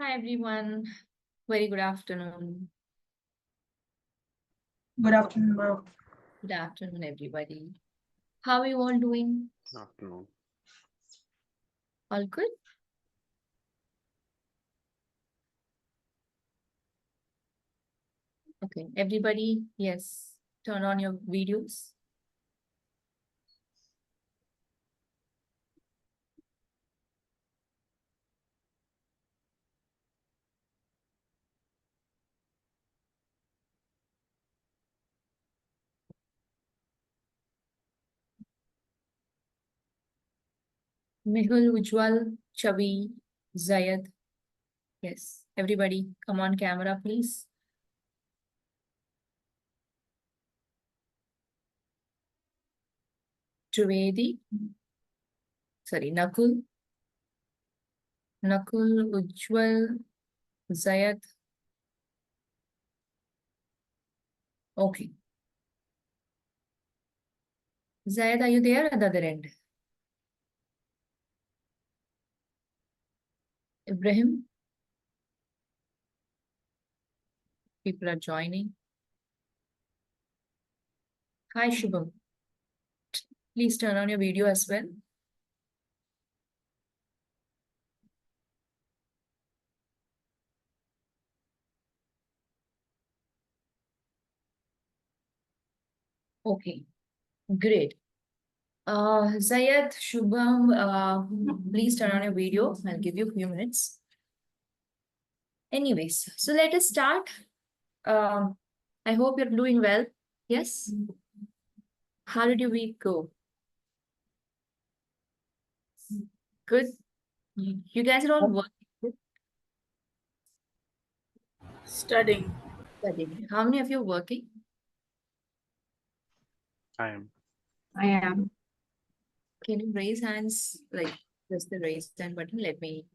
Hi everyone, very good afternoon. Good afternoon, ma'am. Good afternoon, everybody. How are you all doing? Afternoon. All good? Okay, everybody, yes, turn on your videos. Mehul, Ujjwal, Chavi, Zayed. Yes, everybody, come on camera, please. Trivedi, sorry, Nakul, Ujjwal, Zayed. Okay. Zayed, are you there at the other end? Ibrahim? People are joining. Hi, Shubham. Please turn on your video as well. Okay, great. Zayed, Shubham, please turn on your video. I'll give you a few minutes. Anyways, so let us start. I hope you're doing well. Yes? How did your week go? Good? You guys are all working, Studying. studying. How many of you are working? I am. I am. Can you raise hands? Like, just the raise hand button. Let me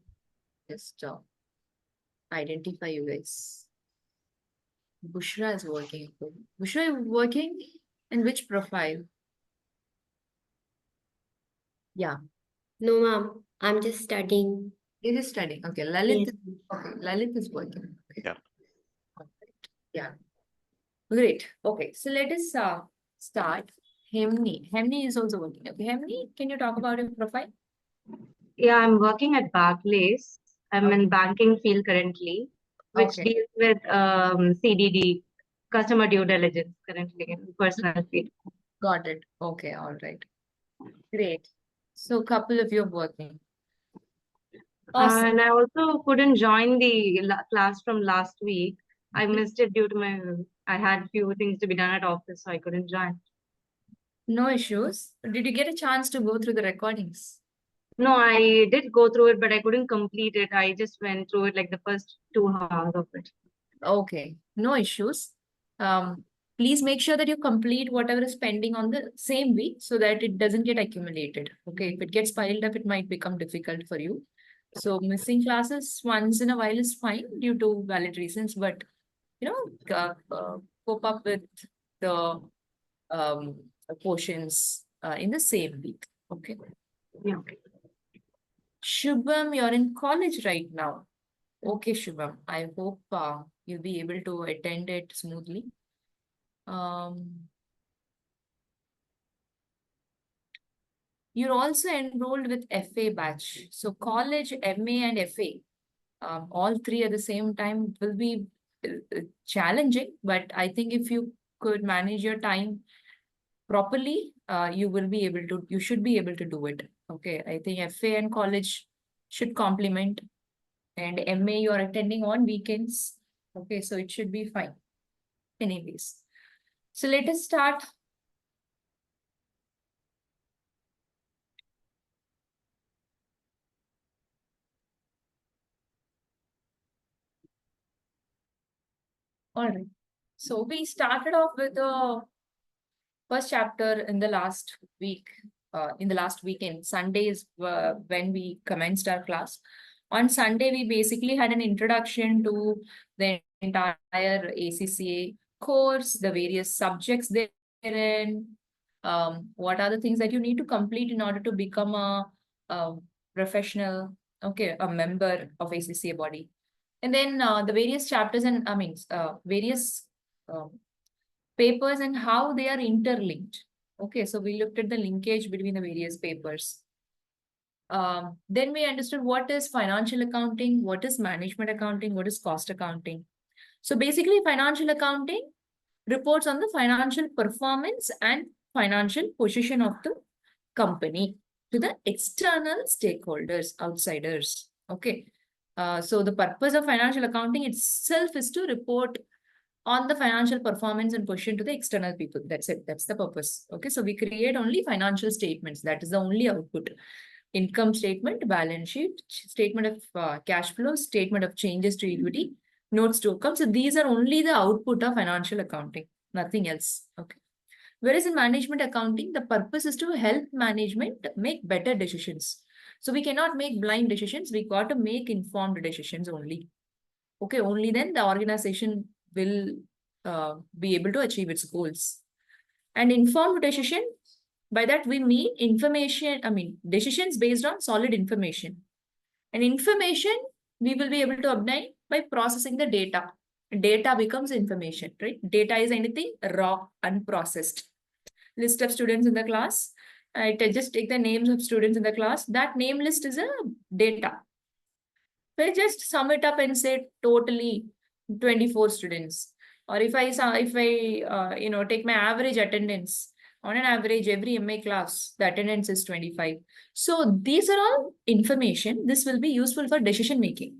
just identify you guys. Bushra is working. Bushra, you working? In which profile? Yeah. No, ma'am. I'm just studying. It is studying. Okay, Lalit. Yes. Okay, Lalit is working. Okay. Yeah. Alright. Yeah. Great. Okay, so let us start. Hemni is also working. Okay, Hemni, can you talk about your profile? Yeah, I'm working at Barclays. I'm in banking field currently, which Okay. deals with CDD, customer due diligence currently in personal field. Got it. Okay, all right. Great. So couple of you are working. Awesome. And I also couldn't join the class from last week. I missed it due to I had few things to be done at office, so I couldn't join. No issues. Did you get a chance to go through the recordings? No, I did go through it, but I couldn't complete it. I just went through it like the first 2 hours of it. Okay, no issues. Please make sure that you complete whatever is pending on the same week so that it doesn't get accumulated. Okay, if it gets piled up, it might become difficult for you. So missing classes once in a while is fine due to valid reasons, but cope up with the um, portions in the same week. Okay. Yeah. Shubham, you're in college right now. Okay, Shubham. I hope you'll be able to attend it smoothly. You're also enrolled with FA batch. So college, MA, and FA, all three at the same time will be challenging. But I think if you could manage your time properly, you should be able to do it. Okay, I think FA and college should complement, and MA you are attending on weekends. Okay, so it should be fine. Anyways, so let us start. All right. So we started off with the first chapter in the last week, in the last weekend. Sunday is when we commenced our class. On Sunday, we basically had an introduction to the entire ACCA course, the various subjects therein, what are the things that you need to complete in order to become a professional, okay, a member of ACCA body. And then the various chapters and various papers and how they are interlinked. Okay, so we looked at the linkage between the various papers. Then we understood what is financial accounting, what is management accounting, what is cost accounting. So basically, financial accounting reports on the financial performance and financial position of the company to the external stakeholders, outsiders. Okay. So the purpose of financial accounting itself is to report on the financial performance and position to the external people. That's it. That's the purpose. Okay. So we create only financial statements. That is the only output. Income statement, balance sheet, statement of cash flow, statement of changes to equity, notes to account. So these are only the output of financial accounting, nothing else. Okay. Whereas in management accounting, the purpose is to help management make better decisions. So we cannot make blind decisions. We got to make informed decisions only. Okay, only then the organization will be able to achieve its goals. And informed decision, by that we mean decisions based on solid information. And information we will be able to obtain by processing the data. Data becomes information, right? Data is anything raw, unprocessed. List of students in the class. I just take the names of students in the class. That name list is a data. So I just sum it up and say totally 24 students. Or if I take my average attendance, on an average, every MA class, the attendance is 25. So these are all information. This will be useful for decision making.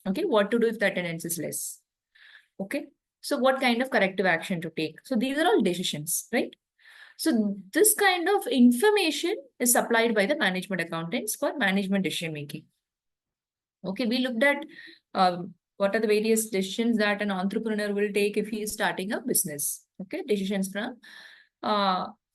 Okay, what to do if the attendance is less? Okay, so what kind of corrective action to take? So these are all decisions, right? So this kind of information is supplied by the management accountants for management decision making. Okay, we looked at what are the various decisions that an entrepreneur will take if he is starting a business. Okay, decisions from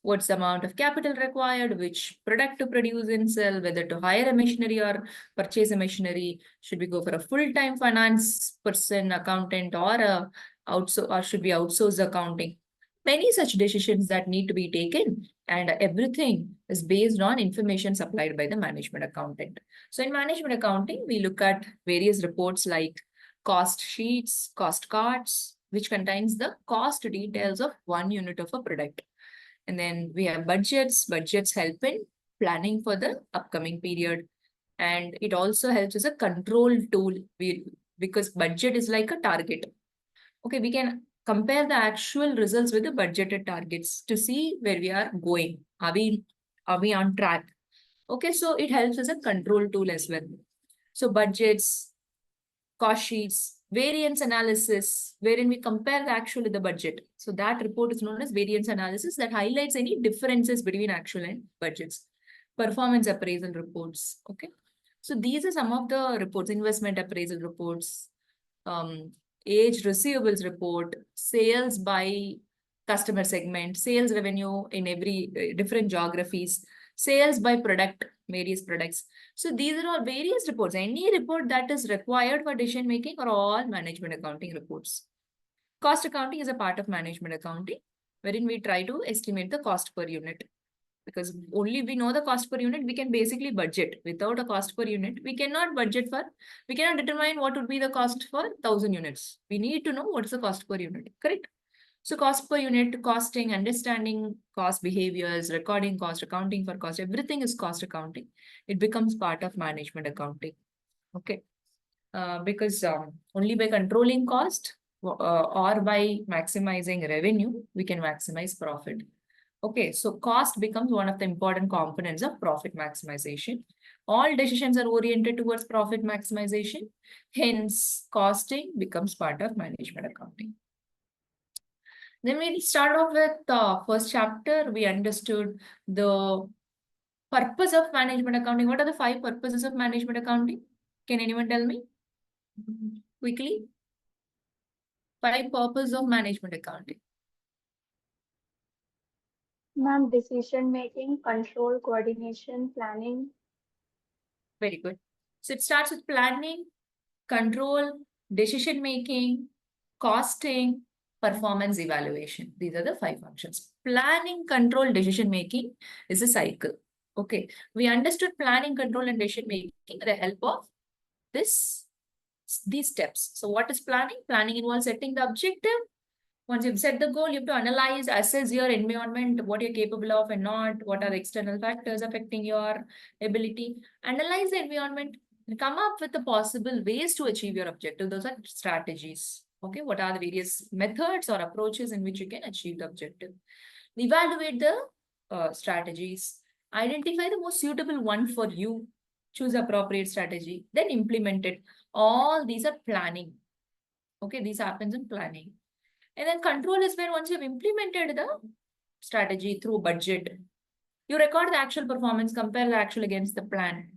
what's the amount of capital required, which product to produce and sell, whether to hire a machinery or purchase a machinery, should we go for a full-time finance person, accountant, or should we outsource accounting? Many such decisions that need to be taken, and everything is based on information supplied by the management accountant. So in management accounting, we look at various reports like cost sheets, cost cards, which contains the cost details of one unit of a product. And then we have budgets. Budgets help in planning for the upcoming period. And it also helps as a control tool because budget is like a target. Okay, we can compare the actual results with the budgeted targets to see where we are going. Are we on track? Okay, so it helps as a control tool as well. So budgets, cost sheets, variance analysis, wherein we compare the actual with the budget. So that report is known as variance analysis that highlights any differences between actual and budgets. Performance appraisal reports. Okay. So these are some of the reports, investment appraisal reports, age receivables report, sales by customer segment, sales revenue in every different geographies, sales by product, various products. So these are all various reports. Any report that is required for decision making are all management accounting reports. Cost accounting is a part of management accounting, wherein we try to estimate the cost per unit. Because only we know the cost per unit, we can basically budget. Without a cost per unit, we cannot determine what would be the cost for 1,000 units. We need to know what's the cost per unit, correct? So cost per unit, costing, understanding cost behaviors, recording cost, accounting for cost, everything is cost accounting. It becomes part of management accounting. Okay. Because only by controlling cost or by maximizing revenue, we can maximize profit. Okay, so cost becomes one of the important components of profit maximization. All decisions are oriented towards profit maximization. Hence, costing becomes part of management accounting. Then we start off with the first chapter. We understood the purpose of management accounting. What are the 5 purposes of management accounting? Can anyone tell me quickly? 5 purposes of management accounting. Ma'am, decision making, control, coordination, planning. Very good. So it starts with planning, control, decision making, costing, performance evaluation. These are the 5 functions. Planning, control, decision making is a cycle. Okay. We understood planning, control, and decision making with the help of this these steps. So what is planning? Planning involves setting the objective. Once you've set the goal, you have to analyze, assess your environment, what you're capable of and not, what are the external factors affecting your ability. Analyze the environment and come up with the possible ways to achieve your objective. Those are strategies. Okay, what are the various methods or approaches in which you can achieve the objective? Evaluate the strategies. Identify the most suitable one for you. Choose appropriate strategy. Then implement it. All these are planning. Okay, these happens in planning. And then control is when once you've implemented the strategy through budget, you record the actual performance, compare the actual against the plan,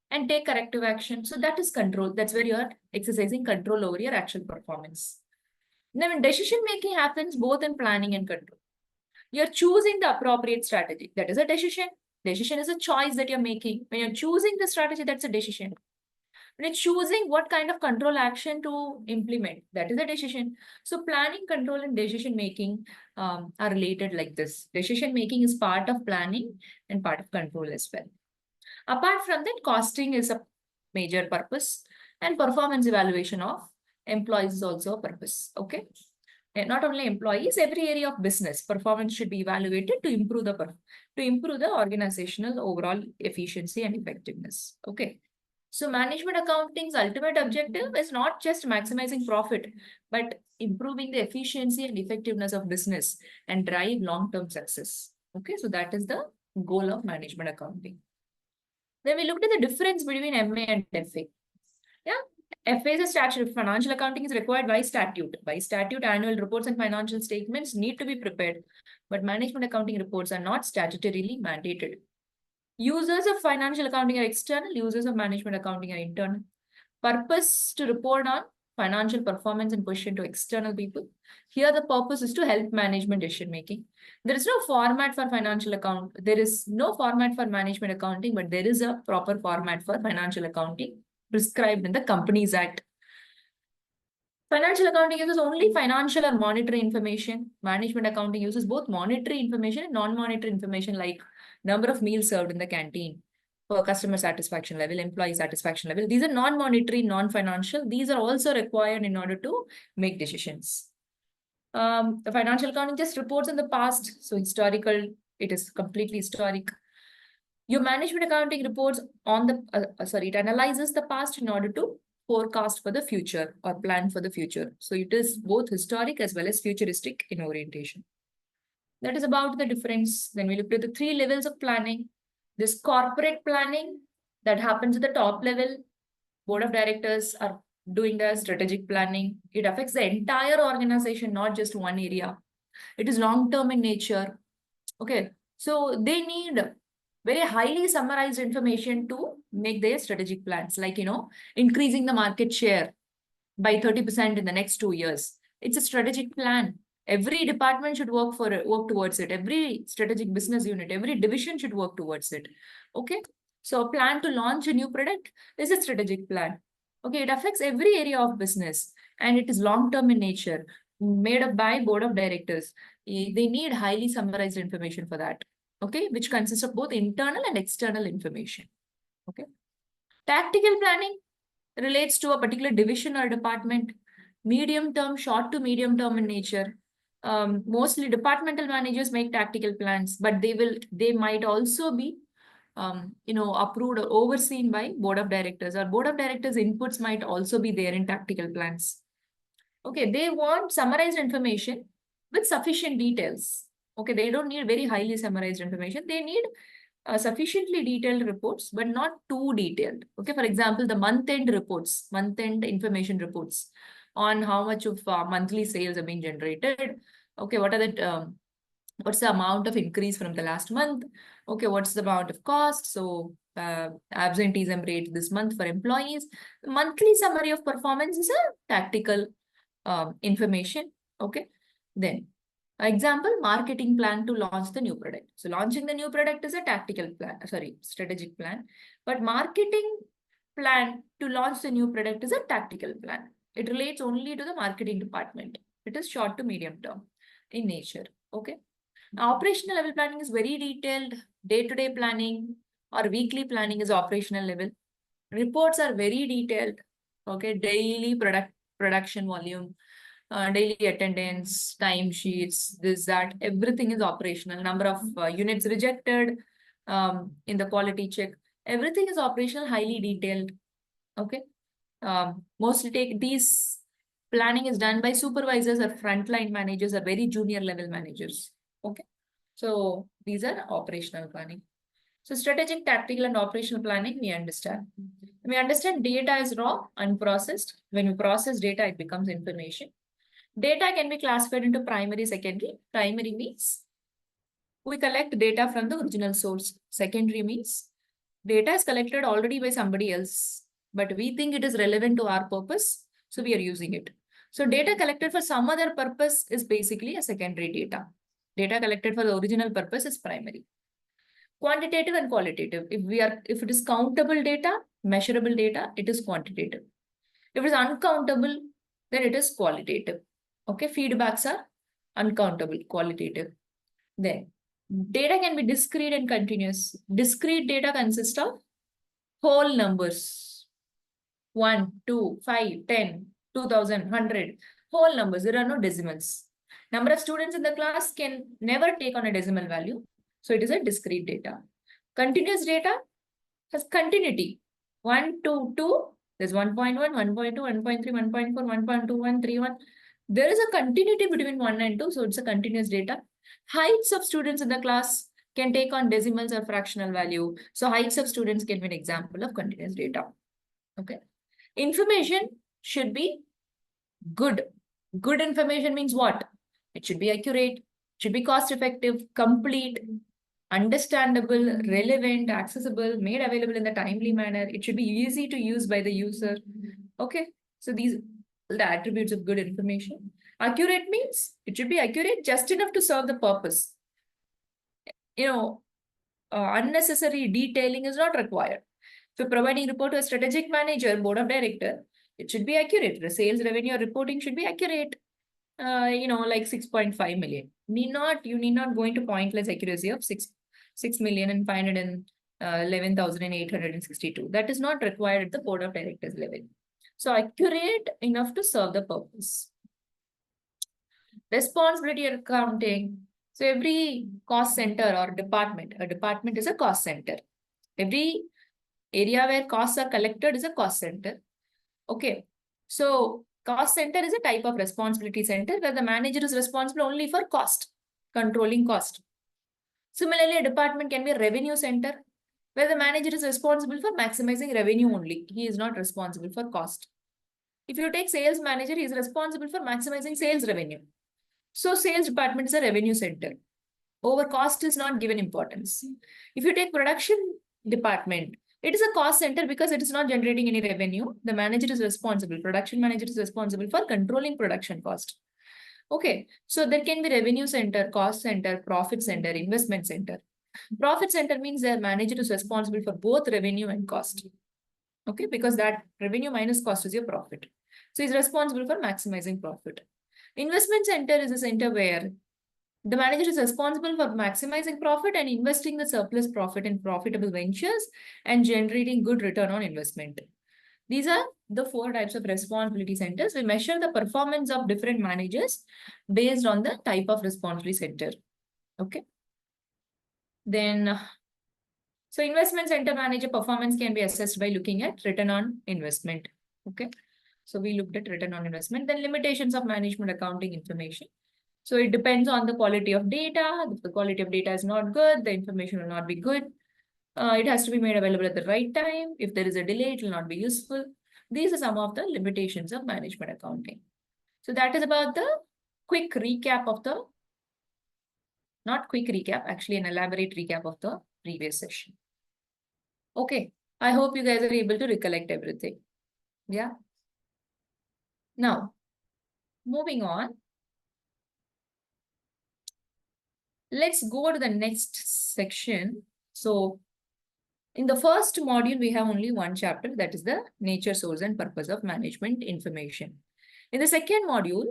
and take corrective action. So that is control. That's where you're exercising control over your actual performance. Now, when decision making happens both in planning and control, you're choosing the appropriate strategy. That is a decision. Decision is a choice that you're making. When you're choosing the strategy, that's a decision. When you're choosing what kind of control action to implement, that is a decision. So planning, control, and decision making are related like this. Decision making is part of planning and part of control as well. Apart from that, costing is a major purpose, and performance evaluation of employees is also a purpose. Okay. And not only employees, every area of business performance should be evaluated to improve the organizational overall efficiency and effectiveness. Okay. So management accounting's ultimate objective is not just maximizing profit, but improving the efficiency and effectiveness of business and drive long-term success. Okay, so that is the goal of management accounting. Then we looked at the difference between MA and FA. Yeah, FA is a statute. Financial accounting is required by statute. By statute, annual reports and financial statements need to be prepared, but management accounting reports are not statutorily mandated. Users of financial accounting are external, users of management accounting are internal. Purpose to report on financial performance and position to external people. Here the purpose is to help management decision making. There is no format for financial account. There is no format for management accounting, but there is a proper format for financial accounting prescribed in the Companies Act. Financial accounting uses only financial or monetary information. Management accounting uses both monetary information and non-monetary information like number of meals served in the canteen, for customer satisfaction level, employee satisfaction level. These are non-monetary, non-financial. These are also required in order to make decisions. The financial accounting just reports in the past. So historical, it is completely historic. Your management accounting reports on the, it analyzes the past in order to forecast for the future or plan for the future. So it is both historic as well as futuristic in orientation. That is about the difference. Then we looked at the 3 levels of planning. This corporate planning that happens at the top level, board of directors are doing the strategic planning. It affects the entire organization, not just one area. It is long-term in nature. Okay, so they need very highly summarized information to make their strategic plans, like, increasing the market share by 30% in the next 2 years. It's a strategic plan. Every department should work towards it. Every strategic business unit, every division should work towards it. Okay. So a plan to launch a new product is a strategic plan. Okay. It affects every area of business and it is long-term in nature, made up by board of directors. They need highly summarized information for that. Okay. Which consists of both internal and external information. Okay. Tactical planning relates to a particular division or department, medium term, short to medium term in nature. Mostly departmental managers make tactical plans, but they might also be, approved or overseen by board of directors, or board of directors inputs might also be there in tactical plans. Okay, they want summarized information with sufficient details. Okay, they don't need very highly summarized information. They need sufficiently detailed reports, but not too detailed. Okay, for example, the month-end reports, month-end information reports on how much of monthly sales are being generated. Okay, what are the what's the amount of increase from the last month? Okay, what's the amount of cost? So absenteeism rate this month for employees. The monthly summary of performance is a tactical information. Okay, then example, marketing plan to launch the new product. So launching the new product is a tactical plan, strategic plan. But marketing plan to launch the new product is a tactical plan. It relates only to the marketing department. It is short to medium term in nature. Okay. Now, operational level planning is very detailed. Day-to-day planning or weekly planning is operational level. Reports are very detailed. Okay, daily production volume, daily attendance, time sheets, this, that, everything is operational. Number of units rejected in the quality check, everything is operational, highly detailed. Okay. Mostly take these planning is done by supervisors or frontline managers or very junior level managers. Okay. So these are operational planning. So strategic, tactical, and operational planning, we understand. We understand data is raw, unprocessed. When we process data, it becomes information. Data can be classified into primary, secondary. Primary means we collect data from the original source. Secondary means data is collected already by somebody else, but we think it is relevant to our purpose, so we are using it. So data collected for some other purpose is basically a secondary data. Data collected for the original purpose is primary. Quantitative and qualitative. If it is countable data, measurable data, it is quantitative. If it is uncountable, then it is qualitative. Okay, feedbacks are uncountable, qualitative. Then data can be discrete and continuous. Discrete data consists of whole numbers. 1, 2, 5, 10, 2000, 100. Whole numbers. There are no decimals. Number of students in the class can never take on a decimal value. So it is a discrete data. Continuous data has continuity. 1, 2, 2. There's 1.1, 1.2, 1.3, 1.4, 1.2, 1, 3, 1. There is a continuity between 1 and 2. So it's a continuous data. Heights of students in the class can take on decimals or fractional value. So heights of students can be an example of continuous data. Okay. Information should be good. Good information means what? It should be accurate, should be cost effective, complete, understandable, relevant, accessible, made available in the timely manner. It should be easy to use by the user. Okay. So these are the attributes of good information. Accurate means it should be accurate just enough to serve the purpose. Unnecessary detailing is not required. If you're providing report to a strategic manager, board of director, it should be accurate. The sales revenue reporting should be accurate. Like 6.5 million. You need not go into pointless accuracy of 6,511,862. That is not required at the board of directors level. So accurate enough to serve the purpose. Responsibility accounting. So every cost center or department, a department is a cost center. Every area where costs are collected is a cost center. Okay. So cost center is a type of responsibility center where the manager is responsible only for cost, controlling cost. Similarly, a department can be a revenue center where the manager is responsible for maximizing revenue only. He is not responsible for cost. If you take sales manager, he is responsible for maximizing sales revenue. So sales department is a revenue center. Over cost is not given importance. If you take production department, it is a cost center because it is not generating any revenue. The manager is responsible. Production manager is responsible for controlling production cost. Okay. So there can be revenue center, cost center, profit center, investment center. Profit center means their manager is responsible for both revenue and cost. Okay. Because that revenue minus cost is your profit. So he's responsible for maximizing profit. Investment center is a center where the manager is responsible for maximizing profit and investing the surplus profit in profitable ventures and generating good return on investment. These are the 4 types of responsibility centers. We measure the performance of different managers based on the type of responsibility center. Okay. Then, so investment center manager performance can be assessed by looking at return on investment. Okay. So we looked at return on investment. Then limitations of management accounting information. So it depends on the quality of data. If the quality of data is not good, the information will not be good. It has to be made available at the right time. If there is a delay, it will not be useful. These are some of the limitations of management accounting. So that is about the quick recap of the, not quick recap, actually an elaborate recap of the previous session. Okay, I hope you guys are able to recollect everything. Yeah. Now, moving on. Let's go to the next section. So in the first module, we have only one chapter, that is the nature, source, and purpose of management information. In the second module,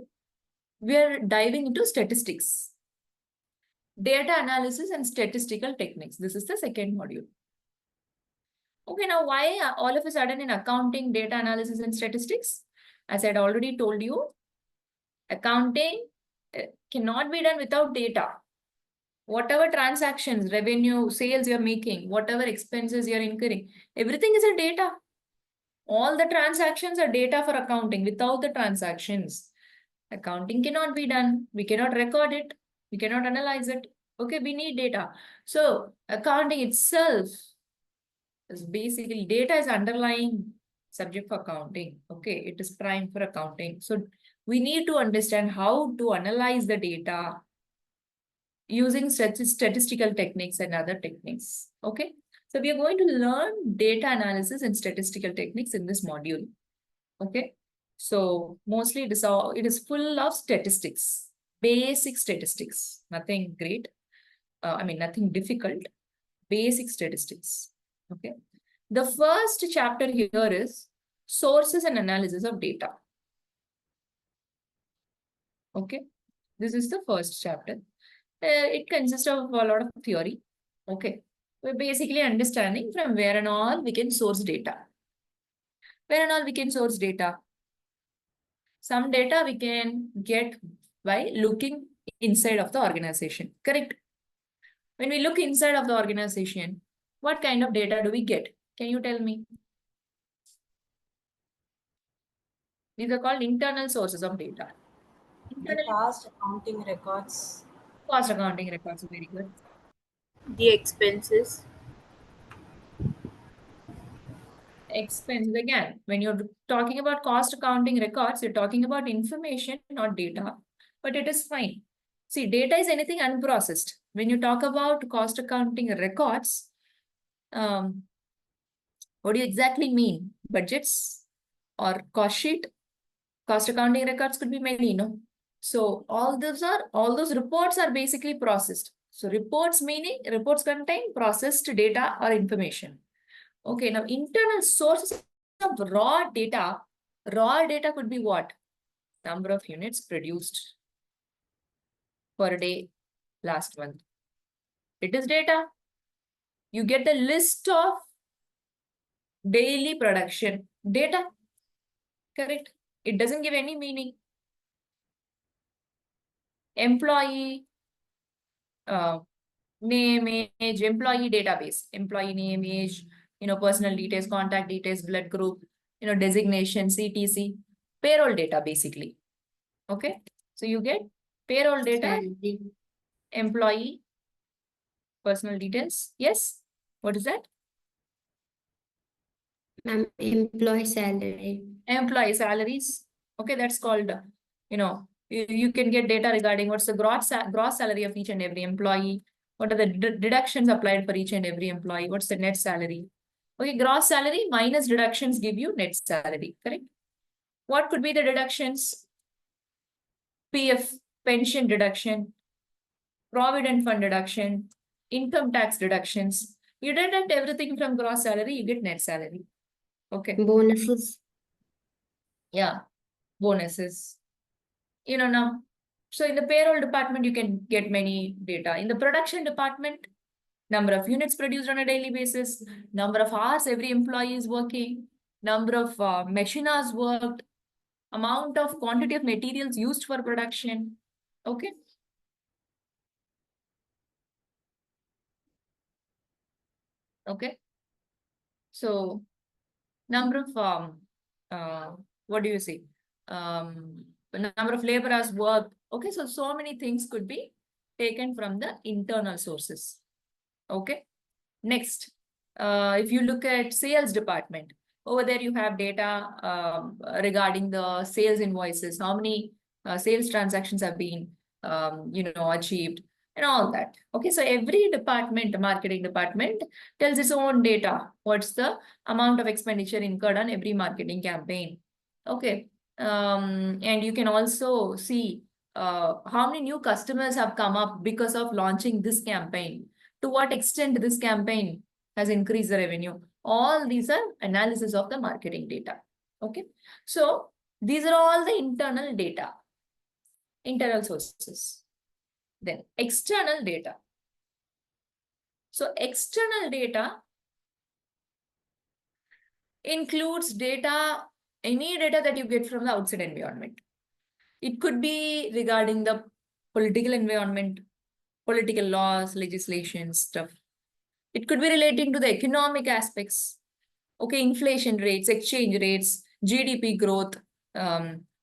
we are diving into statistics, data analysis, and statistical techniques. This is the second module. Okay, now why all of a sudden in accounting, data analysis and statistics? As I had already told you, accounting cannot be done without data. Whatever transactions, revenue, sales you're making, whatever expenses you're incurring, everything is a data. All the transactions are data for accounting. Without the transactions, accounting cannot be done. We cannot record it. We cannot analyze it. Okay, we need data. So accounting itself is basically data is underlying subject for accounting. Okay, it is prime for accounting. So we need to understand how to analyze the data using statistical techniques and other techniques. Okay, so we are going to learn data analysis and statistical techniques in this module. Okay, so mostly it is full of statistics, basic statistics, nothing great. Nothing difficult, basic statistics. Okay, the first chapter here is sources and analysis of data. Okay, this is the first chapter. It consists of a lot of theory. Okay, we're basically understanding from where and all we can source data. Where and all we can source data. Some data we can get by looking inside of the organization, correct? When we look inside of the organization, what kind of data do we get? Can you tell me? These are called internal sources of data. The past accounting records. Cost accounting records are very good. The expenses. Expenses, again, when you're talking about cost accounting records, you're talking about information, not data, but it is fine. See, data is anything unprocessed. When you talk about cost accounting records, what do you exactly mean? Budgets or cost sheet? Cost accounting records could be many, no? So all those reports are basically processed. So reports meaning reports contain processed data or information. Okay, now internal sources of raw data. Raw data could be what? Number of units produced per day last month. It is data. You get the list of daily production data. Correct. It doesn't give any meaning. Employee name, age, employee database, employee name, age, personal details, contact details, blood group, designation, CTC, payroll data basically. Okay, so you get payroll data, Salary. employee, personal details. Yes, what is that? Ma'am, employee salary. Employee salaries. Okay, that's called, you can get data regarding what's the gross salary of each and every employee. What are the deductions applied for each and every employee? What's the net salary? Okay, gross salary minus deductions give you net salary, correct? What could be the deductions? PF, pension deduction, provident fund deduction, income tax deductions. You deduct everything from gross salary, you get net salary. Okay. Bonuses. Yeah, bonuses. Now, so in the payroll department, you can get many data. In the production department, number of units produced on a daily basis, number of hours every employee is working, number of machine hours worked, amount of quantity of materials used for production. Okay. Okay. So number of what do you say? The number of labor hours worked. Okay, so many things could be taken from the internal sources. Okay. Next, if you look at sales department, over there you have data regarding the sales invoices, how many sales transactions have been achieved and all that. Okay, so every department, marketing department tells its own data. What's the amount of expenditure incurred on every marketing campaign? Okay, and you can also see how many new customers have come up because of launching this campaign. To what extent this campaign has increased the revenue. All these are analysis of the marketing data. Okay, so these are all the internal data, internal sources. Then external data. So external data includes data, any data that you get from the outside environment. It could be regarding the political environment, political laws, legislation, stuff. It could be relating to the economic aspects. Okay, inflation rates, exchange rates, GDP growth,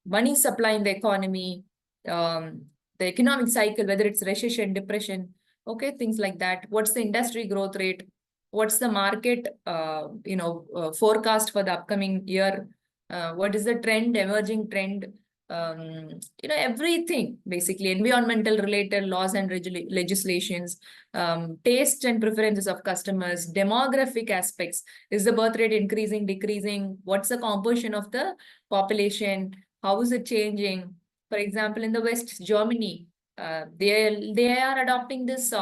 money supply in the economy, the economic cycle, whether it's recession, depression, okay, things like that. What's the industry growth rate? What's the market, forecast for the upcoming year? What is the trend, emerging trend? Everything, basically, environmental related laws and legislations, taste and preferences of customers, demographic aspects. Is the birth rate increasing, decreasing? What's the composition of the population? How is it changing? For example, in the West, Germany, they are adopting this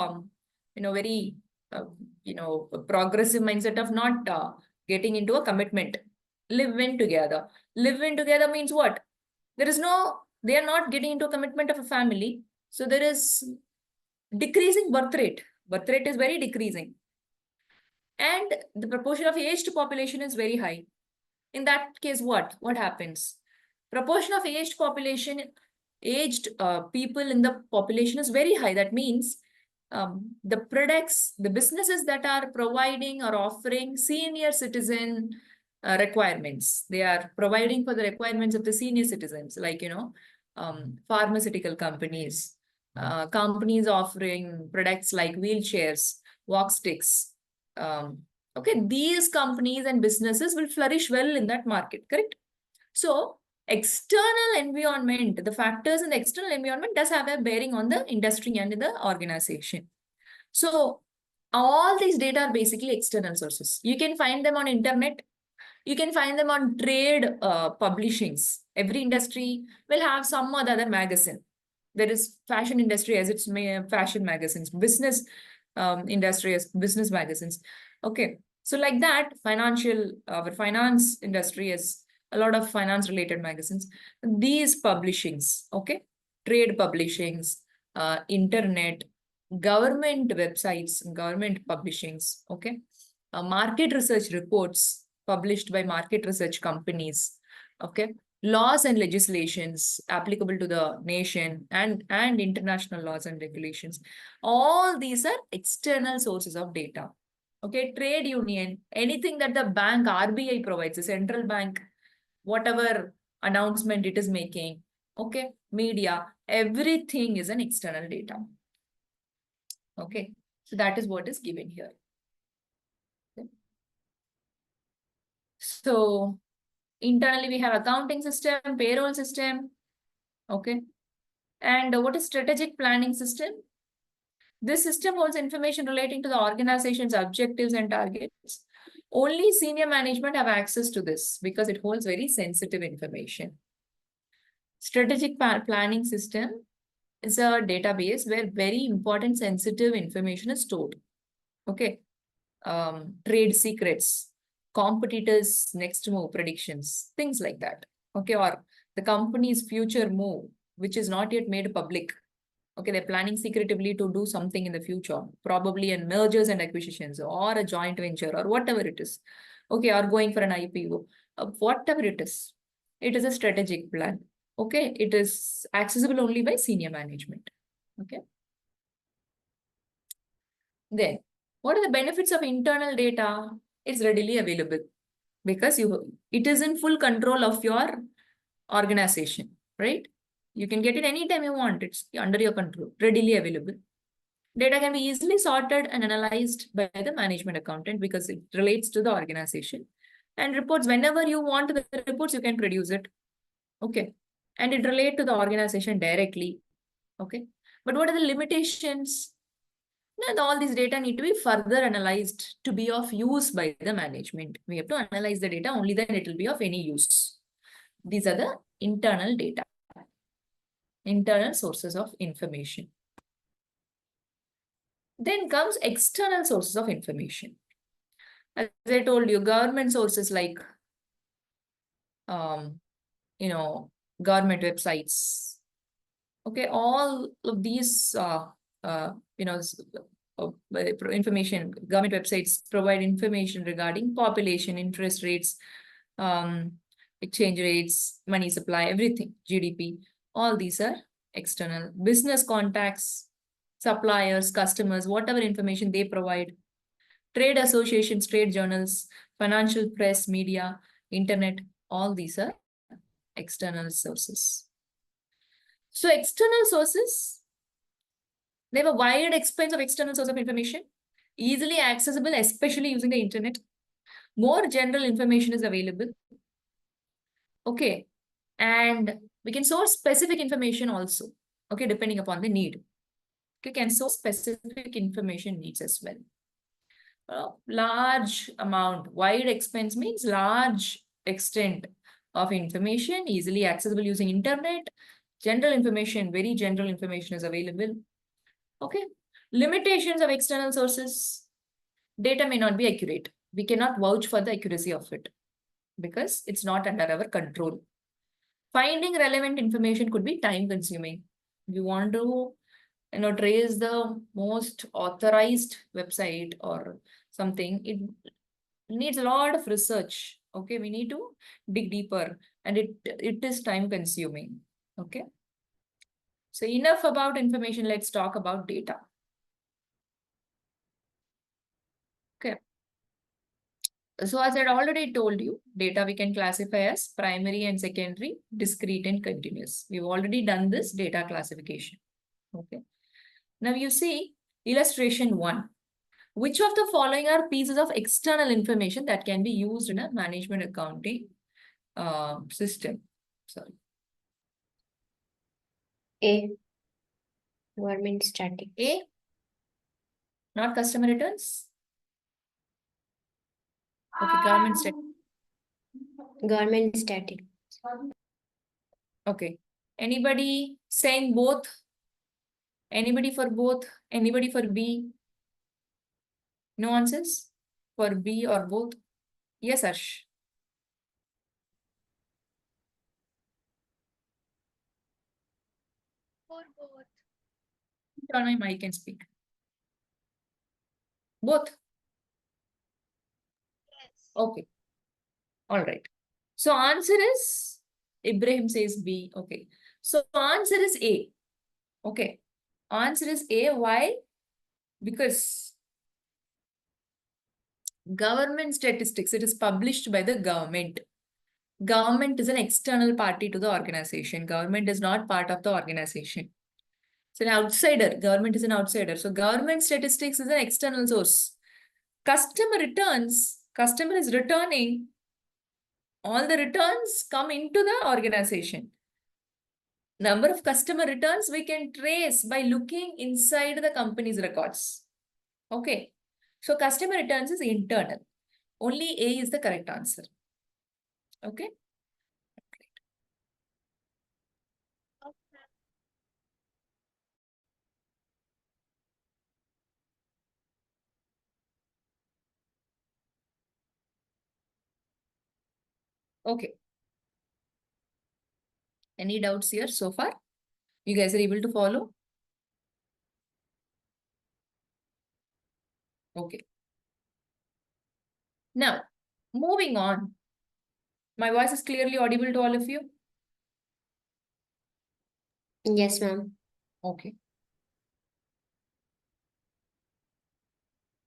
very progressive mindset of not getting into a commitment. Live in together. Live in together means what? They are not getting into a commitment of a family. So there is decreasing birth rate. Birth rate is very decreasing. And the proportion of aged population is very high. In that case, what happens? Proportion of aged population, aged people in the population is very high. That means the products, the businesses that are providing or offering senior citizen requirements. They are providing for the requirements of the senior citizens, like, pharmaceutical companies, companies offering products like wheelchairs, walk sticks. Okay, these companies and businesses will flourish well in that market, correct? So external environment, the factors in the external environment does have a bearing on the industry and the organization. So all these data are basically external sources. You can find them on internet. You can find them on trade publishings. Every industry will have some or the other magazine. There is fashion industry as its fashion magazines, business industry as business magazines. Okay, so like that, our finance industry is a lot of finance related magazines. These publishings, okay, trade publishings, internet, government websites, government publishings, okay, market research reports published by market research companies, okay, laws and legislations applicable to the nation and international laws and regulations. All these are external sources of data. Okay, trade union, anything that the bank, RBI provides, the central bank, whatever announcement it is making, okay, media, everything is an external data. Okay, so that is what is given here. Okay. So internally we have accounting system, payroll system, okay, and what is strategic planning system? This system holds information relating to the organization's objectives and targets. Only senior management have access to this because it holds very sensitive information. Strategic planning system is a database where very important sensitive information is stored. Okay. Trade secrets, competitors' next move predictions, things like that. Okay. Or the company's future move, which is not yet made public. Okay, they're planning secretively to do something in the future, probably in mergers and acquisitions or a joint venture or whatever it is. Okay, or going for an IPO, whatever it is a strategic plan. Okay, it is accessible only by senior management. Okay. Then, what are the benefits of internal data? It's readily available because it is in full control of your organization, right? You can get it anytime you want. It's under your control, readily available. Data can be easily sorted and analyzed by the management accountant because it relates to the organization. And reports, whenever you want the reports, you can produce it. Okay. And it relates to the organization directly. Okay. But what are the limitations? Now, all these data need to be further analyzed to be of use by the management. We have to analyze the data, only then it will be of any use. These are the internal data. Internal sources of information. Then comes external sources of information. As I told you, government sources like, government websites. Okay, all of these, information. Government websites provide information regarding population, interest rates, exchange rates, money supply, everything, GDP. All these are external. Business contacts, suppliers, customers, whatever information they provide. Trade associations, trade journals, financial press, media, internet, all these are external sources. So external sources, they have a wide expanse of external source of information, easily accessible, especially using the internet. More general information is available. Okay. And we can source specific information also. Okay, depending upon the need. Okay, can source specific information needs as well. Large amount, wide expense means large extent of information, easily accessible using internet. General information, very general information is available. Okay. Limitations of external sources. Data may not be accurate. We cannot vouch for the accuracy of it because it's not under our control. Finding relevant information could be time consuming. You want to trace the most authorized website or something, it needs a lot of research. Okay, we need to dig deeper and it is time consuming. Okay. So enough about information, let's talk about data. Okay. So as I had already told you, data we can classify as primary and secondary, discrete and continuous. We've already done this data classification. Okay. Now you see illustration 1. Which of the following are pieces of external information that can be used in a management accounting system? Sorry. A. Government statistics. A. Not customer returns. Okay, government statistics. Government statistics. Okay. Anybody saying both? Anybody for both? Anybody for B? No answers? For B or both? Yes, Ash. For both. Turn on my mic and speak. Both? Yes. Okay. All right. So answer is, Ibrahim says B. Okay. So answer is A. Okay. Answer is A. Why? Because government statistics, it is published by the government. Government is an external party to the organization. Government is not part of the organization. It's an outsider. Government is an outsider. So government statistics is an external source. Customer returns, customer is returning. All the returns come into the organization. Number of customer returns we can trace by looking inside the company's records. Okay. So customer returns is internal. Only A is the correct answer. Okay. Okay. Any doubts here so far? You guys are able to follow? Okay. Now, moving on. My voice is clearly audible to all of you? Yes, ma'am. Okay.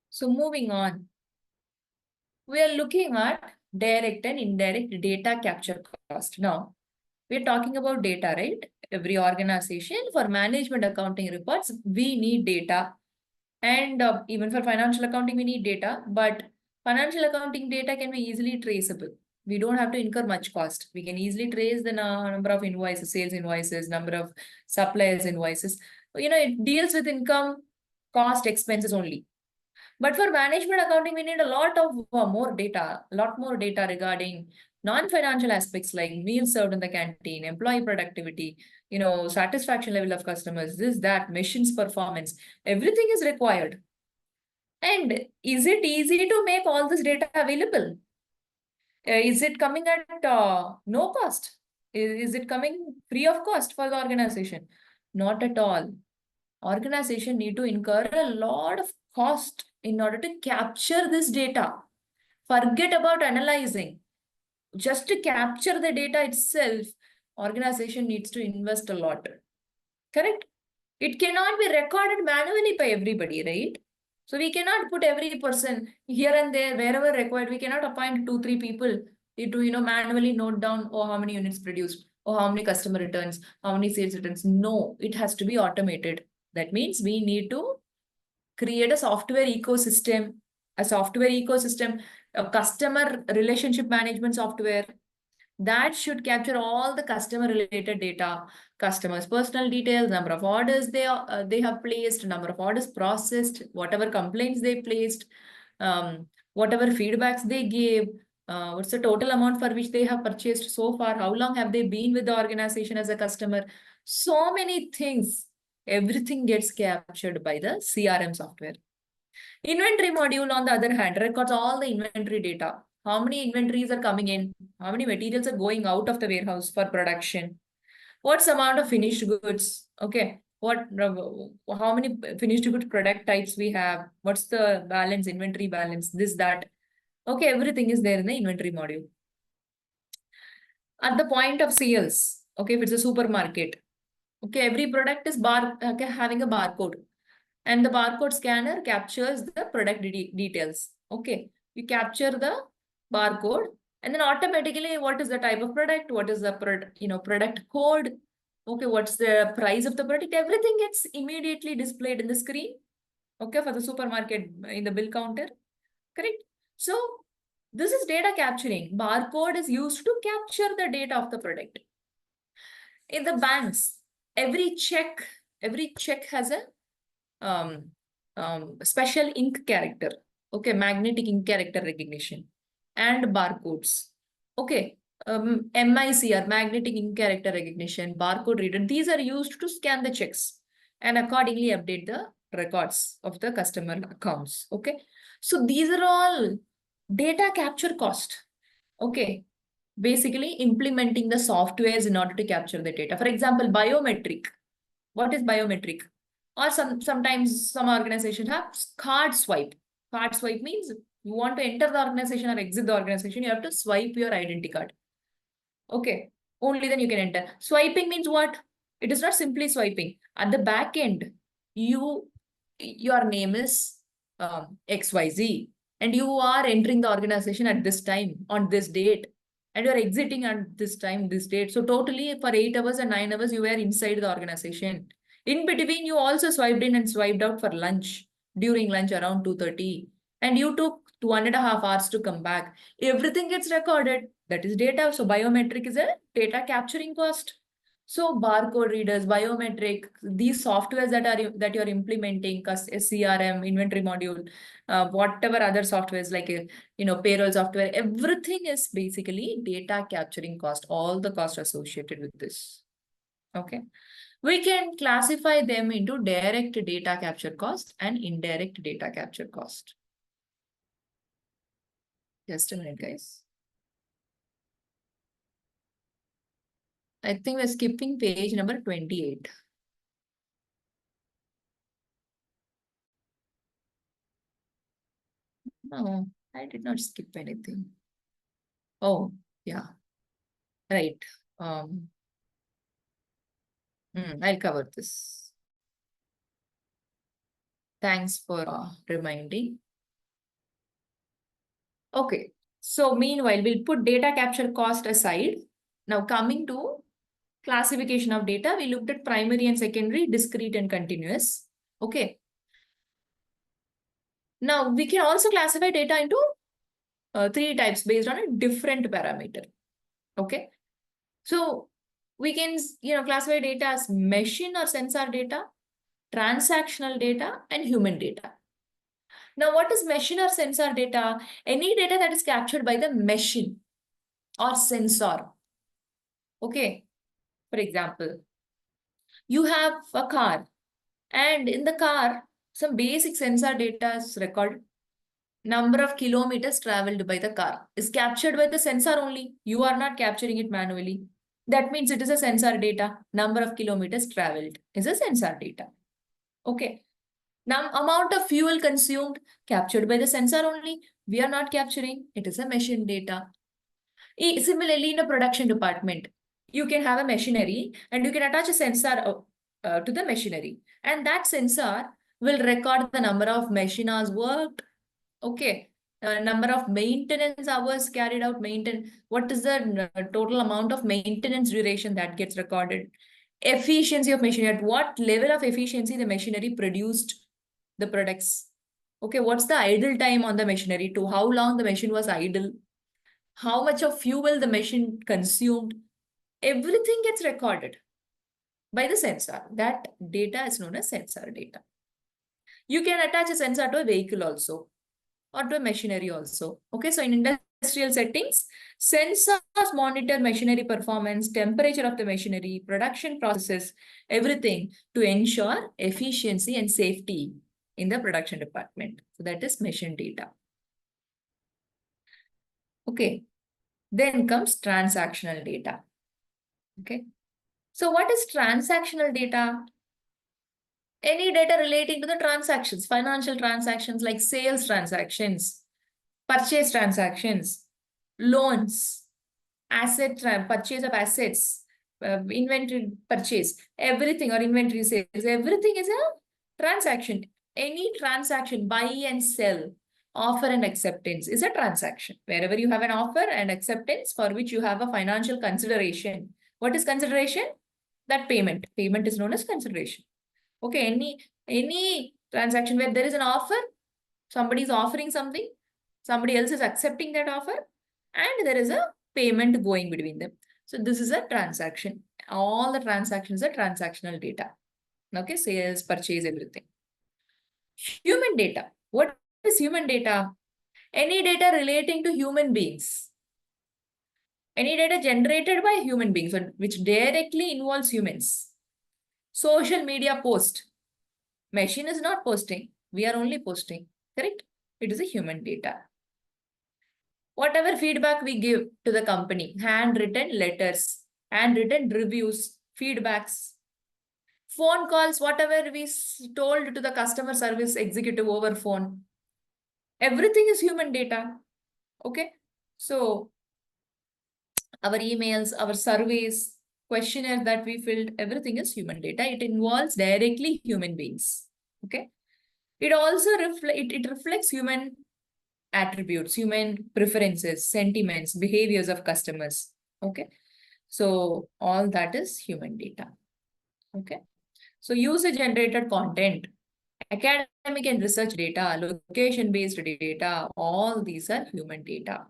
So moving on. We are looking at direct and indirect data capture cost. Now, we are talking about data, right? Every organization for management accounting reports, we need data. And even for financial accounting, we need data. But financial accounting data can be easily traceable. We don't have to incur much cost. We can easily trace the number of invoices, sales invoices, number of suppliers invoices. It deals with income, cost, expenses only. But for management accounting, we need a lot of more data regarding non-financial aspects like meals served in the canteen, employee productivity, satisfaction level of customers, this, that, machines performance, everything is required. And is it easy to make all this data available? Is it coming at no cost? Is it coming free of cost for the organization? Not at all. Organization need to incur a lot of cost in order to capture this data. Forget about analyzing. Just to capture the data itself, organization needs to invest a lot. Correct? It cannot be recorded manually by everybody, right? So we cannot put every person here and there, wherever required. We cannot appoint 2-3 people to manually note down, oh, how many units produced, or how many customer returns, how many sales returns. No, it has to be automated. That means we need to create a software ecosystem, a customer relationship management software that should capture all the customer related data, customers' personal details, number of orders they have placed, number of orders processed, whatever complaints they placed, whatever feedbacks they gave, what's the total amount for which they have purchased so far, how long have they been with the organization as a customer. So many things, everything gets captured by the CRM software. Inventory module, on the other hand, records all the inventory data. How many inventories are coming in? How many materials are going out of the warehouse for production? What's the amount of finished goods? Okay. How many finished goods product types we have? What's the balance, inventory balance, this, that. Okay, everything is there in the inventory module. At the point of sales, okay, if it's a supermarket, okay, every product is having a barcode. And the barcode scanner captures the product details. Okay, you capture the barcode, and then automatically, what is the type of product? What is the product code? Okay, what's the price of the product? Everything gets immediately displayed in the screen. Okay, for the supermarket in the bill counter. Correct. So this is data capturing. Barcode is used to capture the data of the product. In the banks, every check has a special ink character, okay, magnetic ink character recognition, and barcodes. Okay, MICR, magnetic ink character recognition, barcode reader. These are used to scan the checks and accordingly update the records of the customer accounts. Okay, so these are all data capture cost. Okay, basically implementing the softwares in order to capture the data. For example, biometric. What is biometric? Or sometimes some organizations have card swipe. Card swipe means you want to enter the organization or exit the organization, you have to swipe your identity card. Okay, only then you can enter. Swiping means what? It is not simply swiping. At the back end, your name is XYZ, and you are entering the organization at this time, on this date, and you're exiting at this time, this date. So totally for 8 hours and 9 hours, you were inside the organization. In between, you also swiped in and swiped out for lunch, during lunch around 2:30. And you took 1.5 hours to come back. Everything gets recorded. That is data. So biometric is a data capturing cost. So barcode readers, biometric, these softwares that you're implementing, CRM, inventory module, whatever other softwares like payroll software, everything is basically data capturing cost. All the costs associated with this. Okay. We can classify them into direct data capture cost and indirect data capture cost. Just a minute, guys. I think we're skipping page number 28. No, I did not skip anything. Oh, yeah. Right. I'll cover this. Thanks for reminding. Okay. So meanwhile, we'll put data capture cost aside. Now coming to classification of data, we looked at primary and secondary, discrete and continuous. Okay. Now we can also classify data into 3 types based on a different parameter. Okay. So we can classify data as machine or sensor data, transactional data, and human data. Now, what is machine or sensor data? Any data that is captured by the machine or sensor. Okay. For example, you have a car, and in the car, some basic sensor data is recorded. Number of kilometers traveled by the car is captured by the sensor only. You are not capturing it manually. That means it is a sensor data. Number of kilometers traveled is a sensor data. Okay. Amount of fuel consumed, captured by the sensor only. We are not capturing. It is a machine data. Similarly, in a production department, you can have a machinery and you can attach a sensor to the machinery. And that sensor will record the number of machine hours worked. Okay. Number of maintenance hours carried out, what is the total amount of maintenance duration that gets recorded? Efficiency of machinery, at what level of efficiency the machinery produced the products. Okay, what's the idle time on the machinery, to how long the machine was idle, how much of fuel the machine consumed. Everything gets recorded by the sensor. That data is known as sensor data. You can attach a sensor to a vehicle also, or to a machinery also. Okay, so in industrial settings, sensors monitor machinery performance, temperature of the machinery, production processes, everything to ensure efficiency and safety in the production department. So that is machine data. Okay, then comes transactional data. Okay, so what is transactional data? Any data relating to the transactions, financial transactions like sales transactions, purchase transactions, loans, purchase of assets, inventory purchase, everything, or inventory sales, everything is a transaction. Any transaction, buy and sell, offer and acceptance is a transaction. Wherever you have an offer and acceptance for which you have a financial consideration. What is consideration? That payment. Payment is known as consideration. Okay, any transaction where there is an offer, somebody is offering something, somebody else is accepting that offer, and there is a payment going between them. So this is a transaction. All the transactions are transactional data. Okay, sales, purchase, everything. Human data. What is human data? Any data relating to human beings. Any data generated by human beings, which directly involves humans. Social media post. Machine is not posting. We are only posting. Correct? It is a human data. Whatever feedback we give to the company, handwritten letters, handwritten reviews, feedbacks, phone calls, whatever we told to the customer service executive over phone, everything is human data. Okay. So our emails, our surveys, questionnaire that we filled, everything is human data. It involves directly human beings. Okay. It also reflects human attributes, human preferences, sentiments, behaviors of customers. Okay. So all that is human data. Okay. So user-generated content, academic and research data, location-based data, all these are human data.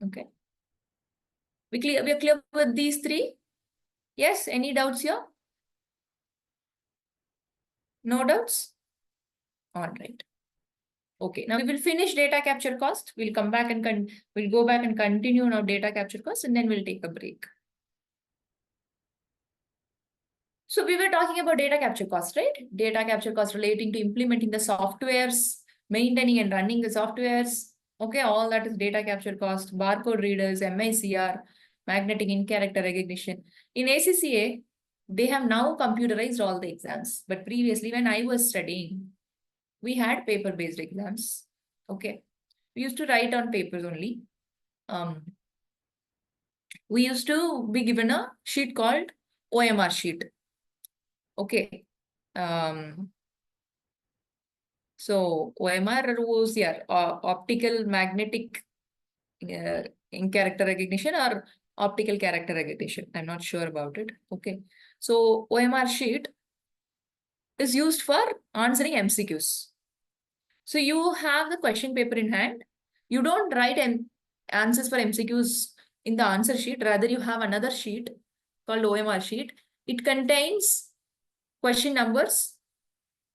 Okay. We are clear with these three? Yes, any doubts here? No doubts? All right. Okay, now we will finish data capture cost. We'll come back and we'll go back and continue now data capture cost, and then we'll take a break. So we were talking about data capture cost, right? Data capture cost relating to implementing the softwares, maintaining and running the softwares. Okay, all that is data capture cost, barcode readers, MICR, magnetic in-character recognition. In ACCA, they have now computerized all the exams. But previously, when I was studying, we had paper-based exams. Okay, we used to write on papers only. We used to be given a sheet called OMR sheet. Okay. So OMR was optical magnetic in character recognition or optical character recognition. I'm not sure about it. Okay. So OMR sheet is used for answering MCQs. So you have the question paper in hand. You don't write answers for MCQs in the answer sheet. Rather, you have another sheet called OMR sheet. It contains question numbers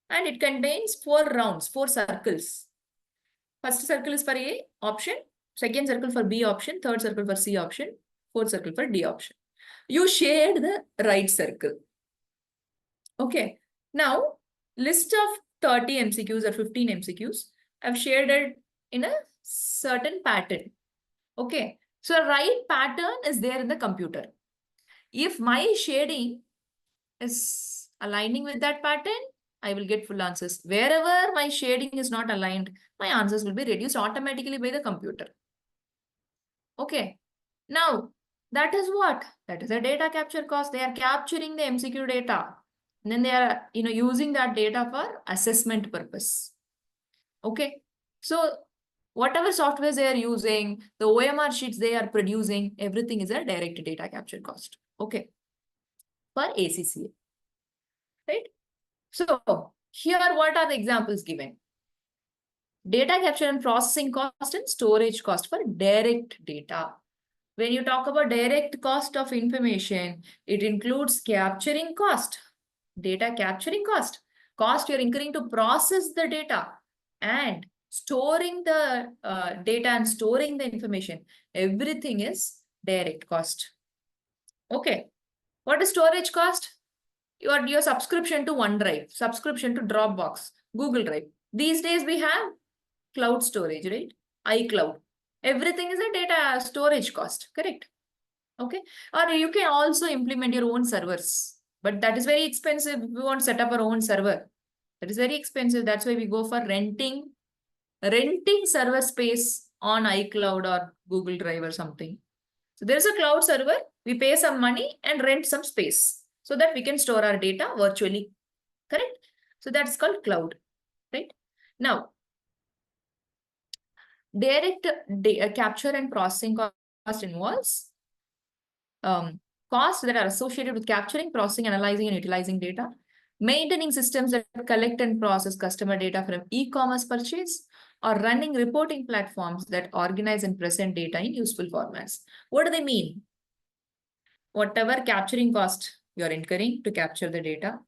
and it contains 4 rounds, 4 circles. First circle is for A option, second circle for B option, third circle for C option, fourth circle for D option. You shared the right circle. Okay. Now, list of 30 MCQs or 15 MCQs, I've shared it in a certain pattern. Okay. So a right pattern is there in the computer. If my shading is aligning with that pattern, I will get full answers. Wherever my shading is not aligned, my answers will be reduced automatically by the computer. Okay. Now, that is what? That is a data capture cost. They are capturing the MCQ data. And then they are, using that data for assessment purpose. Okay. So, whatever softwares they are using, the OMR sheets they are producing, everything is a direct data capture cost. Okay. For ACCA. Right? So, here what are the examples given? Data capture and processing cost and storage cost for direct data. When you talk about direct cost of information, it includes capturing cost, data capturing cost you're incurring to process the data, and storing the data and storing the information. Everything is direct cost. Okay. What is storage cost? Your subscription to OneDrive, subscription to Dropbox, Google Drive. These days we have cloud storage, right? iCloud. Everything is a data storage cost, correct? Okay. Or you can also implement your own servers, but that is very expensive. We want to set up our own server. That is very expensive. That's why we go for renting server space on iCloud or Google Drive or something. So there's a cloud server. We pay some money and rent some space so that we can store our data virtually. Correct? So that's called cloud, right? Now, direct capture and processing cost involves costs that are associated with capturing, processing, analyzing, and utilizing data, maintaining systems that collect and process customer data from e-commerce purchase, or running reporting platforms that organize and present data in useful formats. What do they mean? Whatever capturing cost you're incurring to capture the data,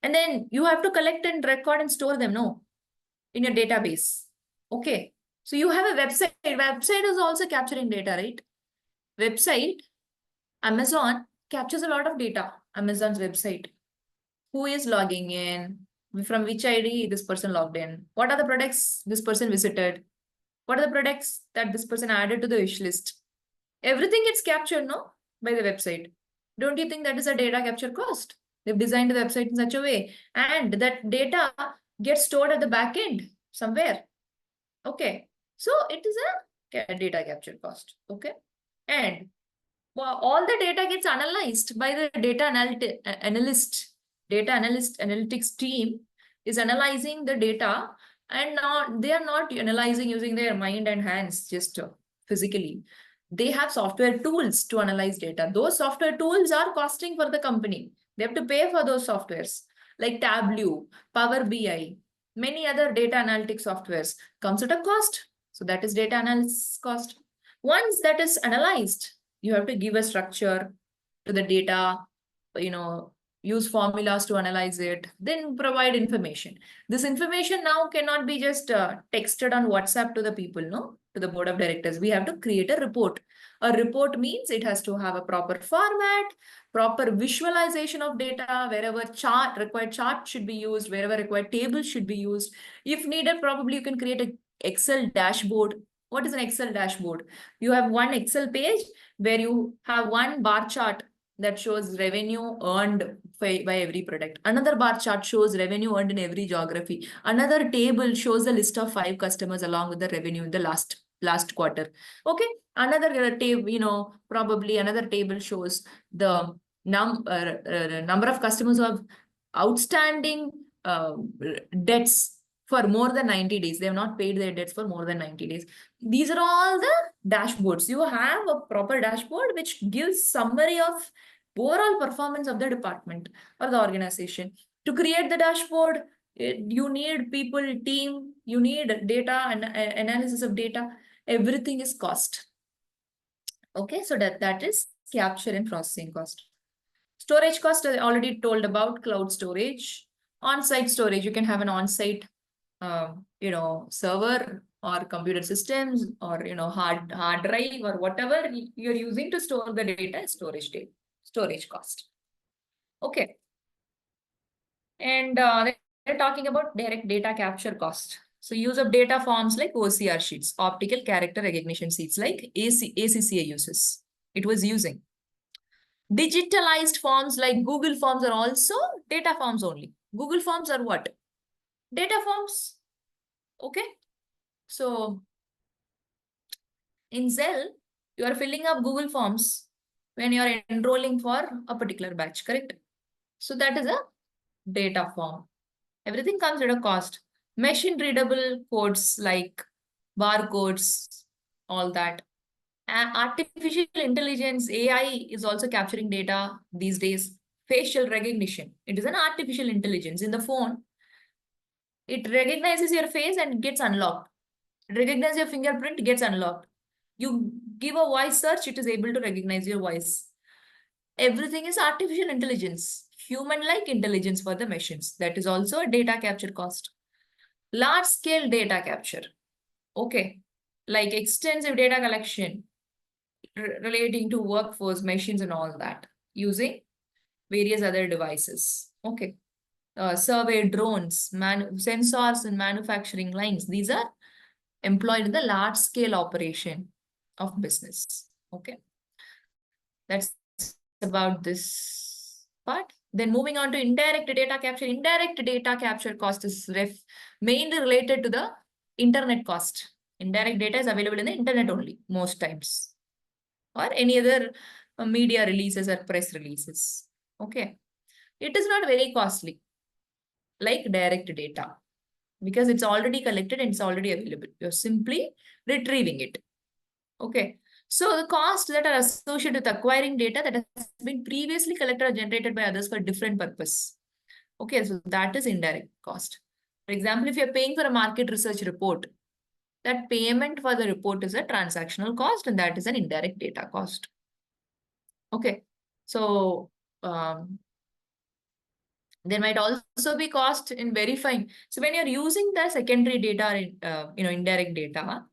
and then you have to collect and record and store them, no, in your database. Okay. So you have a website. Website is also capturing data, right? Website, Amazon captures a lot of data. Amazon's website. Who is logging in? From which ID this person logged in? What are the products this person visited? What are the products that this person added to the wish list? Everything gets captured, no? By the website. Don't you think that is a data capture cost? They've designed the website in such a way. And that data gets stored at the back end somewhere. Okay. So it is a data capture cost. Okay. And all the data gets analyzed by the data analyst. Data analytics team is analyzing the data, and now they are not analyzing using their mind and hands just physically. They have software tools to analyze data. Those software tools are costing for the company. They have to pay for those softwares like Tableau, Power BI, many other data analytics softwares comes at a cost. So that is data analysis cost. Once that is analyzed, you have to give a structure to the data, use formulas to analyze it, then provide information. This information now cannot be just texted on WhatsApp to the people, no? To the board of directors. We have to create a report. A report means it has to have a proper format, proper visualization of data, wherever required chart should be used, wherever required table should be used. If needed, probably you can create an Excel dashboard. What is an Excel dashboard? You have one Excel page where you have one bar chart that shows revenue earned by every product. Another bar chart shows revenue earned in every geography. Another table shows the list of 5 customers along with the revenue in the last quarter. Okay. Another table, probably another table shows the number of customers who have outstanding debts for more than 90 days. They have not paid their debts for more than 90 days. These are all the dashboards. You have a proper dashboard which gives summary of overall performance of the department or the organization. To create the dashboard, you need people, team, you need data and analysis of data. Everything is cost. Okay, so that is capture and processing cost. Storage cost, I already told about cloud storage. On-site storage, you can have an on-site server or computer systems or, hard drive or whatever you're using to store the data, storage cost. Okay. And they're talking about direct data capture cost. So use of data forms like OCR sheets, optical character recognition sheets like ACCA uses. It was using. Digitalized forms like Google Forms are also data forms only. Google Forms are what? Data forms. Okay. So in Zell, you are filling up Google Forms when you are enrolling for a particular batch, correct? So that is a data form. Everything comes at a cost. Machine readable codes like barcodes, all that. Artificial intelligence, AI, is also capturing data these days. Facial recognition. It is an artificial intelligence. In the phone, it recognizes your face and gets unlocked. It recognizes your fingerprint, gets unlocked. You give a voice search, it is able to recognize your voice. Everything is artificial intelligence, human-like intelligence for the machines. That is also a data capture cost. Large-scale data capture. Okay. Like extensive data collection relating to workforce, machines, and all that using various other devices. Okay. Survey drones, sensors and manufacturing lines. These are employed in the large scale operation of business. Okay. That's about this part. Then moving on to indirect data capture. Indirect data capture cost is mainly related to the internet cost. Indirect data is available in the internet only most times, or any other media releases or press releases. Okay. It is not very costly like direct data because it's already collected and it's already available. You're simply retrieving it. Okay. So the costs that are associated with acquiring data that has been previously collected or generated by others for different purpose. Okay, so that is indirect cost. For example, if you're paying for a market research report, that payment for the report is a transactional cost and that is an indirect data cost. Okay, so there might also be cost in verifying. So when you're using the secondary data, indirect data,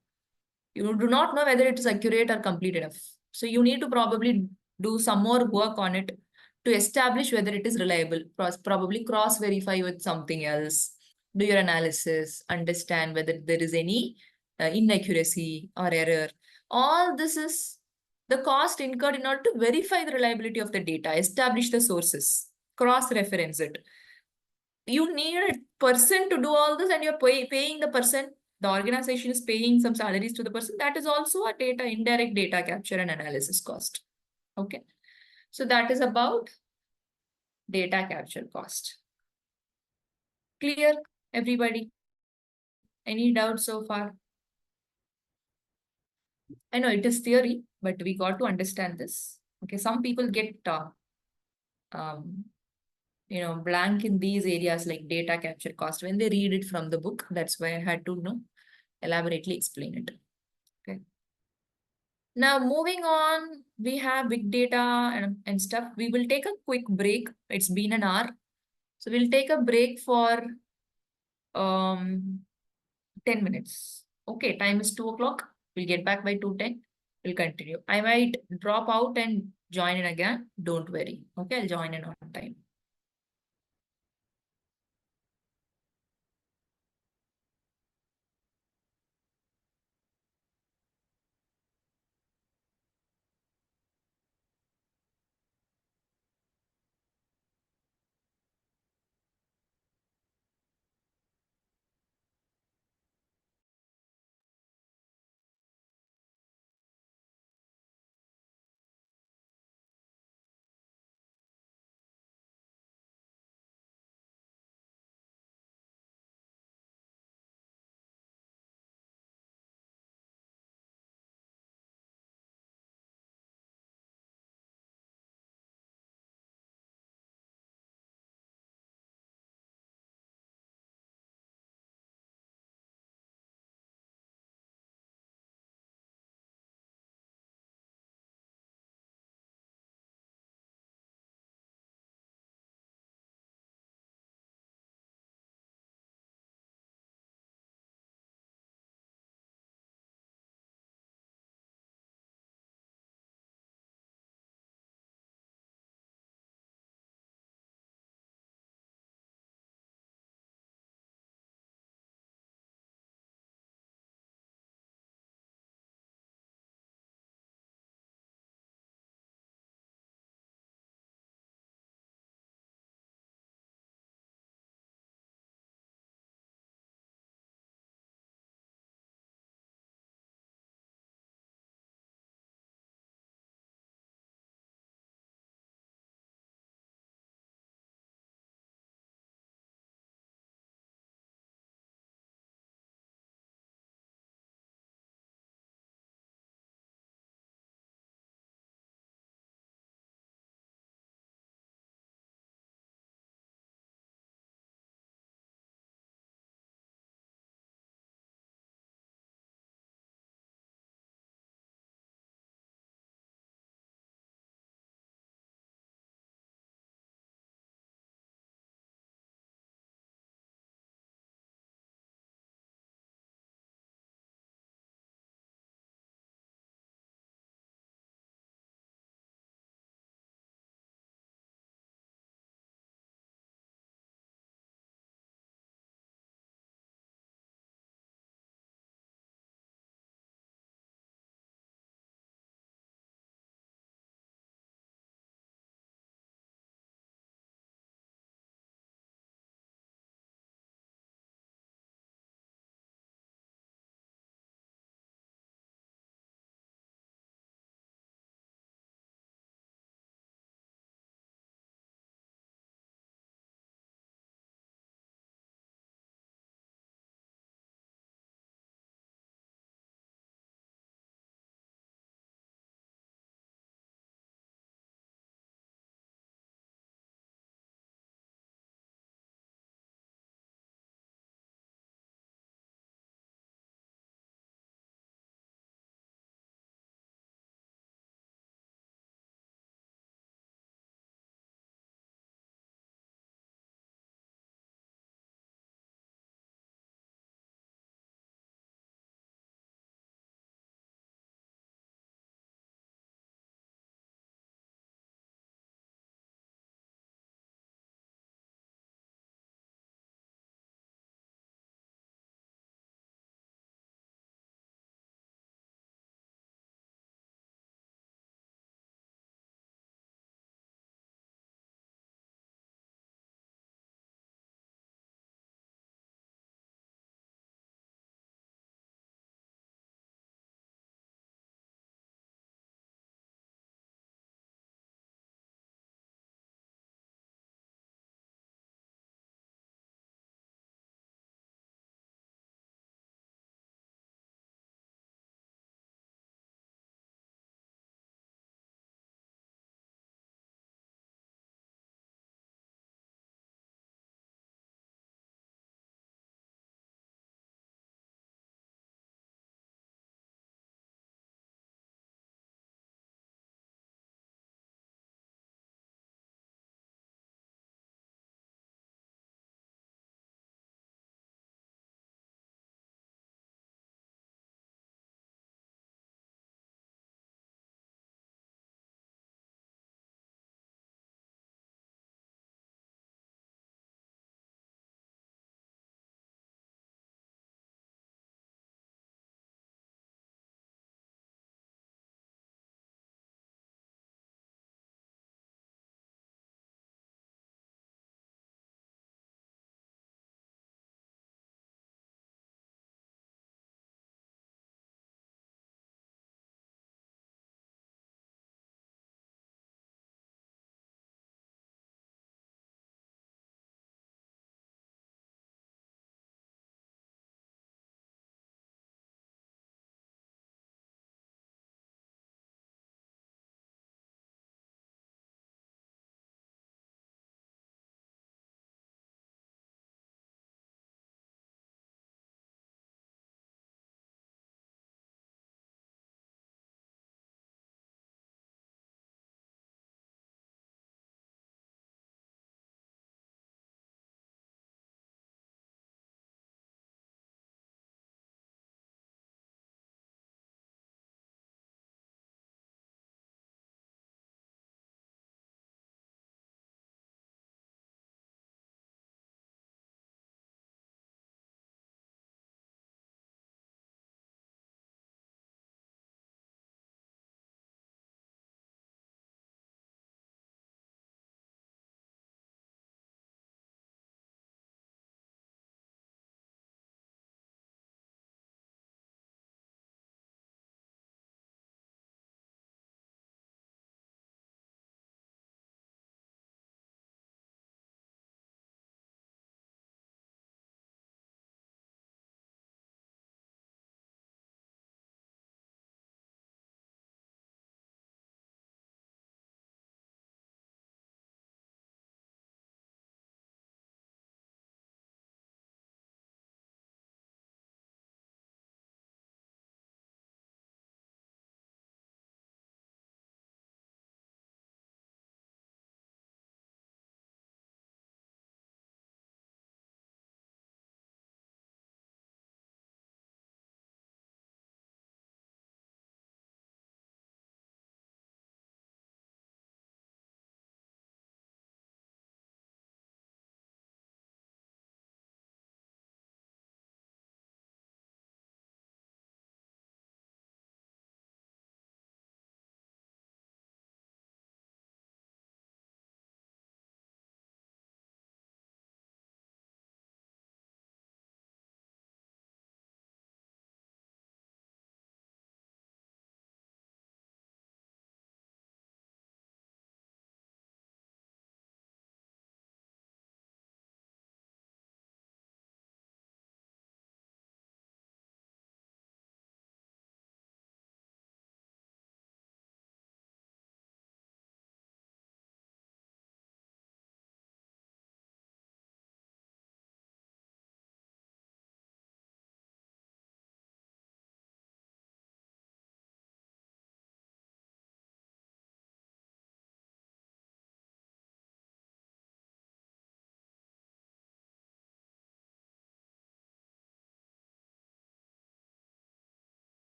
you do not know whether it is accurate or complete enough. So you need to probably do some more work on it to establish whether it is reliable. Probably cross-verify with something else. Do your analysis, understand whether there is any inaccuracy or error. All this is the cost incurred in order to verify the reliability of the data, establish the sources, cross-reference it. You need a person to do all this and you're paying the person. The organization is paying some salaries to the person. That is also a indirect data capture and analysis cost. Okay. So that is about data capture cost. Clear, everybody? Any doubts so far? I know it is theory, but we got to understand this. Okay, some people get blank in these areas like data capture cost when they read it from the book. That's why I had to elaborately explain it. Okay. Now moving on, we have big data and stuff. We will take a quick break. It's been an hour. So we'll take a break for 10 minutes. Okay, time is 2 o'clock. We'll get back by 2:10. We'll continue. I might drop out and join in again. Don't worry. Okay, I'll join in on time.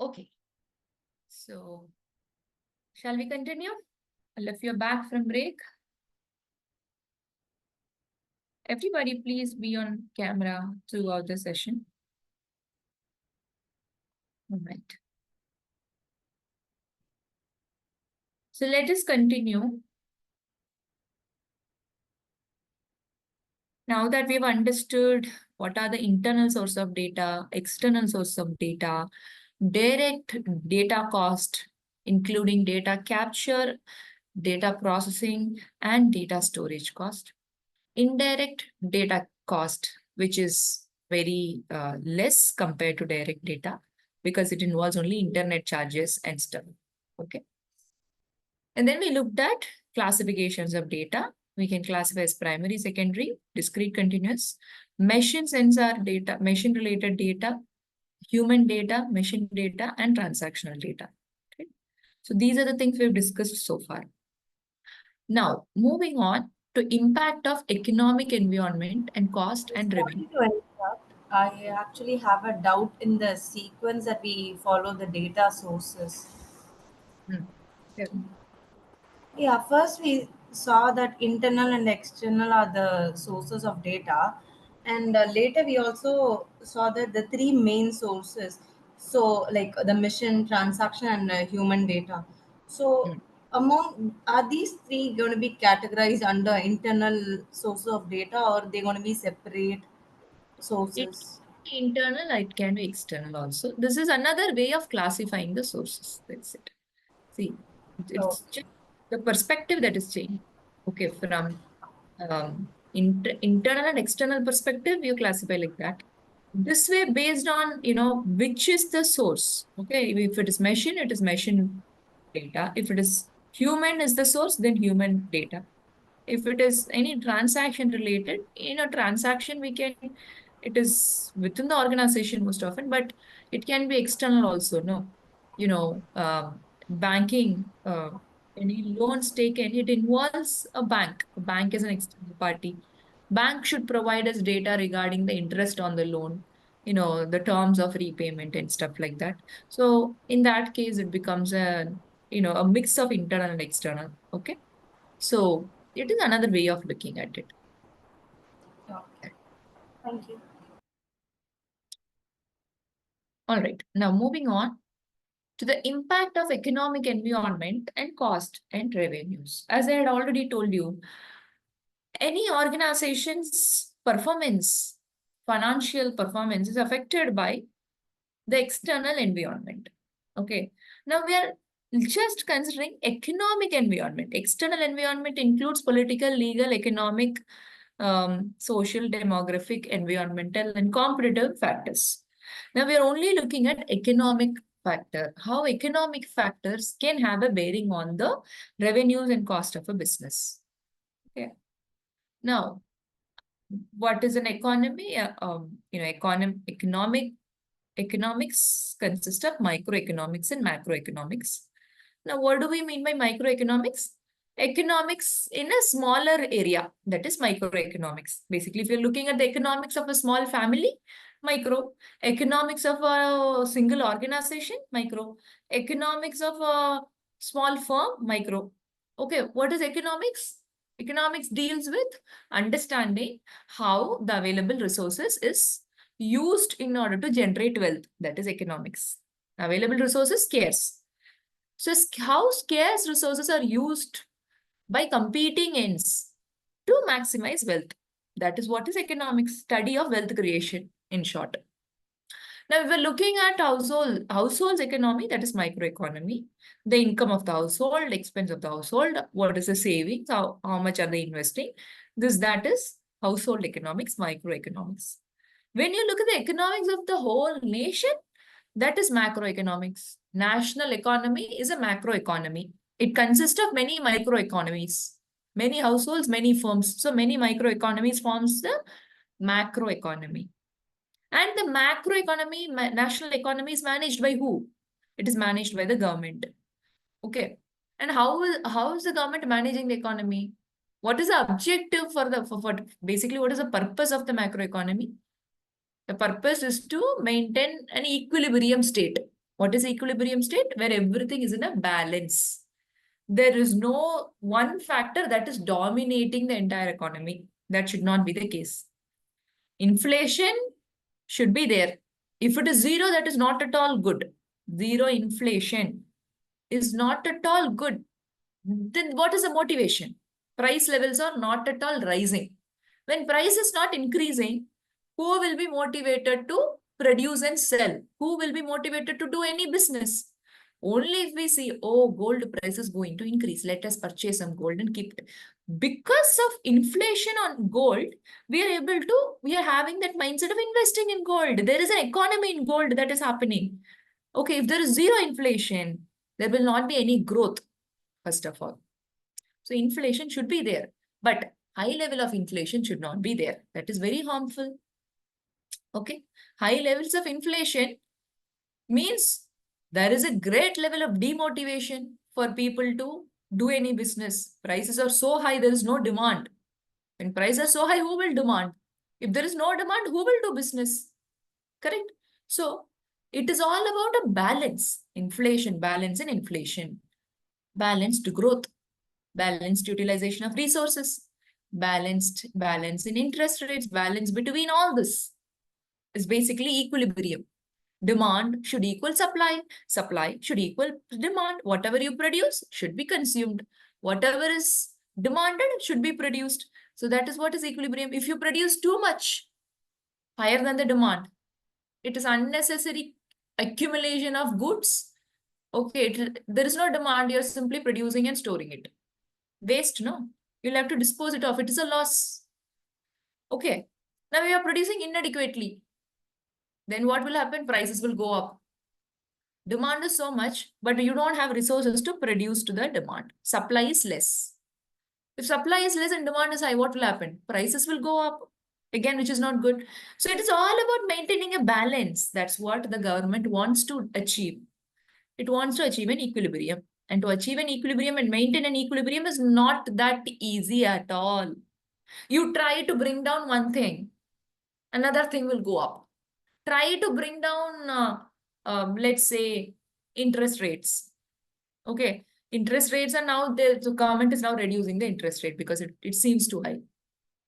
Okay. So, shall we continue? If you're back from break, everybody please be on camera throughout the session. All right. So let us continue. Now that we've understood what are the internal source of data, external source of data, direct data cost, including data capture, data processing, and data storage cost. Indirect data cost, which is very less compared to direct data because it involves only internet charges and stuff. Okay. And then we looked at classifications of data. We can classify as primary, secondary, discrete, continuous, machine sensor data, machine related data, human data, machine data, and transactional data. Okay. So these are the things we've discussed so far. Now, moving on to impact of economic environment and cost and revenue. Sorry to interrupt. I actually have a doubt in the sequence that we follow the data sources. Yeah. Yeah, first we saw that internal and external are the sources of data, and later we also saw that the three main sources, so like the mission, transaction, and human data. So, Mm. among are these three going to be categorized under internal sources of data, or they going to be separate It sources? can be internal, it can be external also. This is another way of classifying the sources. That's it. See, Oh, it's just the perspective that is changing. Okay, from internal and external perspective, you classify like that. This way, based on, which is the source. Okay, if it is machine, it is machine data. If it is human is the source, then human data. If it is any transaction related, in a transaction, it is within the organization most often, but it can be external also, no? Banking, any loans taken, it involves a bank. A bank is an external party. Bank should provide us data regarding the interest on the loan, the terms of repayment and stuff like that. So in that case, it becomes a mix of internal and external. Okay. So it is another way of looking at it. okay. Thank you. All right. Now moving on to the impact of economic environment and cost and revenues. As I had already told you, any organization's performance, financial performance is affected by the external environment. Okay. Now we are just considering economic environment. External environment includes political, legal, economic, social, demographic, environmental, and competitive factors. Now we are only looking at economic factor, how economic factors can have a bearing on the revenues and cost of a business. Okay. Now, what is an economy? Economics consists of microeconomics and macroeconomics. Now, what do we mean by microeconomics? Economics in a smaller area, that is microeconomics. Basically, if you're looking at the economics of a small family, micro. Economics of a single organization, micro. Economics of a small firm, micro. Okay, what is economics? Economics deals with understanding how the available resources is used in order to generate wealth. That is economics. Available resources scarce. So how scarce resources are used by competing ends to maximize wealth. That is what is economics, study of wealth creation in short. Now, if we're looking at household's economy, that is microeconomy, the income of the household, expense of the household, what is the savings, how much are they investing, that is household economics, microeconomics. When you look at the economics of the whole nation, that is macroeconomics. National economy is a macroeconomy. It consists of many microeconomies, many households, many firms. So many microeconomies forms the macroeconomy. And the macroeconomy, national economy is managed by who? It is managed by the government. Okay. And how is the government managing the economy? What is the objective for basically what is the purpose of the macroeconomy? The purpose is to maintain an equilibrium state. What is equilibrium state? Where everything is in a balance. There is no one factor that is dominating the entire economy. That should not be the case. Inflation should be there. If it is zero, that is not at all good. Zero inflation is not at all good. Then what is the motivation? Price levels are not at all rising. When price is not increasing, who will be motivated to produce and sell? Who will be motivated to do any business? Only if we see, oh, gold price is going to increase, let us purchase some gold and keep it. Because of inflation on gold, we are having that mindset of investing in gold. There is an economy in gold that is happening. Okay, if there is zero inflation, there will not be any growth, first of all. So inflation should be there, but high level of inflation should not be there. That is very harmful. Okay, high levels of inflation means there is a great level of demotivation for people to do any business. Prices are so high, there is no demand. When prices are so high, who will demand? If there is no demand, who will do business? Correct? So it is all about a balance. Inflation, balance in inflation. Balanced growth. Balanced utilization of resources. Balance in interest rates. Balance between all this is basically equilibrium. Demand should equal supply. Supply should equal demand. Whatever you produce should be consumed. Whatever is demanded should be produced. So that is what is equilibrium. If you produce too much, higher than the demand, it is unnecessary accumulation of goods. Okay, there is no demand. You're simply producing and storing it. Waste, no? You'll have to dispose it off. It is a loss. Okay. Now we are producing inadequately. Then what will happen? Prices will go up. Demand is so much, but you don't have resources to produce to the demand. Supply is less. If supply is less and demand is high, what will happen? Prices will go up again, which is not good. So it is all about maintaining a balance. That's what the government wants to achieve. It wants to achieve an equilibrium. And to achieve an equilibrium and maintain an equilibrium is not that easy at all. You try to bring down one thing, another thing will go up. Try to bring down, let's say, interest rates. Okay, interest rates are now, the government is now reducing the interest rate because it seems too high.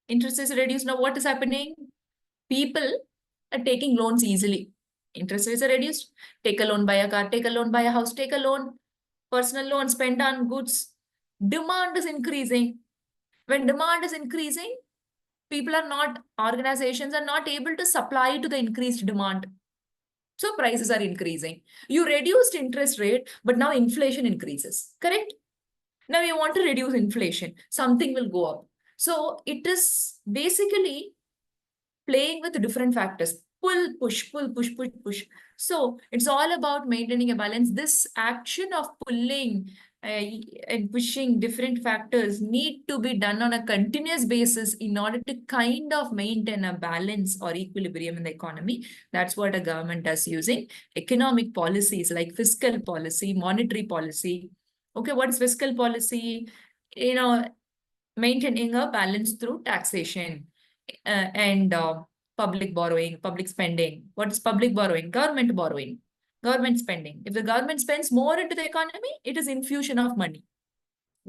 Interest is reduced. Now what is happening? People are taking loans easily. Interest rates are reduced. Take a loan, buy a car, take a loan, buy a house, take a loan, personal loan, spend on goods. Demand is increasing. When demand is increasing, organizations are not able to supply to the increased demand. So prices are increasing. You reduced interest rate, but now inflation increases, correct? Now you want to reduce inflation, something will go up. So it is basically playing with different factors. Pull, push, pull, push, push, push. So it's all about maintaining a balance. This action of pulling and pushing different factors need to be done on a continuous basis in order to kind of maintain a balance or equilibrium in the economy. That's what a government does using economic policies like fiscal policy, monetary policy. Okay, what is fiscal policy? Maintaining a balance through taxation and public borrowing, public spending. What is public borrowing? Government borrowing, government spending. If the government spends more into the economy, it is infusion of money.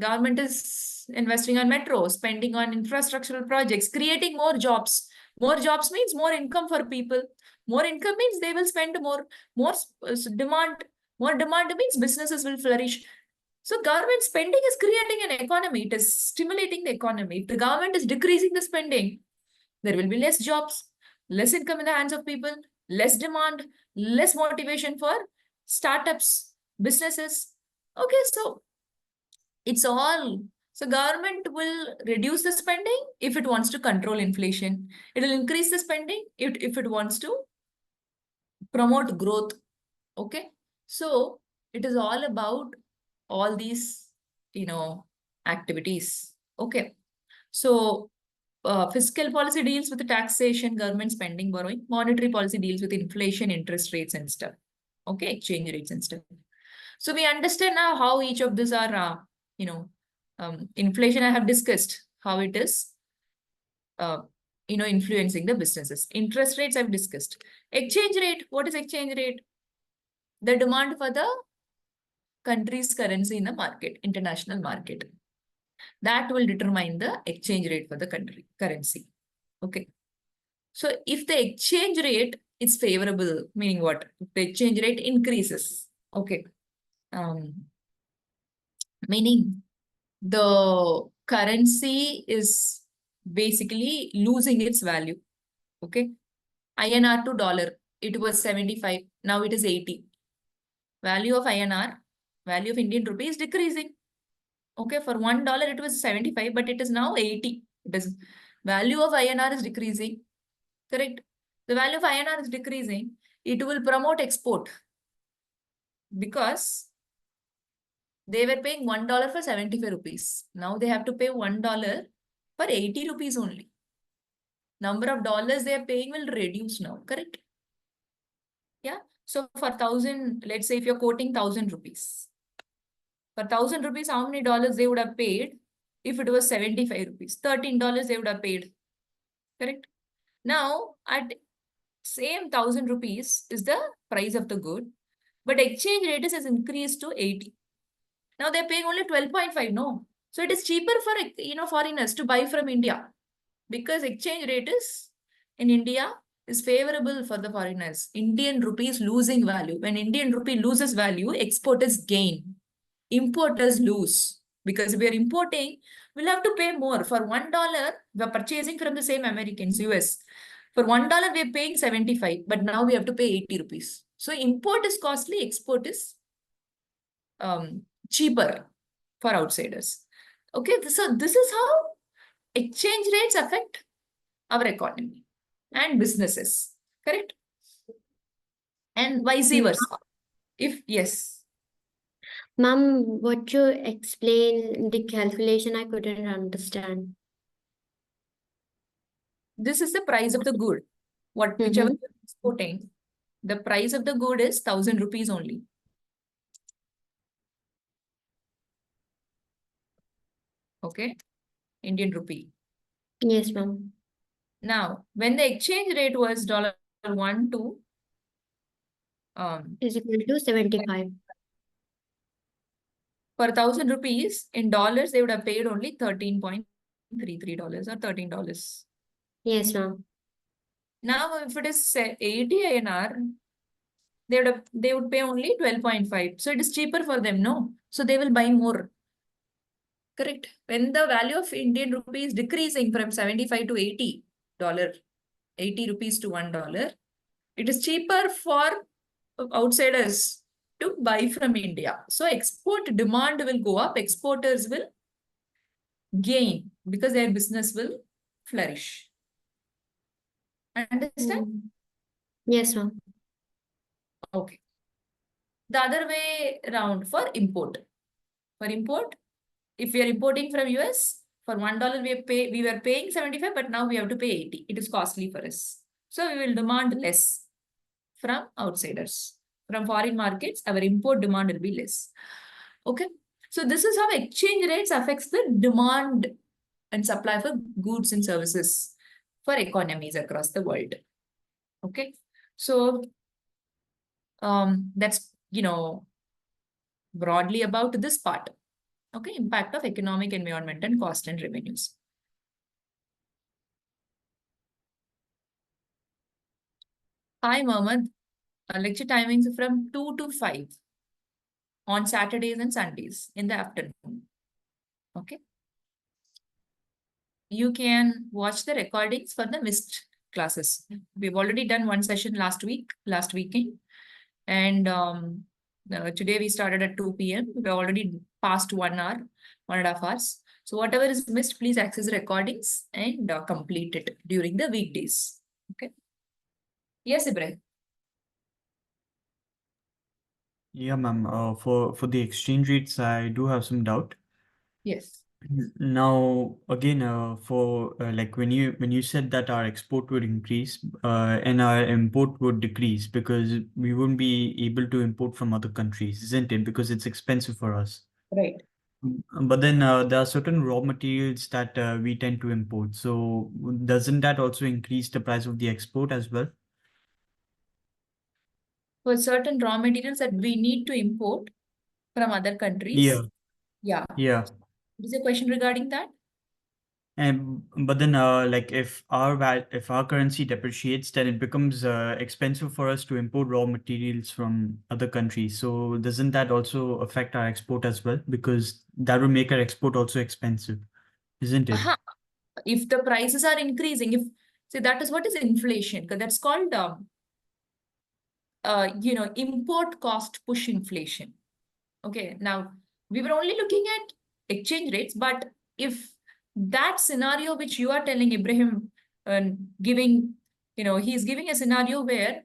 Government is investing on metro, spending on infrastructural projects, creating more jobs. More jobs means more income for people. More income means they will spend more. More demand. More demand means businesses will flourish. So government spending is creating an economy. It is stimulating the economy. If the government is decreasing the spending, there will be less jobs, less income in the hands of people, less demand, less motivation for startups, businesses. Okay, so it's all. So government will reduce the spending if it wants to control inflation. It will increase the spending if it wants to promote growth. Okay, so it is all about all these, activities. Okay, so fiscal policy deals with the taxation, government spending, borrowing. Monetary policy deals with inflation, interest rates and stuff. Okay, exchange rates and stuff. So we understand now how each of these are, inflation I have discussed, how it is, influencing the businesses. Interest rates I've discussed. Exchange rate, what is exchange rate? the demand for the country's currency in the market, international market. That will determine the exchange rate for the country currency. Okay. So if the exchange rate is favorable, meaning what? If the exchange rate increases. Okay. Meaning the currency is basically losing its value. Okay. INR to dollar, it was 75, now it is 80. Value of INR, value of Indian rupee is decreasing. Okay, for $1 it was 75, but it is now 80. It is value of INR is decreasing. Correct. The value of INR is decreasing. It will promote export because they were paying $1 for 75 rupees. Now they have to pay $1 for 80 rupees only. Number of dollars they are paying will reduce now. Correct. Yeah. So for 1,000, let's say if you're quoting 1,000 rupees. For 1,000 rupees, how many dollars they would have paid if it was 75 rupees? $13 they would have paid. Correct. Now, at same 1,000 rupees is the price of the good, but exchange rate has increased to 80. Now they're paying only 12.5, no. So it is cheaper for foreigners to buy from India because exchange rate is in India is favorable for the foreigners. Indian rupee is losing value. When Indian rupee loses value, exporters gain. Importers lose because if we are importing, we'll have to pay more. For $1, we're purchasing from the same Americans, US. For $1, we're paying 75, but now we have to pay 80 rupees. So import is costly, export is cheaper for outsiders. Okay, so this is how exchange rates affect our economy and businesses, correct? And vice versa. If yes. Ma'am, what you explain the calculation, I couldn't understand. This is the price of the good. Whichever you're exporting, the price of the good is 1,000 rupees only. Okay, Indian rupee. Yes, ma'am. Now, when the exchange rate was $1 to Is equal to 75. for 1,000 rupees in dollars, they would have paid only $13.33 or $13. Yes, ma'am. Now, if it is 80 INR, they would pay only 12.5. So it is cheaper for them, no? So they will buy more. Correct. When the value of Indian rupee is decreasing from 75 to $80, 80 rupees to $1, it is cheaper for outsiders to buy from India. So export demand will go up, exporters will gain because their business will flourish. Understand? Yes, ma'am. Okay. The other way around for import. For import, if we are importing from US, for $1 we were paying 75, but now we have to pay 80. It is costly for us. So we will demand less from outsiders. From foreign markets, our import demand will be less. Okay. So this is how exchange rates affects the demand and supply for goods and services for economies across the world. Okay. So that's, broadly about this part. Okay. Impact of economic environment and cost and revenues. Hi, Mohammed. Lecture timings from 2 to 5 on Saturdays and Sundays in the afternoon. Okay. You can watch the recordings for the missed classes. We've already done one session last weekend. And today we started at 2 p.m. We've already passed 1 hour, 1.5 hours. So whatever is missed, please access the recordings and complete it during the weekdays. Okay. Yes, Ibrahim. Yeah, ma'am. For the exchange rates, I do have some doubt. Yes. Now, again, for like when you said that our export would increase, and our import would decrease because we wouldn't be able to import from other countries, isn't it? Because it's expensive for us. Right. But then there are certain raw materials that we tend to import. So doesn't that also increase the price of the export as well? for certain raw materials that we need to import from other countries. Yeah, Yeah. yeah. Is there a question regarding that? And but then like if our currency depreciates, then it becomes expensive for us to import raw materials from other countries. So doesn't that also affect our export as well? Because that will make our export also expensive, isn't it? Aha. If the prices are increasing, see, that is what is inflation, because that's called import cost push inflation. Okay, now we were only looking at exchange rates, but if that scenario which you are telling Ibrahim, giving, he's giving a scenario where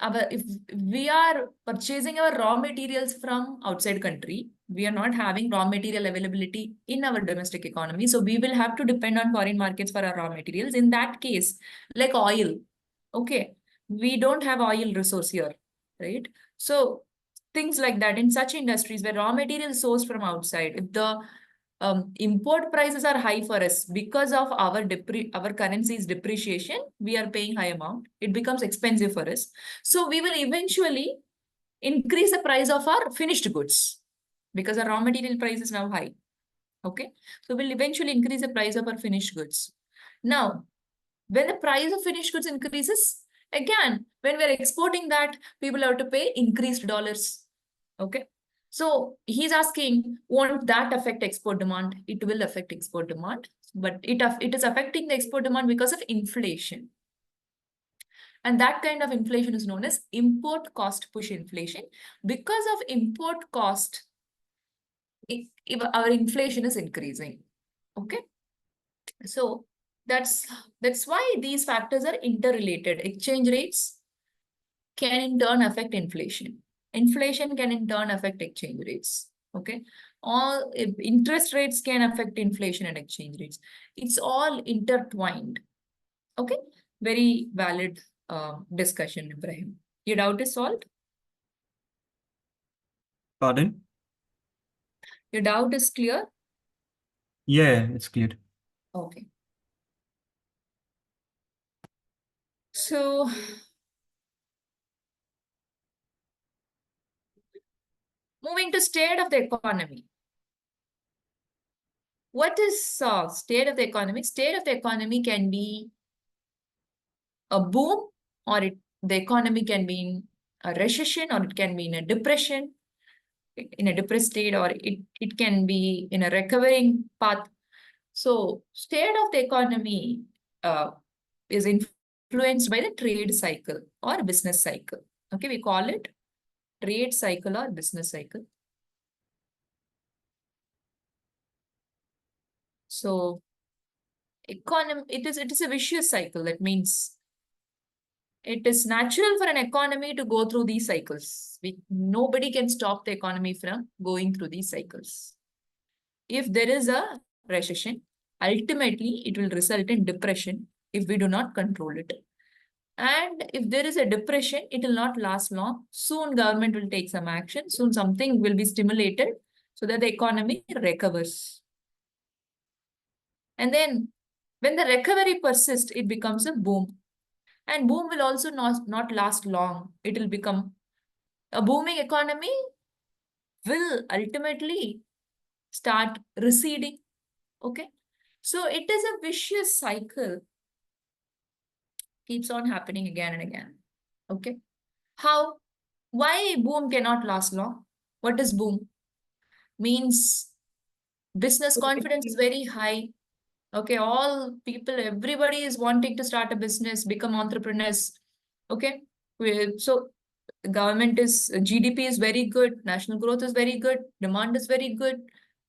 if we are purchasing our raw materials from outside country, we are not having raw material availability in our domestic economy. So we will have to depend on foreign markets for our raw materials. In that case, like oil, okay, we don't have oil resource here, right? So things like that in such industries where raw material is sourced from outside, if the import prices are high for us because of our currency's depreciation, we are paying high amount. It becomes expensive for us. So we will eventually increase the price of our finished goods because our raw material price is now high. Okay, so we'll eventually increase the price of our finished goods. Now, when the price of finished goods increases, again, when we're exporting that, people have to pay increased dollars. Okay. So he's asking, won't that affect export demand? It will affect export demand, but it is affecting the export demand because of inflation. And that kind of inflation is known as import cost push inflation. Because of import cost, our inflation is increasing. Okay. So that's why these factors are interrelated. Exchange rates can in turn affect inflation. Inflation can in turn affect exchange rates. Okay. All interest rates can affect inflation and exchange rates. It's all intertwined. Okay. Very valid discussion, Ibrahim. Your doubt is solved? Pardon? Your doubt is clear? Yeah, it's clear. Okay. So moving to state of the economy. What is state of the economy? State of the economy can be a boom, or the economy can be in a recession, or it can be in a depression, in a depressed state, or it can be in a recovering path. So state of the economy is influenced by the trade cycle or business cycle. Okay, we call it trade cycle or business cycle. So economy, it is a vicious cycle. That means it is natural for an economy to go through these cycles. Nobody can stop the economy from going through these cycles. If there is a recession, ultimately it will result in depression if we do not control it. And if there is a depression, it will not last long. Soon government will take some action. Soon something will be stimulated so that the economy recovers. And then when the recovery persists, it becomes a boom. And boom will also not last long. It will become a booming economy will ultimately start receding. Okay. So it is a vicious cycle. Keeps on happening again and again. Okay. How? Why boom cannot last long? What is boom? Means business confidence is very high. Okay. All people, everybody is wanting to start a business, become entrepreneurs. Okay. So government is, GDP is very good, national growth is very good, demand is very good,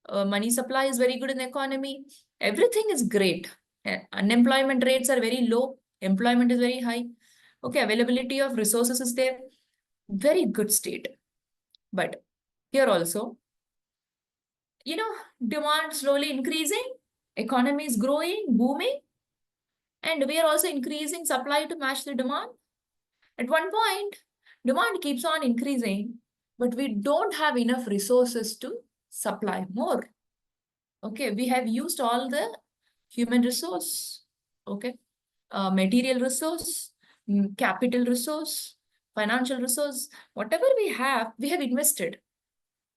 money supply is very good in the economy. Everything is great. Unemployment rates are very low, employment is very high. Okay, availability of resources is there, very good state. But here also, demand slowly increasing, economy is growing, booming, and we are also increasing supply to match the demand. At one point, demand keeps on increasing, but we don't have enough resources to supply more. Okay, we have used all the human resource, okay, material resource, capital resource, financial resource, whatever we have invested.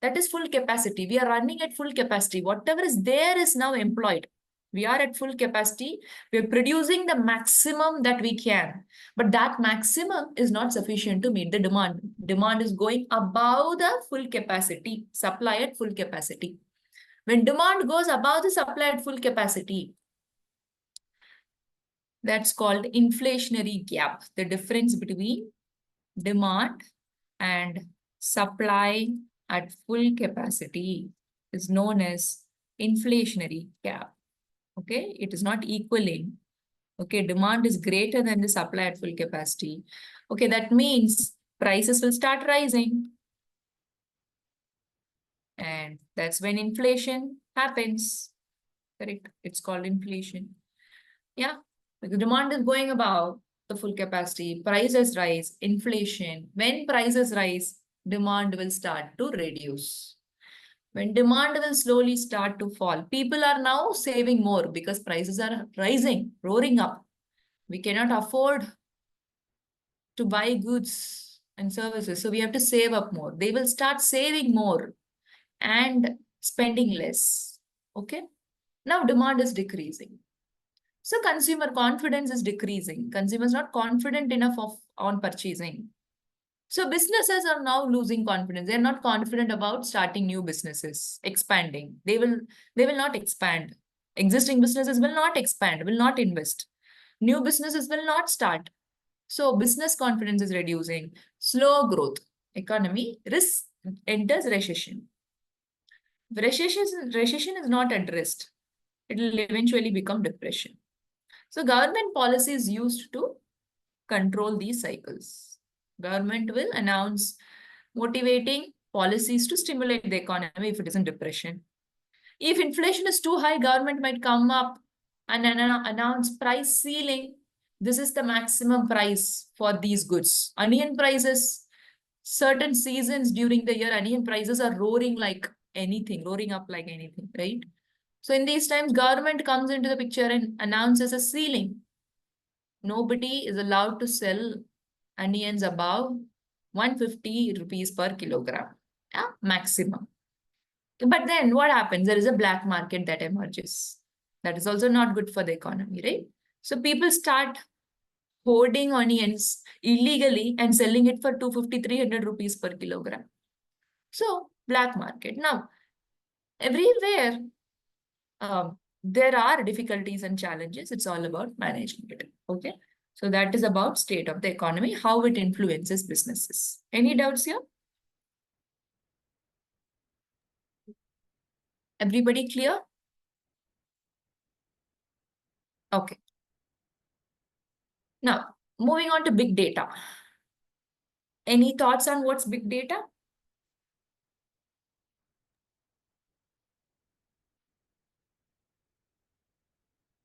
That is full capacity. We are running at full capacity. Whatever is there is now employed. We are at full capacity. We are producing the maximum that we can. But that maximum is not sufficient to meet the demand. Demand is going above the full capacity, supply at full capacity. When demand goes above the supply at full capacity, that's called inflationary gap. The difference between demand and supply at full capacity is known as inflationary gap. Okay, it is not equaling. Okay, demand is greater than the supply at full capacity. Okay, that means prices will start rising. And that's when inflation happens. Correct? It's called inflation. Yeah, the demand is going above the full capacity, prices rise, inflation. When prices rise, demand will start to reduce. When demand will slowly start to fall, people are now saving more because prices are rising, roaring up. We cannot afford to buy goods and services, so we have to save up more. They will start saving more and spending less. Okay, now demand is decreasing. So consumer confidence is decreasing. Consumers not confident enough on purchasing. So businesses are now losing confidence. They're not confident about starting new businesses, expanding. They will not expand. Existing businesses will not expand, will not invest. New businesses will not start. So business confidence is reducing. Slow growth. Economy enters recession. Recession is not addressed. It will eventually become depression. So government policy is used to control these cycles. Government will announce motivating policies to stimulate the economy if it is in depression. If inflation is too high, government might come up and announce price ceiling. This is the maximum price for these goods. Onion prices, certain seasons during the year, onion prices are roaring like anything, roaring up like anything, right? So in these times, government comes into the picture and announces a ceiling. Nobody is allowed to sell onions above 150 rupees per kilogram, yeah, maximum. But then what happens? There is a black market that emerges. That is also not good for the economy, right? So people start hoarding onions illegally and selling it for 250, 300 rupees per kilogram. So black market. Now, everywhere, there are difficulties and challenges. It's all about managing it. Okay. So that is about state of the economy, how it influences businesses. Any doubts here? Everybody clear? Okay. Now, moving on to big data. Any thoughts on what's big data?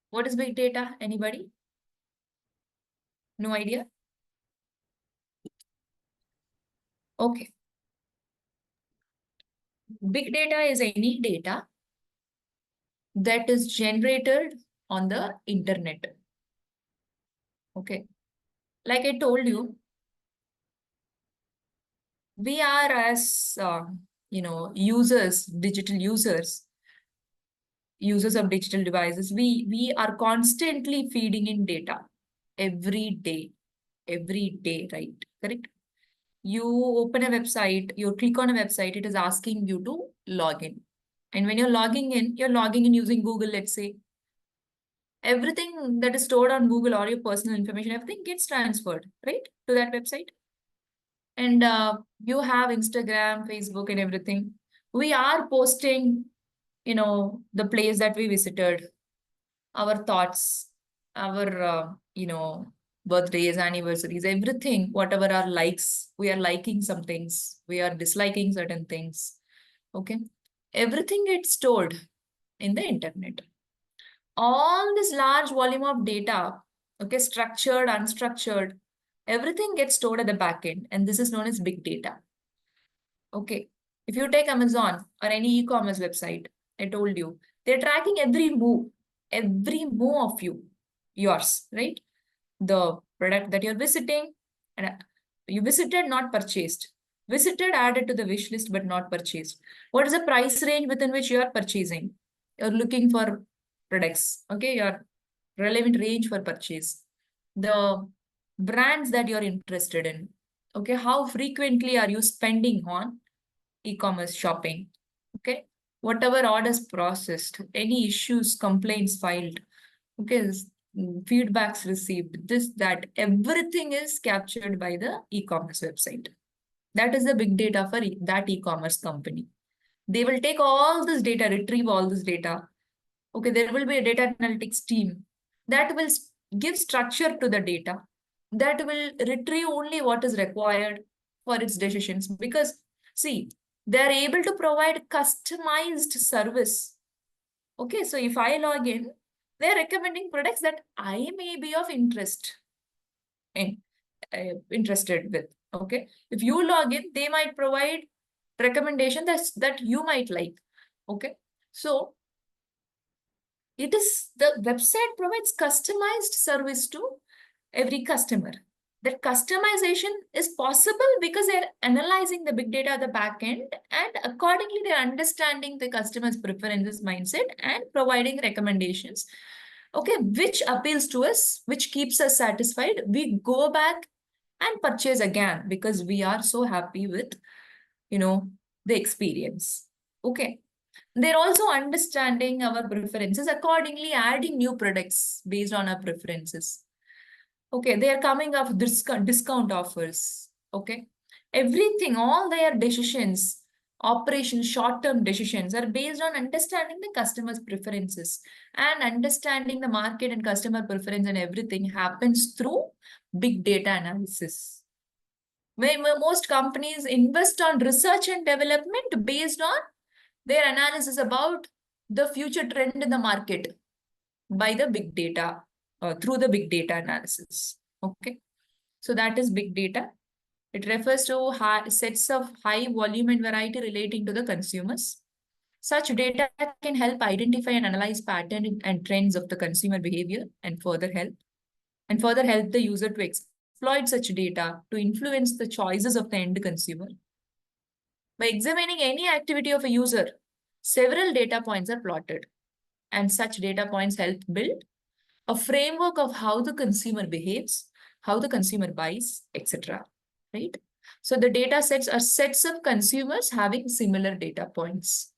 What is big data? Anybody? No idea? Okay. Big data is any data that is generated on the internet. Okay. Like I told you, we are as, users, digital users of digital devices, we are constantly feeding in data every day, right? Correct? You open a website, you click on a website, it is asking you to log in. And when you're logging in using Google, let's say. Everything that is stored on Google or your personal information, everything gets transferred, right, to that website. And you have Instagram, Facebook, and everything. We are posting, the place that we visited, our thoughts, our, birthdays, anniversaries, everything, whatever our likes, we are liking some things, we are disliking certain things. Okay. Everything gets stored in the internet. All this large volume of data, okay, structured, unstructured, everything gets stored at the back end, and this is known as big data. Okay, if you take Amazon or any e-commerce website, I told you, they're tracking every move of yours, right? The product that you're visiting, and You visited, not purchased. Visited, added to the wish list, but not purchased. What is the price range within which you are purchasing? You're looking for products. Okay, your relevant range for purchase. The brands that you're interested in. Okay, how frequently are you spending on e-commerce shopping? Okay, whatever orders processed, any issues, complaints filed. Okay, feedbacks received, that everything is captured by the e-commerce website. That is the big data for that e-commerce company. They will take all this data, retrieve all this data. Okay, there will be a data analytics team that will give structure to the data, that will retrieve only what is required for its decisions. Because see, they are able to provide customized service. Okay, so if I log in, they're recommending products that I may be of interested with. Okay, if you log in, they might provide recommendation that you might like. Okay, so it is the website provides customized service to every customer. That customization is possible because they're analyzing the big data at the back end, and accordingly they're understanding the customer's preferences, mindset, and providing recommendations. Okay, which appeals to us, which keeps us satisfied. We go back and purchase again because we are so happy with, the experience. Okay. They're also understanding our preferences, accordingly adding new products based on our preferences. Okay, they are coming up with discount offers. Okay, everything, all their decisions, operations, short-term decisions are based on understanding the customer's preferences, and understanding the market and customer preference, and everything happens through big data analysis. Where most companies invest on research and development based on their analysis about the future trend in the market by the big data, through the big data analysis. Okay, so that is big data. It refers to sets of high volume and variety relating to the consumers. Such data can help identify and analyze patterns and trends of the consumer behavior, and further help the user to exploit such data to influence the choices of the end consumer. By examining any activity of a user, several data points are plotted, and such data points help build a framework of how the consumer behaves, how the consumer buys, etc. Right? So the data sets are sets of consumers having similar data points.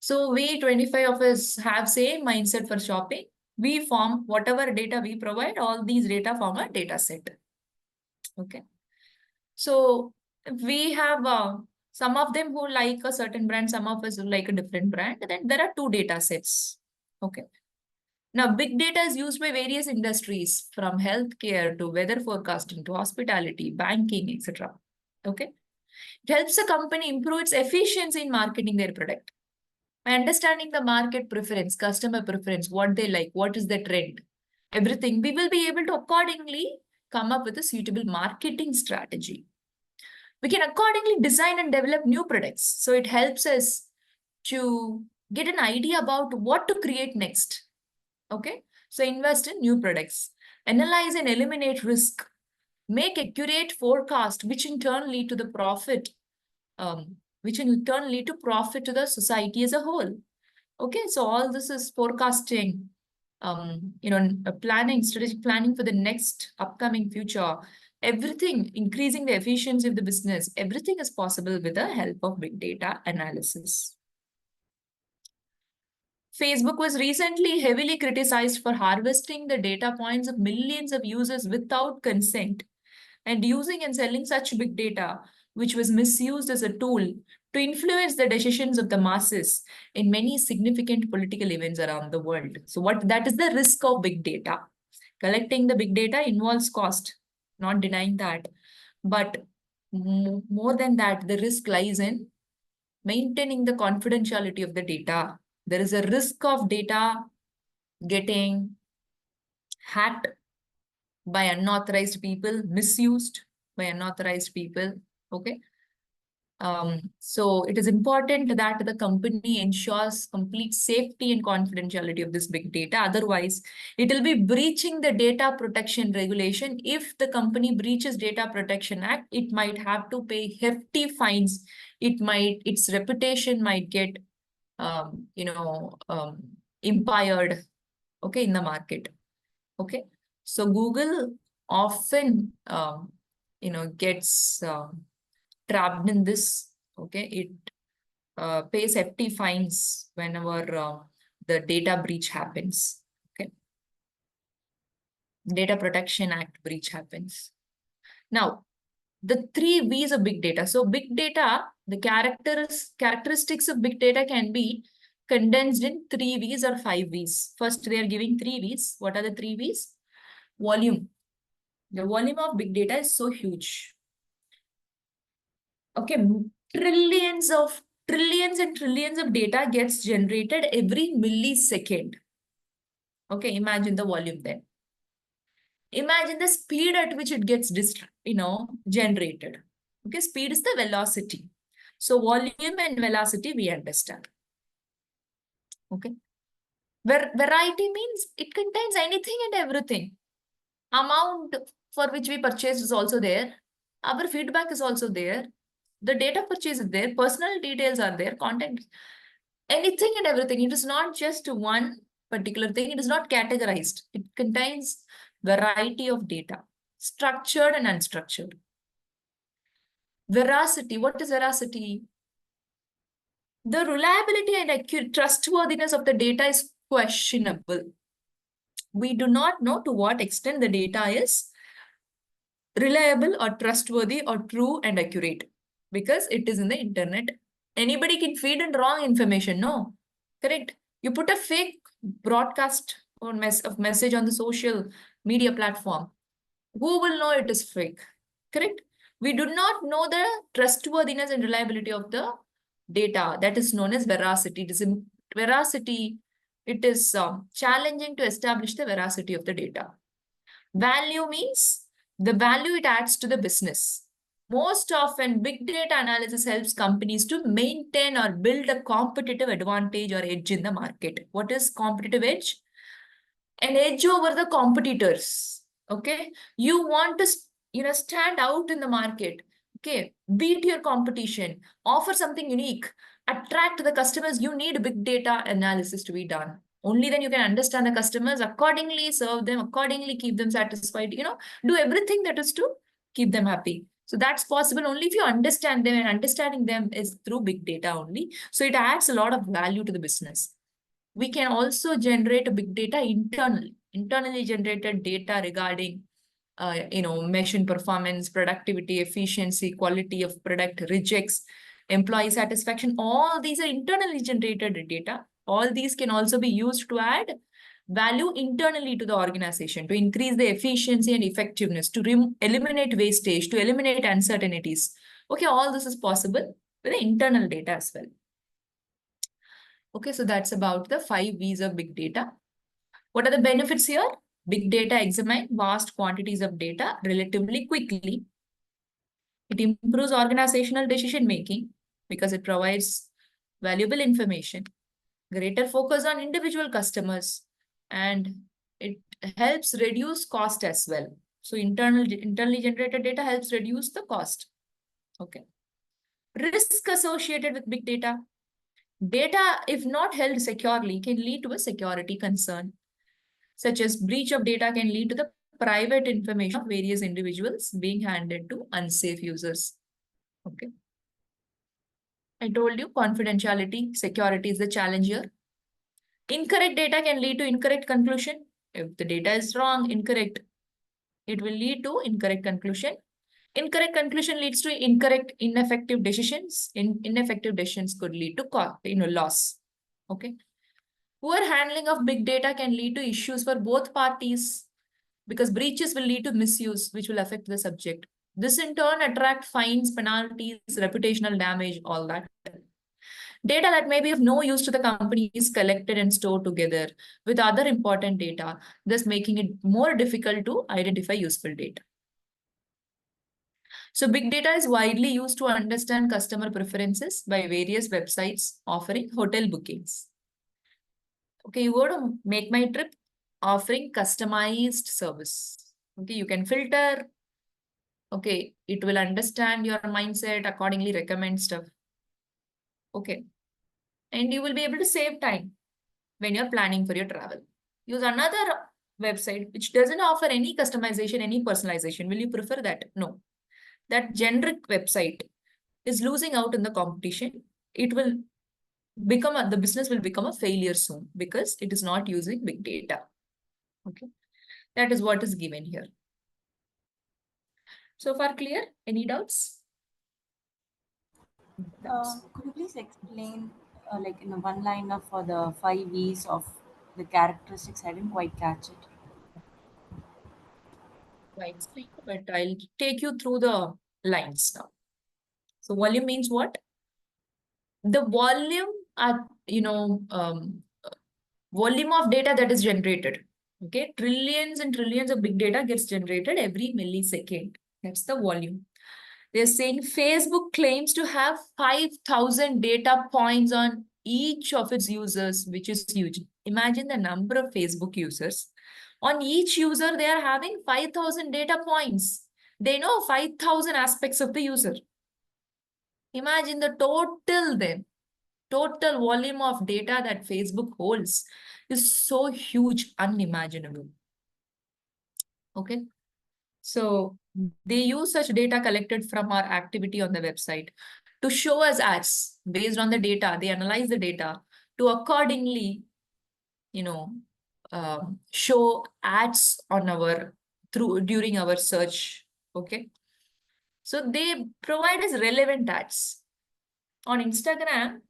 So we 25 of us have same mindset for shopping. We form whatever data we provide, all these data form a data set. Okay. So we have some of them who like a certain brand, some of us who like a different brand. Then there are two data sets. Okay. Now, big data is used by various industries, from healthcare to weather forecasting to hospitality, banking, etc. Okay. It helps a company improve its efficiency in marketing their product. By understanding the market preference, customer preference, what they like, what is the trend, everything, we will be able to accordingly come up with a suitable marketing strategy. We can accordingly design and develop new products. So it helps us to get an idea about what to create next. Okay, so invest in new products, analyze and eliminate risk, make accurate forecast, which in turn lead to the profit, which in turn lead to profit to the society as a whole. Okay, so all this is forecasting, planning, strategic planning for the next upcoming future. Everything, increasing the efficiency of the business, everything is possible with the help of big data analysis. Facebook was recently heavily criticized for harvesting the data points of millions of users without consent, and using and selling such big data, which was misused as a tool to influence the decisions of the masses in many significant political events around the world. So that is the risk of big data. Collecting the big data involves cost, not denying that. But more than that, the risk lies in maintaining the confidentiality of the data. There is a risk of data getting hacked by unauthorized people, misused by unauthorized people. Okay. So it is important that the company ensures complete safety and confidentiality of this big data. Otherwise, it will be breaching the data protection regulation. If the company breaches Data Protection Act, it might have to pay hefty fines. Its reputation might get, impaired, okay, in the market. Okay, so Google often, gets trapped in this. Okay, it pays hefty fines whenever the data breach happens. Okay, Data Protection Act breach happens. Now, the 3 V's of big data. So big data, the characteristics of big data can be condensed in 3 V's or 5 V's. First, they are giving 3 V's. What are the 3 V's? Volume. The volume of big data is so huge. Okay, trillions and trillions of data gets generated every millisecond. Okay, imagine the volume then. Imagine the speed at which it gets generated. Okay, speed is the velocity. So volume and velocity we understand. Okay. Variety means it contains anything and everything. Amount for which we purchased is also there. Our feedback is also there. The data purchase is there. Personal details are there. Content, anything and everything. It is not just one particular thing. It is not categorized. It contains variety of data, structured and unstructured. Veracity. What is veracity? The reliability and trustworthiness of the data is questionable. We do not know to what extent the data is reliable or trustworthy or true and accurate, because it is in the internet. Anybody can feed in wrong information, no? Correct? You put a fake broadcast or message on the social media platform. Who will know it is fake? Correct? We do not know the trustworthiness and reliability of the data. That is known as veracity. It is challenging to establish the veracity of the data. Value means the value it adds to the business. Most often, big data analysis helps companies to maintain or build a competitive advantage or edge in the market. What is competitive edge? An edge over the competitors. Okay, you want to stand out in the market. Okay, beat your competition, offer something unique, attract the customers. You need big data analysis to be done. Only then you can understand the customers, accordingly serve them, accordingly keep them satisfied, do everything that is to keep them happy. So that's possible only if you understand them, and understanding them is through big data only. So it adds a lot of value to the business. We can also generate big data internally generated data regarding machine performance, productivity, efficiency, quality of product, rejects, employee satisfaction. All these are internally generated data. All these can also be used to add value internally to the organization, to increase the efficiency and effectiveness, to eliminate wastage, to eliminate uncertainties. Okay, all this is possible with the internal data as well. Okay, so that's about the 5 V's of big data. What are the benefits here? Big data examine vast quantities of data relatively quickly. It improves organizational decision making because it provides valuable information, greater focus on individual customers, and it helps reduce cost as well. So internally generated data helps reduce the cost. Okay. Risk associated with big data. Data, if not held securely, can lead to a security concern, such as breach of data can lead to the private information of various individuals being handed to unsafe users. Okay. I told you confidentiality, security is the challenge here. Incorrect data can lead to incorrect conclusion. If the data is wrong, incorrect, it will lead to incorrect conclusion. Incorrect conclusion leads to ineffective decisions. Ineffective decisions could lead to loss. Okay. Poor handling of big data can lead to issues for both parties, because breaches will lead to misuse, which will affect the subject. This in turn attract fines, penalties, reputational damage, all that. Data that may be of no use to the company is collected and stored together with other important data, thus making it more difficult to identify useful data. So big data is widely used to understand customer preferences by various websites offering hotel bookings. Okay, you go to Make My Trip offering customized service. Okay, you can filter. Okay, it will understand your mindset, accordingly recommend stuff. Okay, and you will be able to save time when you're planning for your travel. Use another website which doesn't offer any customization, any personalization. Will you prefer that? No. That generic website is losing out in the competition. It will become the business will become a failure soon because it is not using big data. Okay, that is what is given here. So far clear? Any doubts? Could you please explain, like in a one-liner for the 5 V's of the characteristics? I didn't quite catch it. Quite simple, but I'll take you through the lines now. So volume means what? The volume volume of data that is generated. Okay, trillions and trillions of big data gets generated every millisecond. That's the volume. They're saying Facebook claims to have 5,000 data points on each of its users, which is huge. Imagine the number of Facebook users. On each user, they are having 5,000 data points. They know 5,000 aspects of the user. Imagine the total volume of data that Facebook holds is so huge, unimaginable. Okay. So they use such data collected from our activity on the website to show us ads based on the data. They analyze the data to accordingly, show ads on during our search. Okay. So they provide us relevant ads. On Instagram,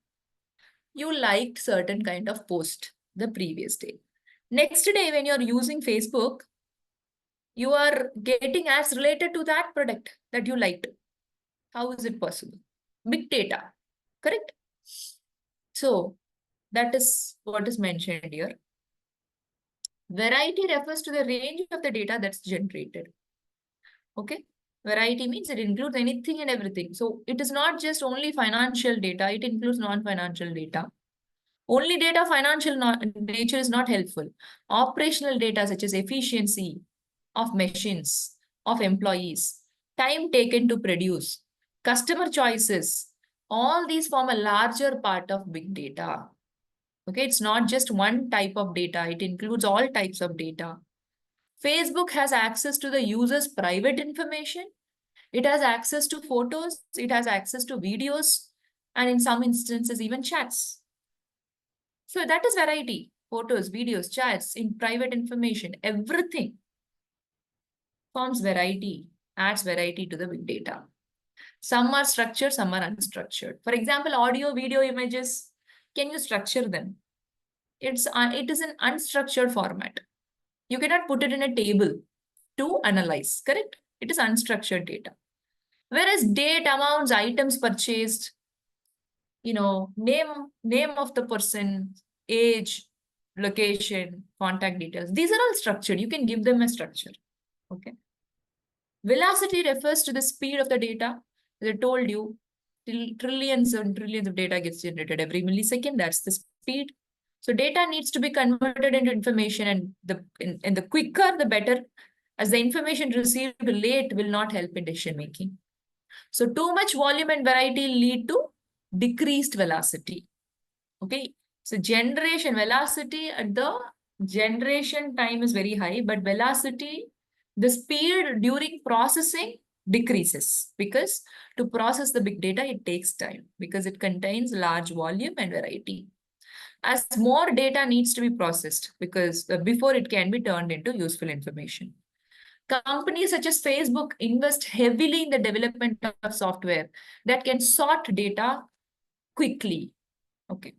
you liked certain kind of post the previous day. Next day, when you're using Facebook, you are getting ads related to that product that you liked. How is it possible? Big data, correct? So that is what is mentioned here. Variety refers to the range of the data that's generated. Okay. Variety means it includes anything and everything. So it is not just only financial data, it includes non-financial data. Only data financial nature is not helpful. Operational data such as efficiency of machines, of employees, time taken to produce, customer choices, all these form a larger part of big data. Okay, it's not just one type of data, it includes all types of data. Facebook has access to the user's private information. It has access to photos, it has access to videos, and in some instances, even chats. So that is variety. Photos, videos, chats, in private information, everything forms variety, adds variety to the big data. Some are structured, some are unstructured. For example, audio, video, images, can you structure them? It is an unstructured format. You cannot put it in a table to analyze, correct? It is unstructured data. Whereas date, amounts, items purchased, name of the person, age, location, contact details. These are all structured. You can give them a structure. Okay. Velocity refers to the speed of the data. As I told you, trillions and trillions of data gets generated every millisecond. That's the speed. So data needs to be converted into information, and the quicker, the better, as the information received late will not help in decision making. So too much volume and variety lead to decreased velocity. Okay. So generation velocity at the generation time is very high, but velocity, the speed during processing decreases because to process the big data, it takes time because it contains large volume and variety. As more data needs to be processed because before it can be turned into useful information. Companies such as Facebook invest heavily in the development of software that can sort data quickly. Okay.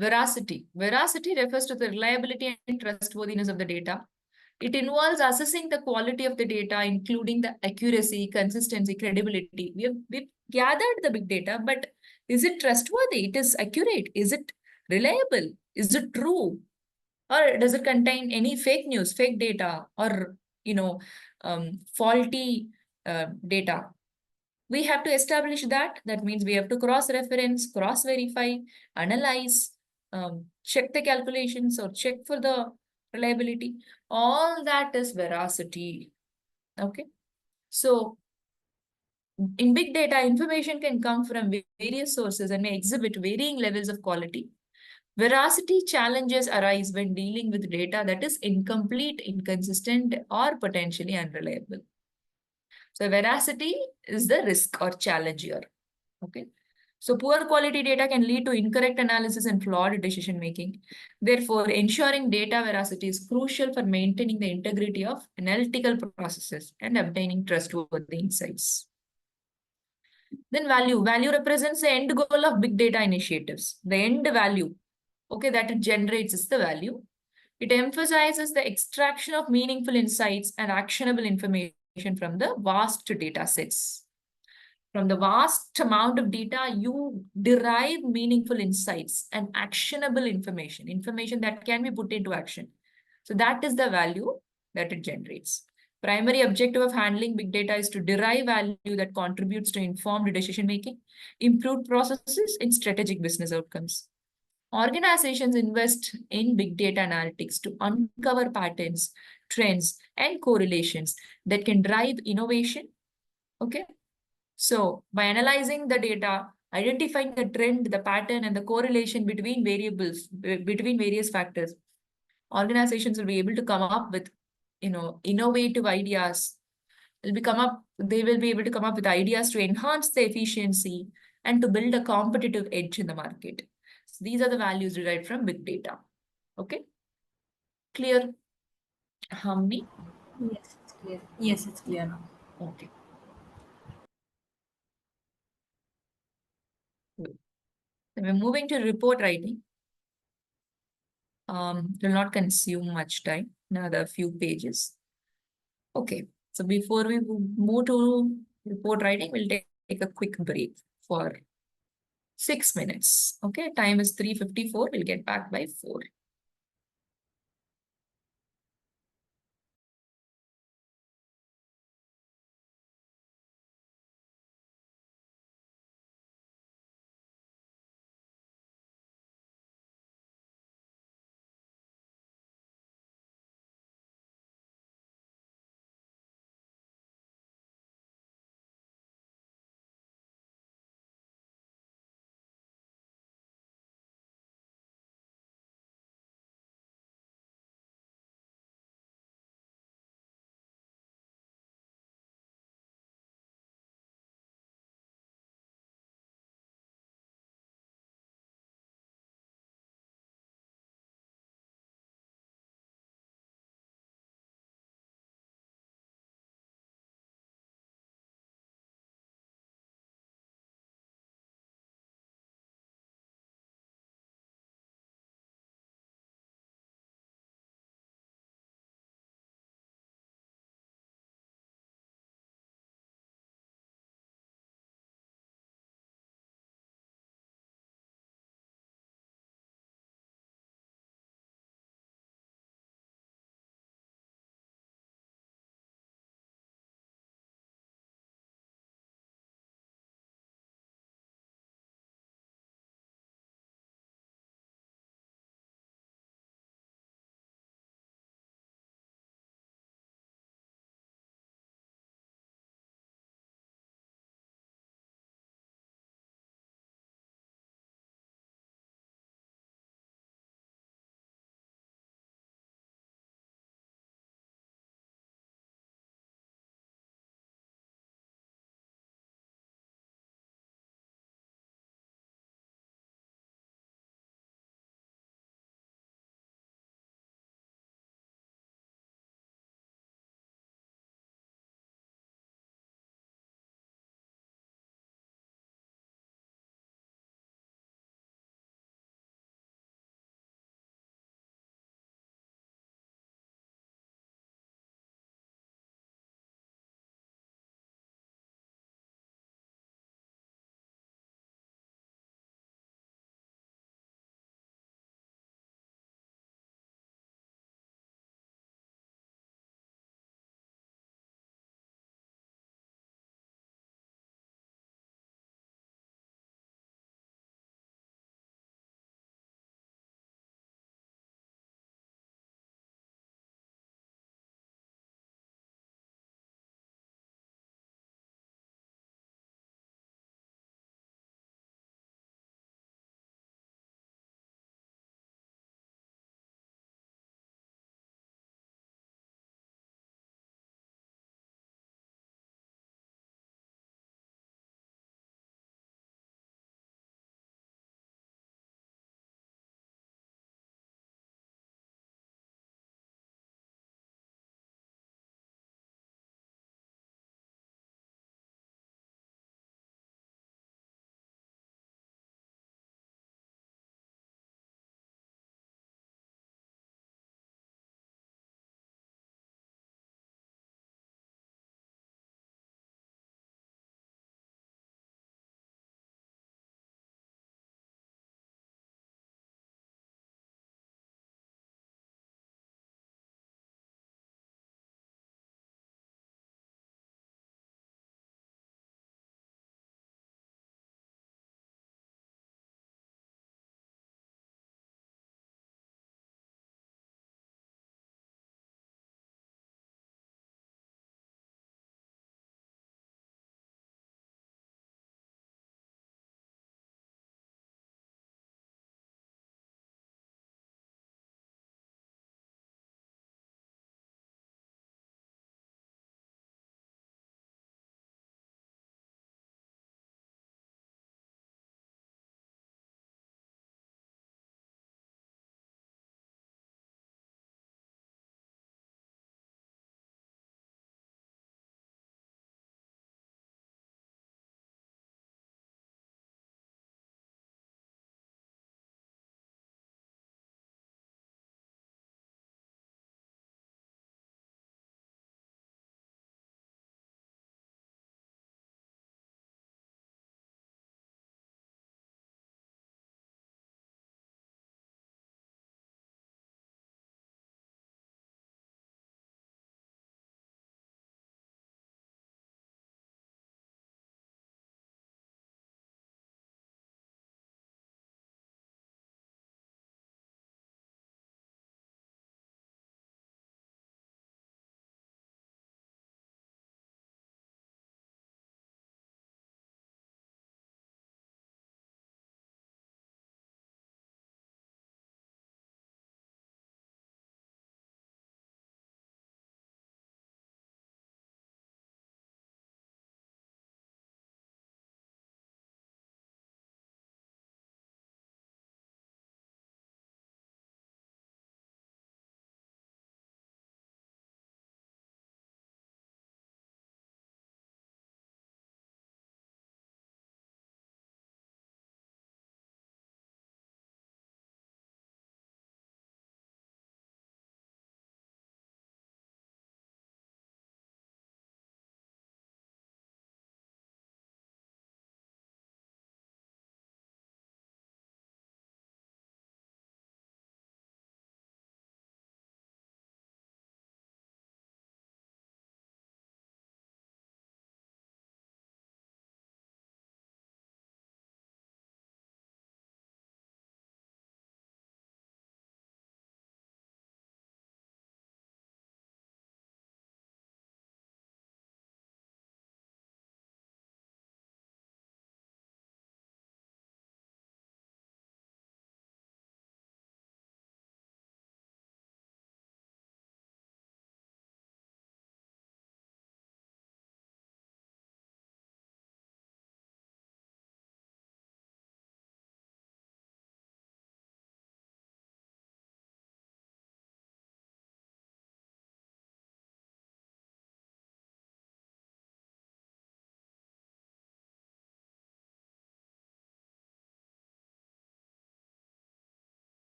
Veracity. Veracity refers to the reliability and trustworthiness of the data. It involves assessing the quality of the data, including the accuracy, consistency, credibility. We've gathered the big data, but is it trustworthy? It is accurate. Is it reliable? Is it true? Or does it contain any fake news, fake data, or faulty data. We have to establish that. That means we have to cross-reference, cross-verify, analyze, check the calculations or check for the reliability. All that is veracity. Okay. So in big data, information can come from various sources and may exhibit varying levels of quality. Veracity challenges arise when dealing with data that is incomplete, inconsistent, or potentially unreliable. So veracity is the risk or challenge here. Okay. So poor quality data can lead to incorrect analysis and flawed decision making. Therefore, ensuring data veracity is crucial for maintaining the integrity of analytical processes and obtaining trustworthy insights. Then value. Value represents the end goal of big data initiatives. The end value, okay, that it generates is the value. It emphasizes the extraction of meaningful insights and actionable information from the vast data sets. From the vast amount of data, you derive meaningful insights and actionable information that can be put into action. So that is the value that it generates. Primary objective of handling big data is to derive value that contributes to informed decision making, improved processes, and strategic business outcomes. Organizations invest in big data analytics to uncover patterns, trends, and correlations that can drive innovation. Okay. So by analyzing the data, identifying the trend, the pattern, and the correlation between variables, between various factors, organizations will be able to come up with, innovative ideas. They will be able to come up with ideas to enhance the efficiency and to build a competitive edge in the market. So these are the values derived from big data. Okay. Clear, Hamni? Yes, it's clear. Yes, it's clear now. Okay. Good. So we're moving to report writing. It will not consume much time, another few pages. Okay, so before we move to report writing, we'll take a quick break for 6 minutes. Okay, time is 3:54. We'll get back by 4.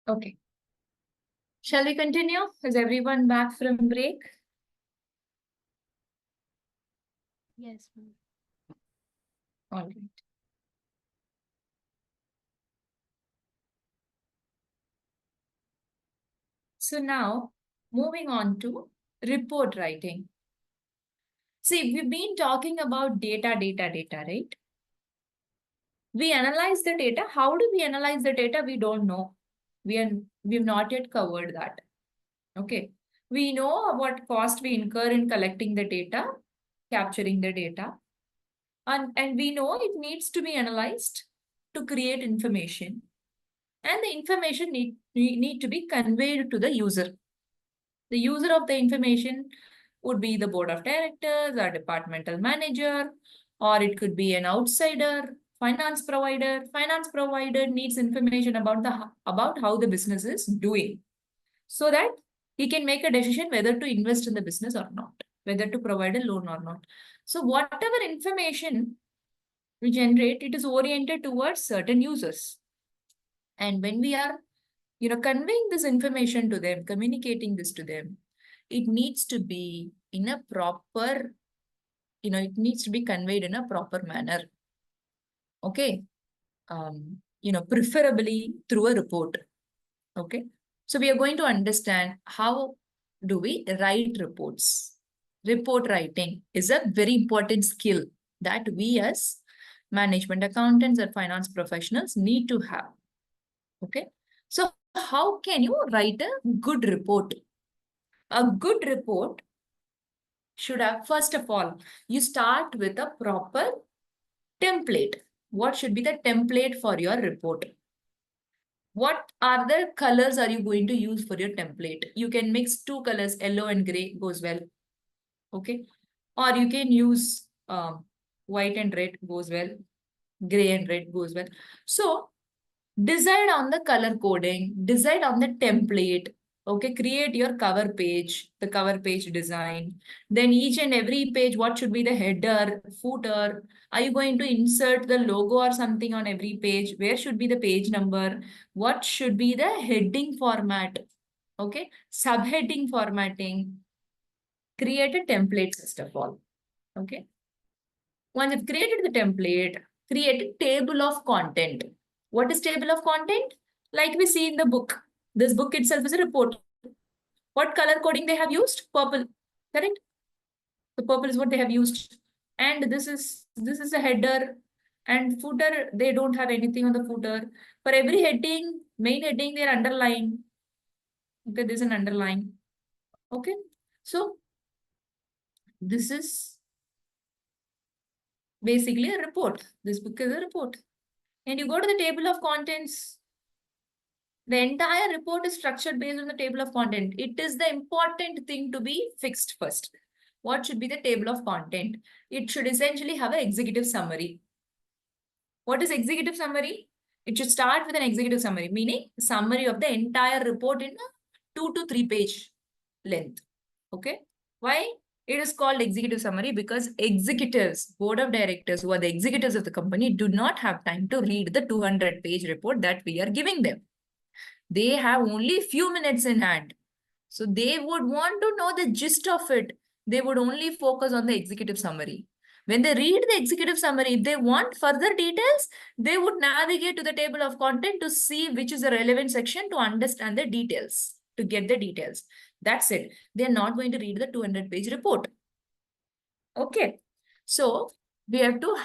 Okay. Shall we continue? Is everyone back from break? Yes, ma'am. All right. So now, moving on to report writing. See, we've been talking about data, right? We analyze the data. How do we analyze the data? We don't know. We've not yet covered that. Okay. We know what cost we incur in collecting the data, capturing the data, and we know it needs to be analyzed to create information. And the information need to be conveyed to the user. The user of the information would be the board of directors or departmental manager, or it could be an outsider, finance provider. Finance provider needs information about how the business is doing, so that he can make a decision whether to invest in the business or not, whether to provide a loan or not. So whatever information we generate, it is oriented towards certain users. And when we are, conveying this information to them, communicating this to them, it needs to be in a proper, it needs to be conveyed in a proper manner. Okay. Preferably through a report. Okay. So we are going to understand how do we write reports. Report writing is a very important skill that we as management accountants or finance professionals need to have. Okay. So how can you write a good report? A good report should have, first of all, you start with a proper template. What should be the template for your report? What are the colors are you going to use for your template? You can mix two colors, yellow and gray goes well. Okay. Or you can use white and red goes well. Gray and red goes well. So decide on the color coding, decide on the template. Okay, create your cover page, the cover page design. Then each and every page, what should be the header, footer? Are you going to insert the logo or something on every page? Where should be the page number? What should be the heading format? Okay, subheading formatting. Create a template first of all. Okay. Once you've created the template, create a table of content. What is table of content? Like we see in the book. This book itself is a report. What color coding they have used? Purple. Correct? The purple is what they have used. And this is a header and footer. They don't have anything on the footer. For every heading, main heading, they're underlined. Okay, there's an underline. Okay. So this is basically a report. This book is a report. And you go to the table of contents. The entire report is structured based on the table of content. It is the important thing to be fixed first. What should be the table of content? It should essentially have an executive summary. What is executive summary? It should start with an executive summary, meaning summary of the entire report in a 2 to 3 page length. Okay. Why? It is called executive summary because executives, board of directors, who are the executives of the company, do not have time to read the 200-page report that we are giving them. They have only few minutes in hand. So they would want to know the gist of it. They would only focus on the executive summary. When they read the executive summary, if they want further details, they would navigate to the table of content to see which is the relevant section to understand the details, to get the details. That's it. They're not going to read the 200-page report. Okay. So we have to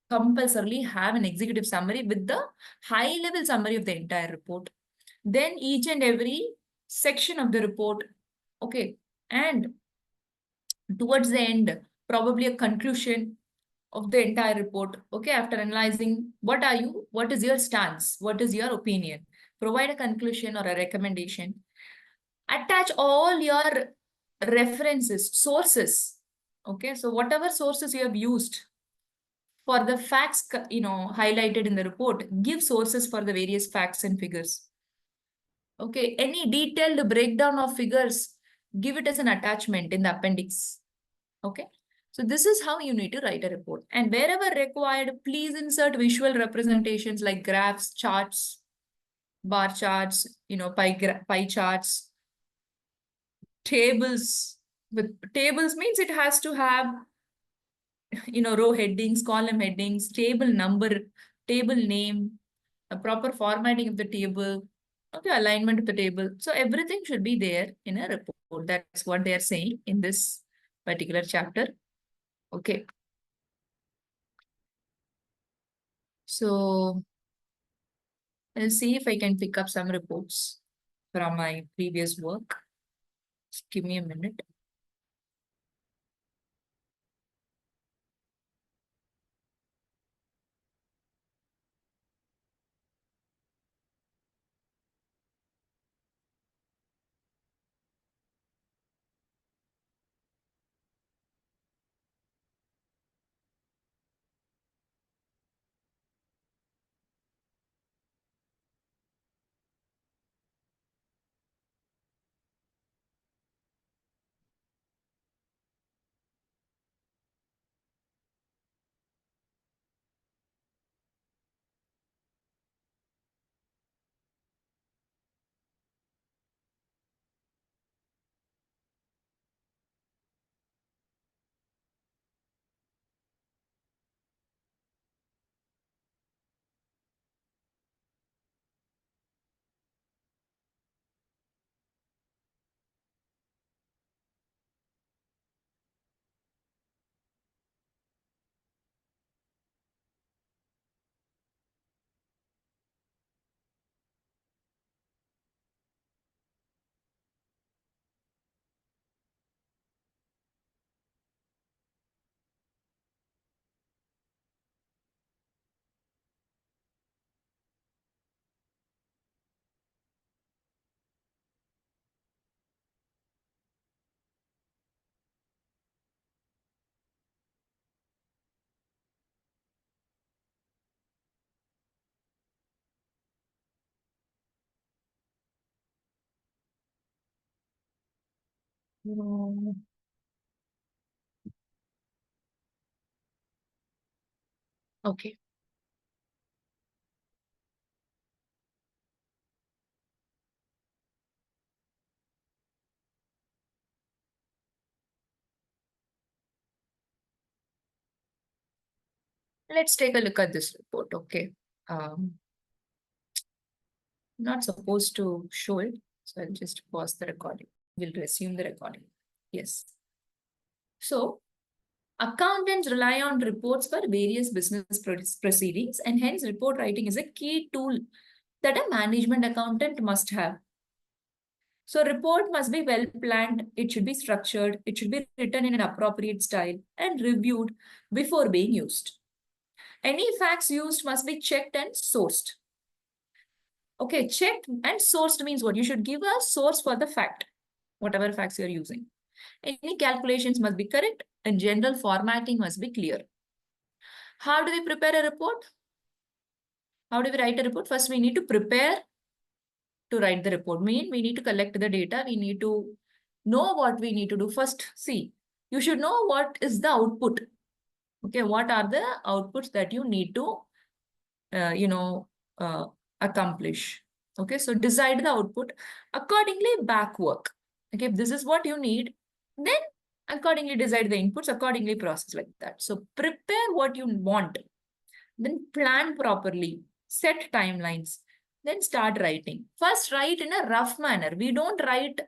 compulsorily have an executive summary with the high-level summary of the entire report. Then each and every section of the report. Okay. And towards the end, probably a conclusion of the entire report. Okay. After analyzing what is your stance? What is your opinion? Provide a conclusion or a recommendation. Attach all your references, sources. Okay. So whatever sources you have used for the facts, highlighted in the report, give sources for the various facts and figures. Okay, any detailed breakdown of figures, give it as an attachment in the appendix. Okay, so this is how you need to write a report. And wherever required, please insert visual representations like graphs, charts. bar charts, pie charts, tables. With tables means it has to have, row headings, column headings, table number, table name, a proper formatting of the table, okay, alignment of the table. So everything should be there in a report. That's what they are saying in this particular chapter. Okay. So I'll see if I can pick up some reports from my previous work. Just give me a minute. Okay. Let's take a look at this report. Okay. Not supposed to show it, so I'll just pause the recording. We'll resume the recording. Yes. So, accountants rely on reports for various business proceedings, and hence report writing is a key tool that a management accountant must have. So, report must be well planned, it should be structured, it should be written in an appropriate style and reviewed before being used. Any facts used must be checked and sourced. Okay, checked and sourced means what? You should give a source for the fact, whatever facts you're using. Any calculations must be correct and general formatting must be clear. How do we prepare a report? How do we write a report? First, we need to prepare to write the report. We need to collect the data. We need to know what we need to do. First, see, you should know what is the output. Okay, what are the outputs that you need to, accomplish. Okay, so decide the output. Accordingly, back work. Okay, if this is what you need, then accordingly decide the inputs, accordingly process like that. So prepare what you want, then plan properly, set timelines, then start writing. First, write in a rough manner. We don't write,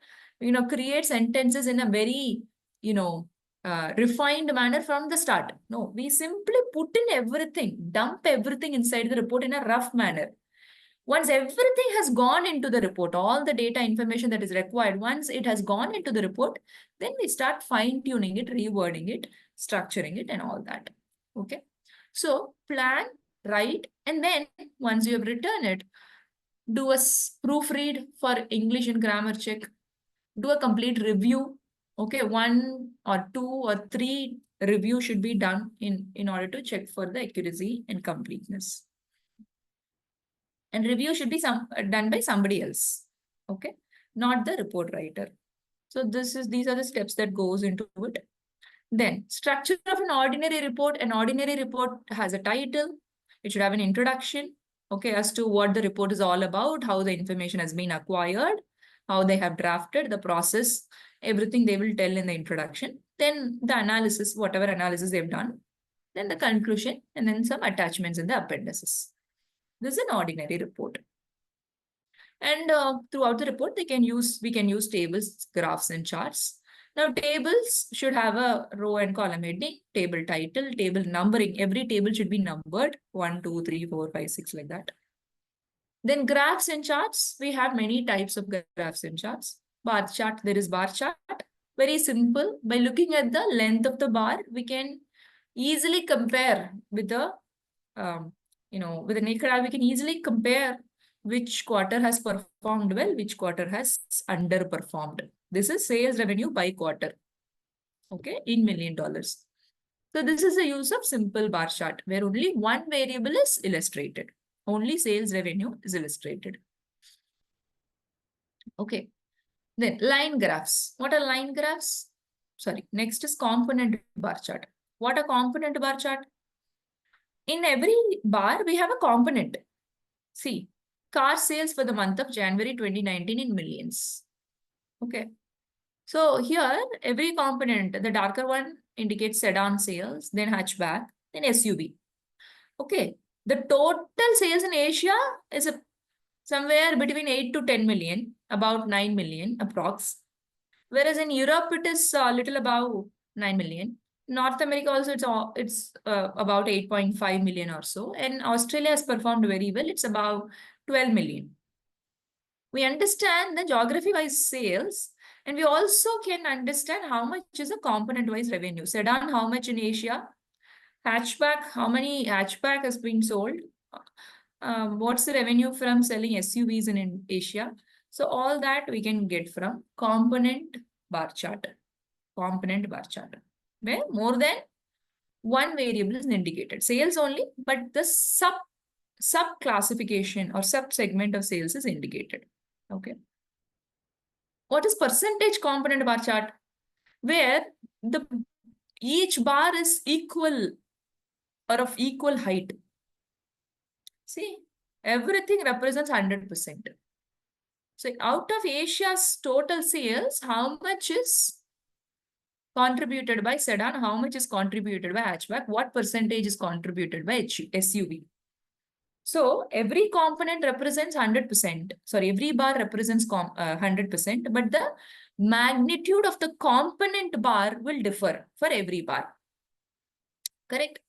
create sentences in a very, refined manner from the start. No, we simply put in everything, dump everything inside the report in a rough manner. Once everything has gone into the report, all the data information that is required, once it has gone into the report, then we start fine-tuning it, rewording it, structuring it and all that. Okay. So plan, write, and then once you have written it, do a proofread for English and grammar check, do a complete review. Okay, 1 or 2 or 3 review should be done in order to check for the accuracy and completeness. And review should be done by somebody else. Okay, not the report writer. So these are the steps that goes into it. Then structure of an ordinary report. An ordinary report has a title. It should have an introduction. okay, as to what the report is all about, how the information has been acquired, how they have drafted the process, everything they will tell in the introduction. Then the analysis, whatever analysis they've done, then the conclusion, and then some attachments in the appendices. This is an ordinary report. And throughout the report, we can use tables, graphs, and charts. Now, tables should have a row and column heading, table title, table numbering. Every table should be numbered 1, 2, 3, 4, 5, 6, like that. Then graphs and charts, we have many types of graphs and charts. Bar chart, there is bar chart. Very simple. By looking at the length of the bar, we can easily compare with the, with the naked eye, we can easily compare which quarter has performed well, which quarter has underperformed. This is sales revenue by quarter, okay, in $1 million. So this is the use of simple bar chart where only one variable is illustrated. Only sales revenue is illustrated. Okay. Then line graphs. What are line graphs? Sorry. Next is component bar chart. What a component bar chart? In every bar, we have a component. See, car sales for the month of January 2019 in millions. Okay. So here, every component, the darker one indicates sedan sales, then hatchback, then SUV. Okay. The total sales in Asia is somewhere between 8 to 10 million, about 9 million approx. Whereas in Europe, it is a little above 9 million. North America also, it's about 8.5 million or so. And Australia has performed very well. It's about 12 million. We understand the geography-wise sales, and we also can understand how much is a component-wise revenue. Sedan, how much in Asia? Hatchback, how many hatchback has been sold? What's the revenue from selling SUVs in Asia? So all that we can get from component bar chart. Component bar chart, where more than one variable is indicated. Sales only, but the sub classification or sub segment of sales is indicated. Okay. What is percentage component bar chart? Where each bar is equal or of equal height. See, everything represents 100%. So out of Asia's total sales, how much is contributed by sedan, how much is contributed by hatchback, what percentage is contributed by SUV. So every component represents 100%. Sorry, every bar represents 100%, but the magnitude of the component bar will differ for every bar. Correct?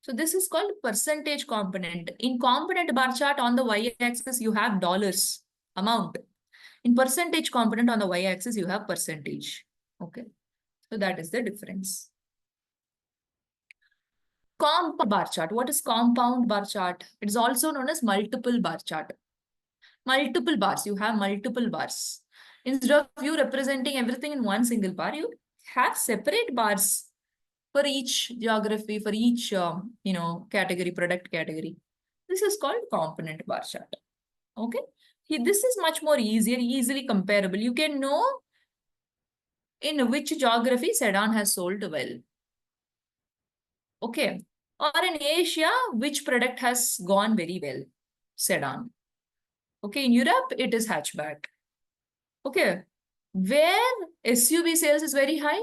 So this is called percentage component. In component bar chart on the y-axis, you have dollars amount. In percentage component on the y-axis, you have percentage. Okay. So that is the difference. Compound bar chart. What is compound bar chart? It is also known as multiple bar chart. Multiple bars. You have multiple bars. Instead of you representing everything in one single bar, you have separate bars for each geography, for each category, product category. This is called component bar chart. Okay. This is much more easily comparable. You can know in which geography sedan has sold well. Okay. Or in Asia, which product has gone very well? Sedan. Okay. In Europe, it is hatchback. Okay. Where SUV sales is very high?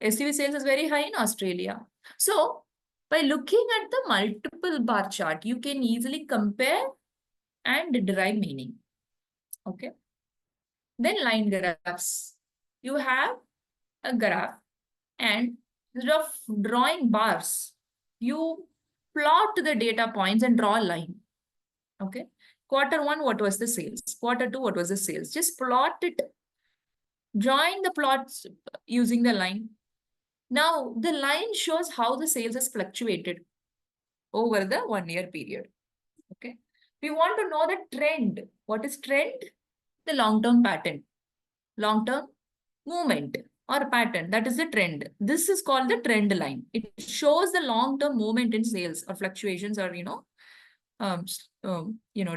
SUV sales is very high in Australia. So, by looking at the multiple bar chart, you can easily compare and derive meaning. Okay. Then line graphs. You have a graph and instead of drawing bars, you plot the data points and draw a line. Okay. Quarter 1, what was the sales? Quarter 2, what was the sales? Just plot it. Join the plots using the line. Now, the line shows how the sales has fluctuated over the 1 year period. Okay. We want to know the trend. What is trend? The long-term pattern. Long-term movement or pattern. That is the trend. This is called the trend line. It shows the long-term movement in sales or fluctuations or,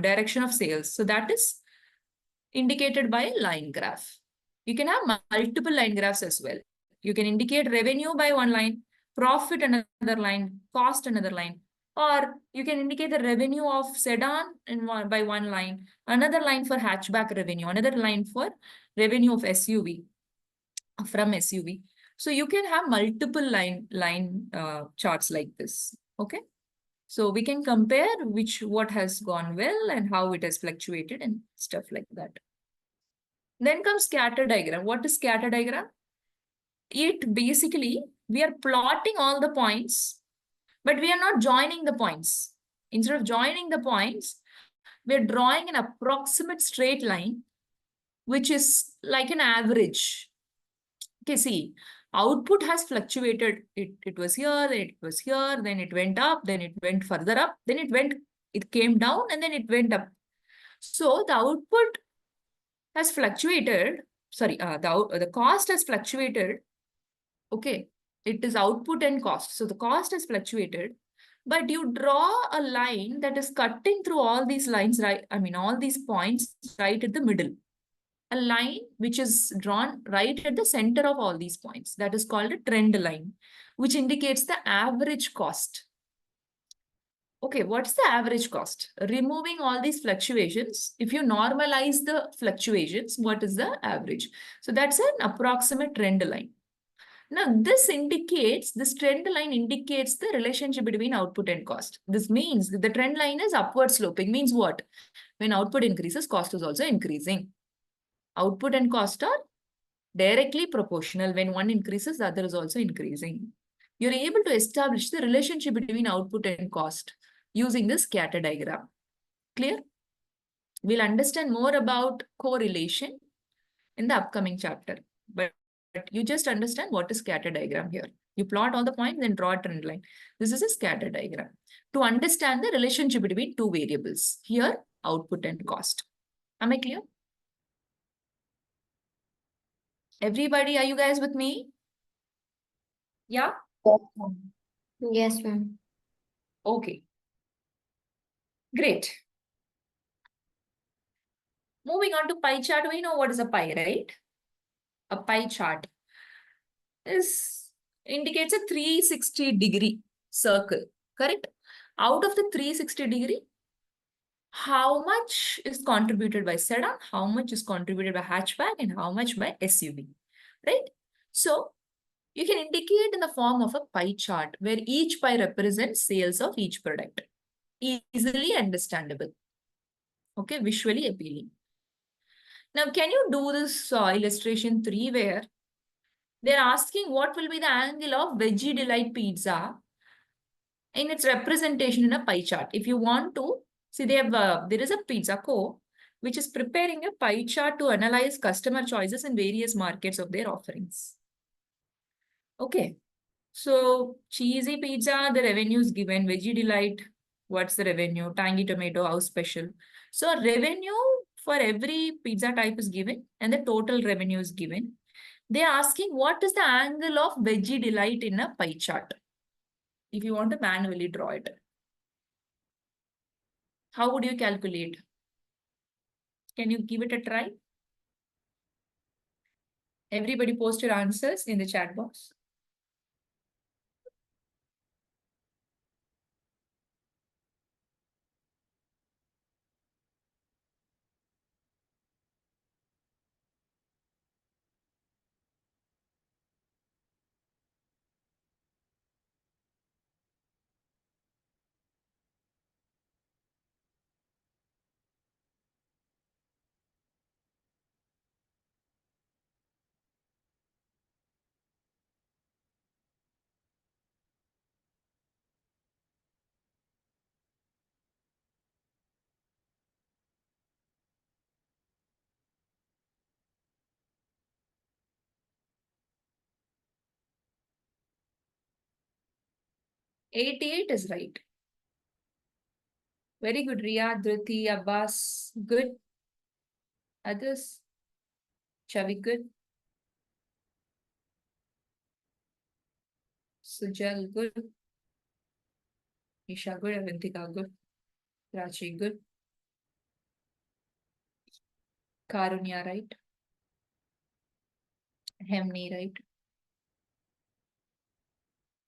direction of sales. So that is indicated by a line graph. You can have multiple line graphs as well. You can indicate revenue by one line, profit another line, cost another line. Or you can indicate the revenue of sedan by one line, another line for hatchback revenue, another line for revenue of SUV from SUV. So you can have multiple line charts like this. Okay. So we can compare what has gone well and how it has fluctuated and stuff like that. Then comes scatter diagram. What is scatter diagram? It basically, we are plotting all the points, but we are not joining the points. Instead of joining the points, we're drawing an approximate straight line, which is like an average. Okay, see, output has fluctuated. It was here, then it was here, then it went up, then it went further up, then it came down, and then it went up. So the output has fluctuated. Sorry, the cost has fluctuated. Okay, it is output and cost. So the cost has fluctuated, but you draw a line that is cutting through all these lines, right? I mean, all these points right at the middle. A line which is drawn right at the center of all these points. That is called a trend line, which indicates the average cost. Okay, what's the average cost? Removing all these fluctuations, if you normalize the fluctuations, what is the average? So that's an approximate trend line. Now, this trend line indicates the relationship between output and cost. This means that the trend line is upward sloping. Means what? When output increases, cost is also increasing. Output and cost are directly proportional. When one increases, the other is also increasing. You're able to establish the relationship between output and cost using this scatter diagram. Clear? We'll understand more about correlation in the upcoming chapter. But you just understand what is scatter diagram here. You plot all the points, then draw a trend line. This is a scatter diagram to understand the relationship between two variables. Here, output and cost. Am I clear? Everybody, are you guys with me? Yeah? Yes, ma'am. Okay. Great. Moving on to pie chart, we know what is a pie, right? A pie chart indicates a 360-degree circle, correct? Out of the 360-degree, how much is contributed by sedan, how much is contributed by hatchback, and how much by SUV, right? So you can indicate in the form of a pie chart where each pie represents sales of each product. Easily understandable. Okay, visually appealing. Now, can you do this illustration 3 where they're asking what will be the angle of Veggie Delight Pizza in its representation in a pie chart? If you want to, see there is a Pizza Co. which is preparing a pie chart to analyze customer choices in various markets of their offerings. Okay, so cheesy pizza, the revenue is given. Veggie Delight, what's the revenue? Tangy tomato, how special? So revenue for every pizza type is given and the total revenue is given. They're asking what is the angle of Veggie Delight in a pie chart? If you want to manually draw it. How would you calculate? Can you give it a try? Everybody post your answers in the chat box. $88 is right. Very good, Ria, Dhriti, Abbas. Good. Others? Chavi, good. Sujal, good. Isha, good. Avantika, good. Rachi, good. Karunya, right. Hemni, right.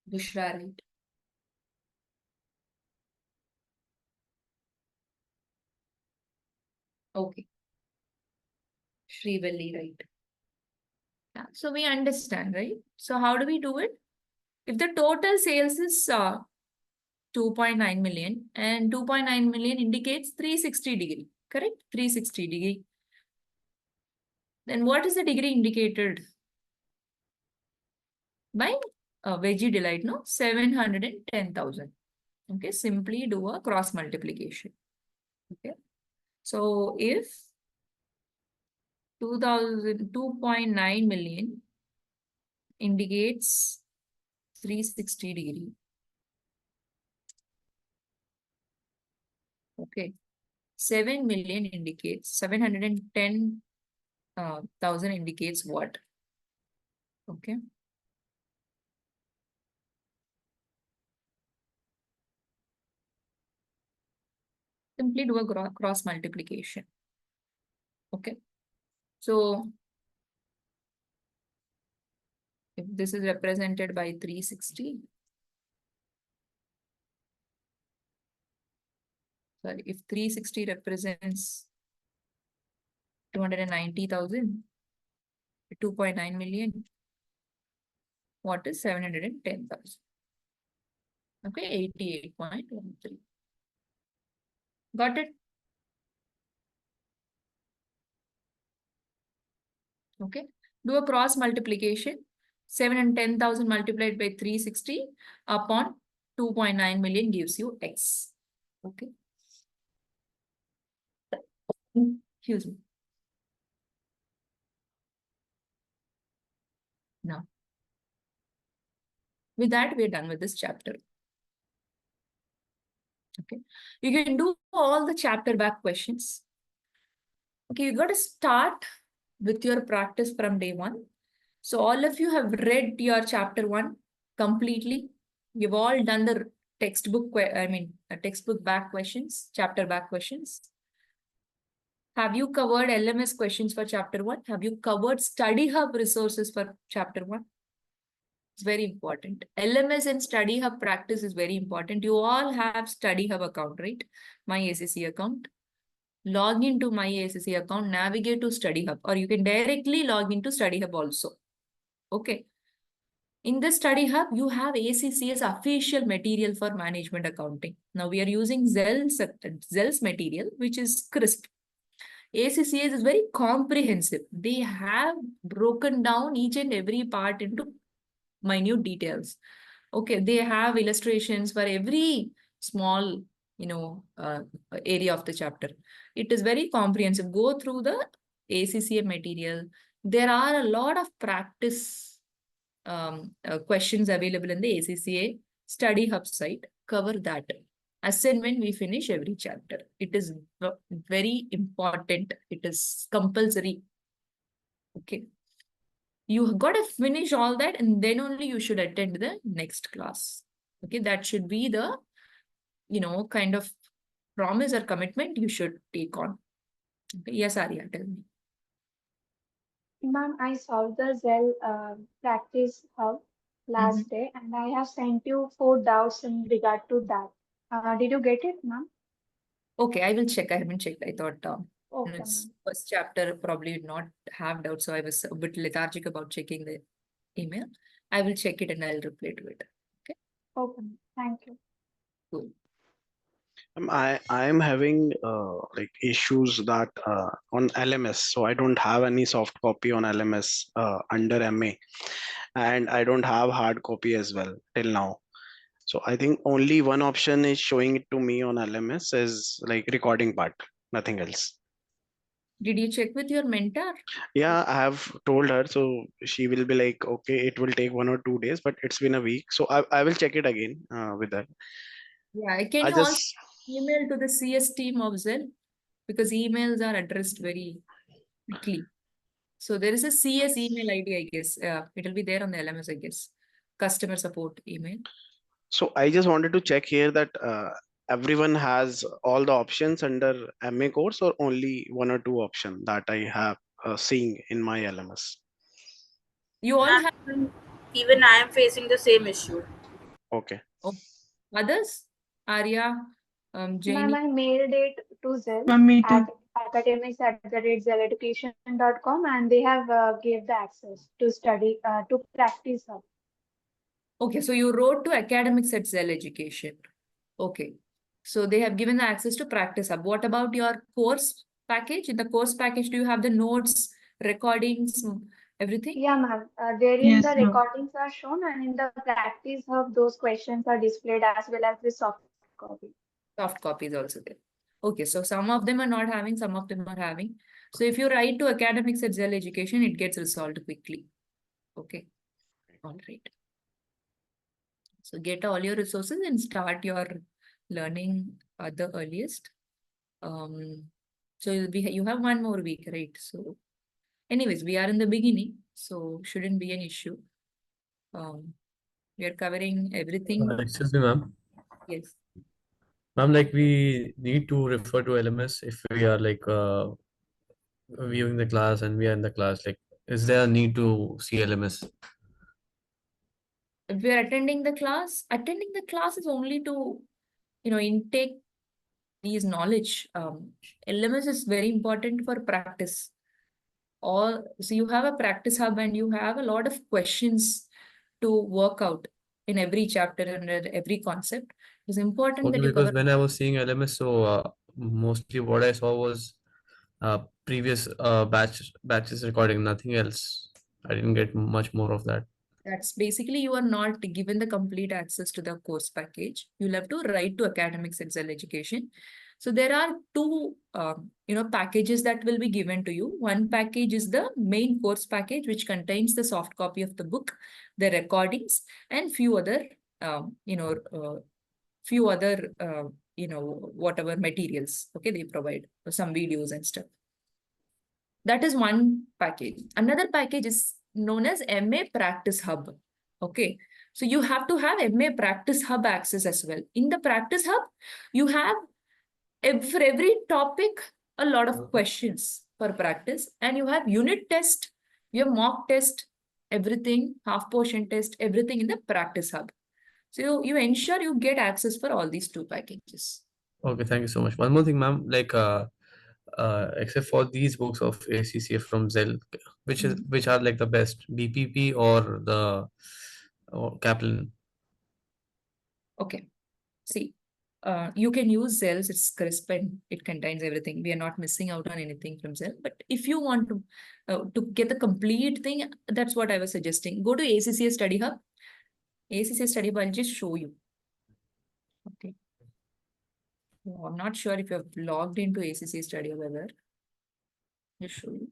Bushra, right. Okay. Shrivalli, right. Yeah. So we understand, right? So how do we do it? If the total sales is 2.9 million and 2.9 million indicates 360 degree, correct? 360 degree. Then what is the degree indicated by Veggie Delight? No, 710,000. Okay, simply do a cross multiplication. Okay, so if 2.9 million indicates 360 degree. Okay, 7 million indicates 710,000 indicates what? Okay. Simply do a cross multiplication. Okay. So if this is represented by 360, sorry, if 360 represents 290,000, 2.9 million, what is 710,000? Okay, 88.13. Got it? Okay, do a cross multiplication. 710,000 multiplied by 360 upon 2.9 million gives you X. Okay. Excuse me. Now, with that, we're done with this chapter. Okay, you can do all the chapter back questions. Okay, you got to start with your practice from day one. So all of you have read your chapter 1 completely. You've all done the textbook, textbook back questions, chapter back questions. Have you covered LMS questions for chapter 1? Have you covered Study Hub resources for chapter 1? It's very important. LMS and Study Hub practice is very important. You all have Study Hub account, right? My ACC account. Log into my ACC account, navigate to Study Hub, or you can directly log into Study Hub also. Okay. In the Study Hub, you have ACCA's official material for management accounting. Now we are using Zell's material, which is crisp. ACCA's is very comprehensive. They have broken down each and every part into minute details. Okay, they have illustrations for every small, area of the chapter. It is very comprehensive. Go through the ACCA material. There are a lot of practice questions available in the ACCA Study Hub site. Cover that as and when we finish every chapter. It is very important. It is compulsory. Okay. You got to finish all that and then only you should attend the next class. Okay. That should be the, kind of promise or commitment you should take on. Okay. Yes, Arya, tell me. Ma'am, I solved the Zell practice hub last day and I have sent you 4 doubts in regard to that. Did you get it, ma'am? Okay, I will check. I haven't checked. I thought Okay, its ma'am. first chapter probably did not have doubt, so I was a bit lethargic about checking the email. I will check it and I'll reply to it. Okay, Okay, ma'am. Thank you. cool. I am having like issues that on LMS, so I don't have any soft copy on LMS under MA, and I don't have hard copy as well till now. So I think only one option is showing it to me on LMS is like recording part, nothing else. Did you check with your mentor? Yeah, I have told her, so she will be like, okay, it will take 1 or 2 days, but it's been a week, so I will check it again with her. Yeah, can I you also just email to the CS team of Zell? Because emails are addressed very quickly. So there is a CS email ID, I guess. It will be there on the LMS, I guess. Customer support email. So I just wanted to check here that everyone has all the options under MA course or only 1 or 2 option that I have seeing in my LMS. You all have Even I am facing the same issue. Okay. others? Arya, Ma'am, Janie. I mailed it to Zell Ma'am, me at too. academics@zelleducation.com, and they have gave the access to study to practice hub. Okay, so you wrote to academics at Zell Education. Okay. So they have given the access to Practice Hub. What about your course package? In the course package, do you have the notes, recordings, everything? Yeah, ma'am. Therein Yes, the ma'am. recordings are shown, and in the practice hub, those questions are displayed as well as the soft copy. Soft copy is also there. Okay, so some of them are not having, some of them are having. So if you write to academics at Zell Education, it gets resolved quickly. Okay, all right. So get all your resources and start your learning at the earliest. So you have 1 more week, right? So anyways, we are in the beginning, so shouldn't be an issue. We are covering everything. Excuse me, ma'am. Yes. Ma'am, like we need to refer to LMS if we are like viewing the class and we are in the class. Like, is there a need to see LMS? If we are attending the class is only to, intake these knowledge. LMS is very important for practice. So you have a practice hub and you have a lot of questions to work out in every chapter and every concept. It's important Okay, that you because cover. when I was seeing LMS, so mostly what I saw was previous batches recording, nothing else. I didn't get much more of that. That's basically you are not given the complete access to the course package. You'll have to write to academics at Zell Education. So there are two, packages that will be given to you. One package is the main course package, which contains the soft copy of the book, the recordings, and few other, whatever materials. Okay, they provide some videos and stuff. That is one package. Another package is known as MA Practice Hub. Okay. So you have to have MA Practice Hub access as well. In the Practice Hub, you have for every topic, a lot of questions for practice, and you have unit test, you have mock test, everything, half portion test, everything in the Practice Hub. So you ensure you get access for all these two packages. Okay, thank you so much. One more thing, ma'am. Like, except for these books of ACCA from Zell, which are like the best, BPP or the Kaplan? Okay. See, you can use Zell's, it's crisp and it contains everything. We are not missing out on anything from Zell. But if you want to get the complete thing, that's what I was suggesting. Go to ACCA Study Hub. ACCA Study Hub, I'll just show you. Okay. Oh, I'm not sure if you have logged into ACCA Study Hub ever. Just show you.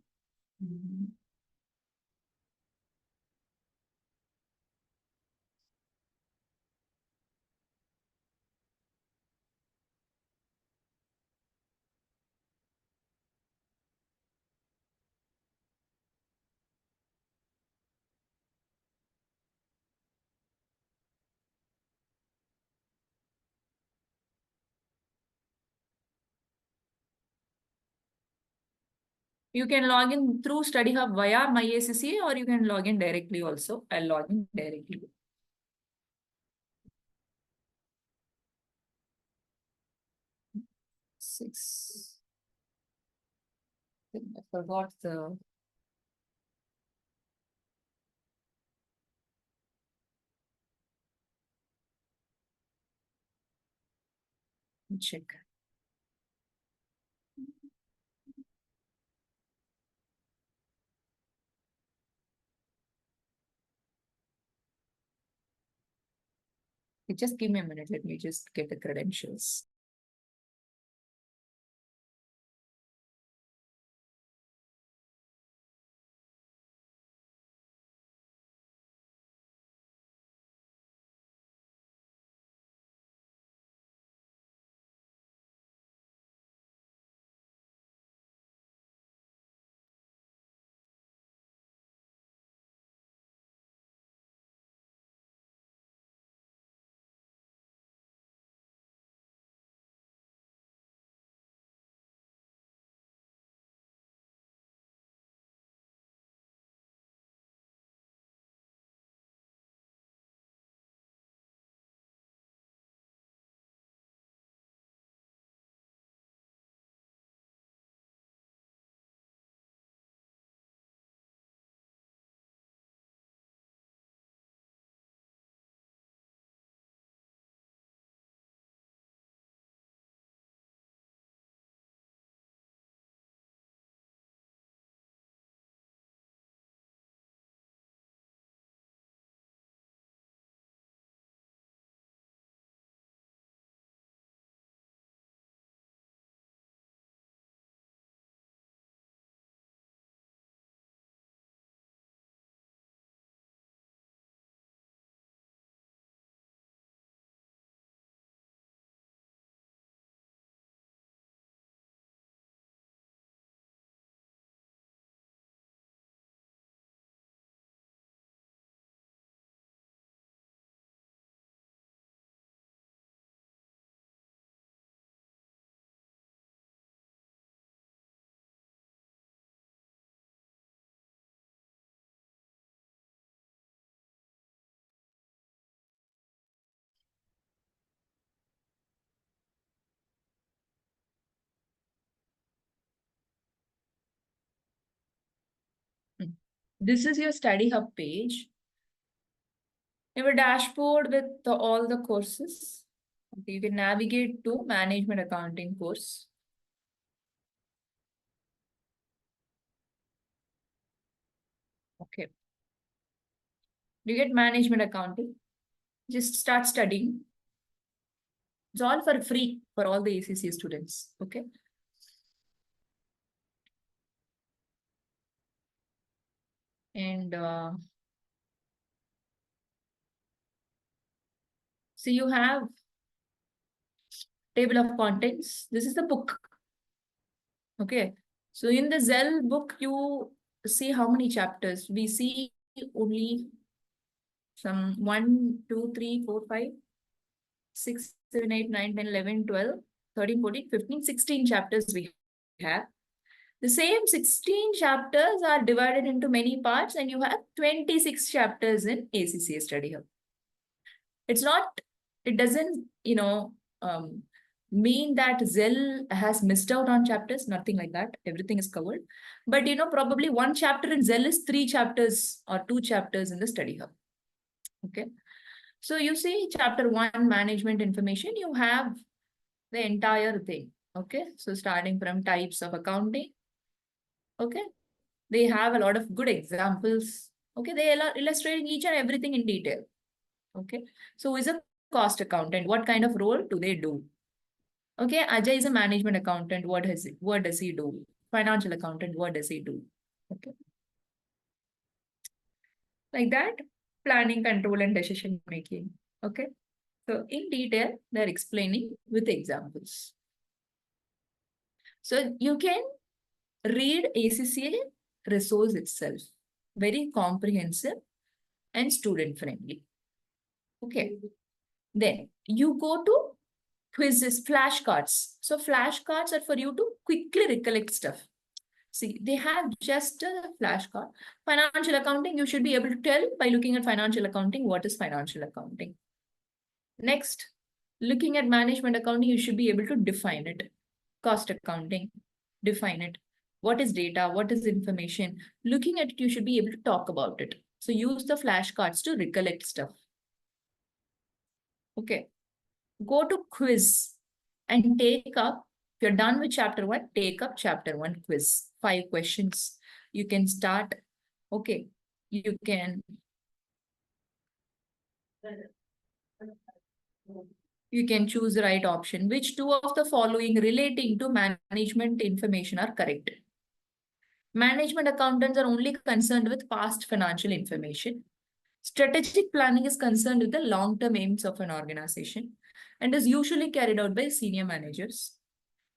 You can log in through Study Hub via MyACCA, or you can log in directly also. I'll log in directly. Six. I forgot the. Check. Just give me a minute. Let me just get the credentials. This is your study hub page. You have a dashboard with all the courses. Okay, you can navigate to management accounting course. Okay. You get management accounting. Just start studying. It's all for free for all the ACCA students. Okay. And so you have table of contents. This is the book. Okay. So in the Zell book, you see how many chapters. We see only some 1, 2, 3, 4, 5, 6, 7, 8, 9, 10, 11, 12, 13, 14, 15, 16 chapters we have. The same 16 chapters are divided into many parts, and you have 26 chapters in ACCA Study Hub. It doesn't, mean that Zell has missed out on chapters, nothing like that. Everything is covered. But, probably one chapter in Zell is 3 chapters or 2 chapters in the Study Hub. Okay. So you see chapter 1, management information, you have the entire thing. Okay. So starting from types of accounting. Okay. They have a lot of good examples. Okay. They are illustrating each and everything in detail. Okay. So who is a cost accountant? What kind of role do they do? Okay. Ajay is a management accountant. What does he do? Financial accountant. What does he do? Okay. Like that, planning, control, and decision making. Okay. So in detail, they're explaining with examples. So you can read ACCA resource itself. Very comprehensive and student friendly. Okay. Then you go to quizzes, flashcards. So flashcards are for you to quickly recollect stuff. See, they have just a flashcard. Financial accounting, you should be able to tell by looking at financial accounting what is financial accounting. Next, looking at management accounting, you should be able to define it. Cost accounting, define it. What is data? What is information? Looking at it, you should be able to talk about it. So use the flashcards to recollect stuff. Okay. Go to quiz and take up, if you're done with chapter 1, take up chapter 1 quiz. 5 questions. You can start. Okay. You can choose the right option. Which 2 of the following relating to management information are correct? Management accountants are only concerned with past financial information. Strategic planning is concerned with the long-term aims of an organization and is usually carried out by senior managers.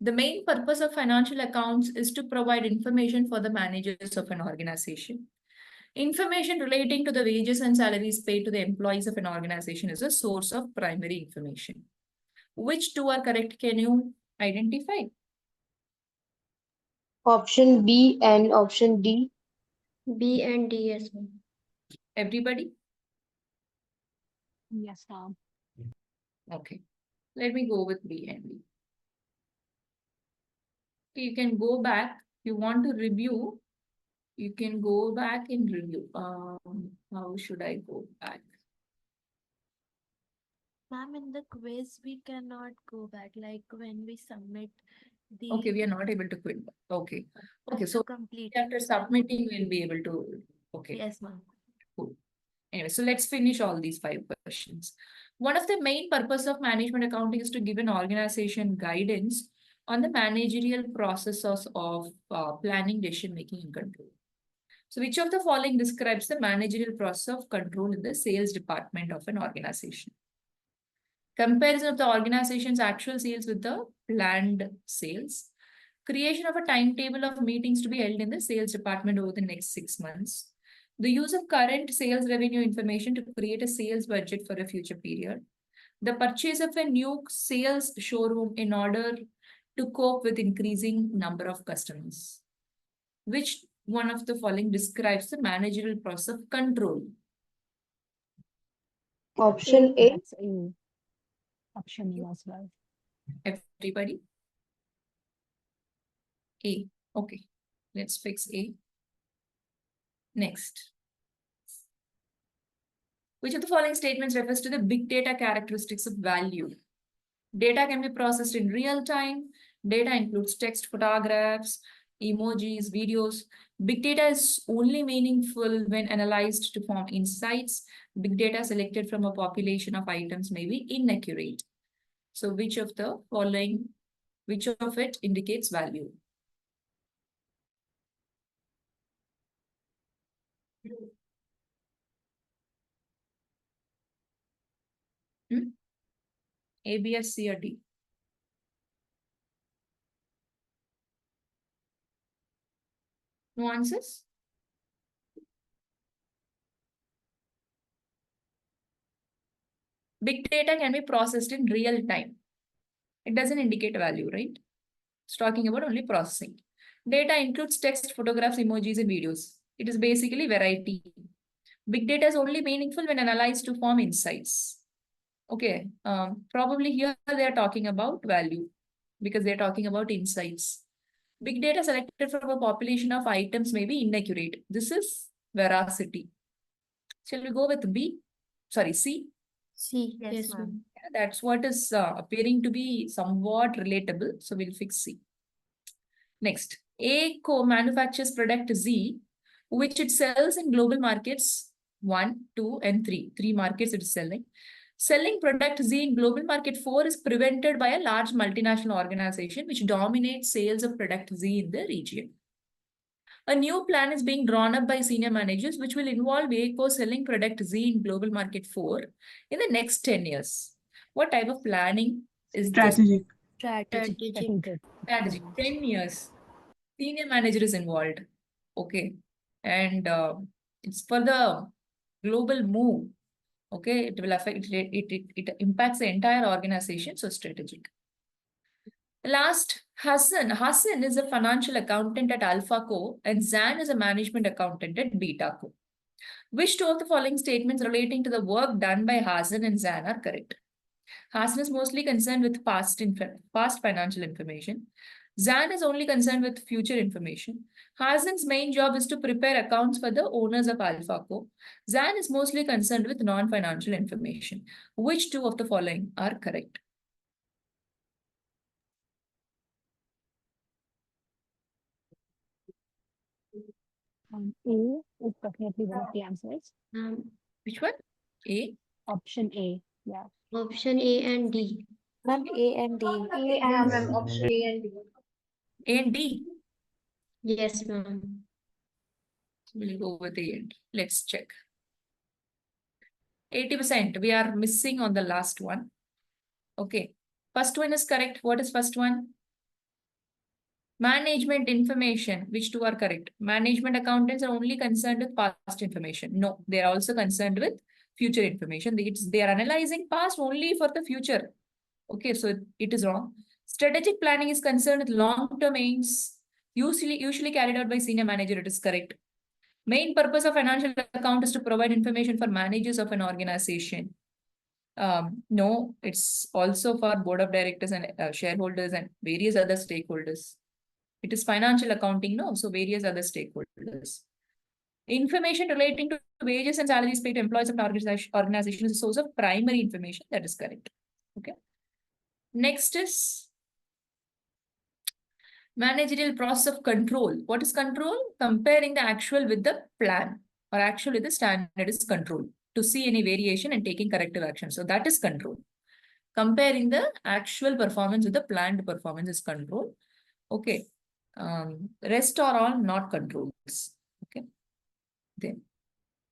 The main purpose of financial accounts is to provide information for the managers of an organization. Information relating to the wages and salaries paid to the employees of an organization is a source of primary information. Which 2 are correct? Can you identify? Option B and option D. B and D as well. Everybody? Yes, ma'am. Okay. Let me go with B and D. Okay, you can go back. If you want to review, you can go back and review. How should I go back? Ma'am, in the quiz, we cannot go back. Like when we submit the. Okay, we are not able to quit. Okay. Okay, so complete. after submitting, we'll be able to. Okay. Yes, ma'am. Cool. Anyway, so let's finish all these 5 questions. One of the main purpose of management accounting is to give an organization guidance on the managerial processes of planning, decision making, and control. So which of the following describes the managerial process of control in the sales department of an organization? Comparison of the organization's actual sales with the planned sales. Creation of a timetable of meetings to be held in the sales department over the next 6 months. The use of current sales revenue information to create a sales budget for a future period. The purchase of a new sales showroom in order to cope with increasing number of customers. Which one of the following describes the managerial process of control? Option A. That's A. Option A as well. Everybody? A. Okay. Let's fix A. Next. Which of the following statements refers to the big data characteristics of value? Data can be processed in real time. Data includes text, photographs, emojis, videos. Big data is only meaningful when analyzed to form insights. Big data selected from a population of items may be inaccurate. So which of the following, which of it indicates value? A, B, or C, or D? No answers? Big data can be processed in real time. It doesn't indicate value, right? It's talking about only processing. Data includes text, photographs, emojis, and videos. It is basically variety. Big data is only meaningful when analyzed to form insights. Okay, probably here they are talking about value because they're talking about insights. Big data selected from a population of items may be inaccurate. This is veracity. Shall we go with B? Sorry, C? C. Yes, Yes, ma'am. ma'am. Yeah, that's what is appearing to be somewhat relatable. So we'll fix C. Next, A co-manufactures product Z, which it sells in global markets 1, 2, and 3. 3 markets it is selling. Selling product Z in global market 4 is prevented by a large multinational organization which dominates sales of product Z in the region. A new plan is being drawn up by senior managers, which will involve ACO selling product Z in global market 4 in the next 10 years. What type of planning is this? Strategic. Strategic. Strategy. 10 years. Senior manager is involved. Okay. And it's for the global move. Okay. It will affect, it impacts the entire organization. So strategic. Last, Hassan. Hassan is a financial accountant at AlphaCo and Zan is a management accountant at BetaCo. Which two of the following statements relating to the work done by Hassan and Zan are correct? Hassan is mostly concerned with past financial information. Zan is only concerned with future information. Hassan's main job is to prepare accounts for the owners of AlphaCo. Zan is mostly concerned with non-financial information. Which two of the following are correct? A is definitely one of the answers. Which one? A? Option A. Yeah. Option A and D. Ma'am, A and D. Yeah, ma'am. Option A and D. A and D. Yes, ma'am. We'll go with A and D. Let's check. 80%. We are missing on the last one. Okay. First one is correct. What is first one? Management information. Which two are correct? Management accountants are only concerned with past information. No, they are also concerned with future information. They are analyzing past only for the future. Okay, so it is wrong. Strategic planning is concerned with long-term aims, usually carried out by senior manager. It is correct. Main purpose of financial account is to provide information for managers of an organization. No, it's also for board of directors and shareholders and various other stakeholders. It is financial accounting, no? So various other stakeholders. Information relating to wages and salaries paid to employees of an organization is a source of primary information. That is correct. Okay. Next is managerial process of control. What is control? Comparing the actual with the plan or actual with the standard is control to see any variation and taking corrective action. So that is control. Comparing the actual performance with the planned performance is control. Okay. Rest are all not controls. Okay. Then,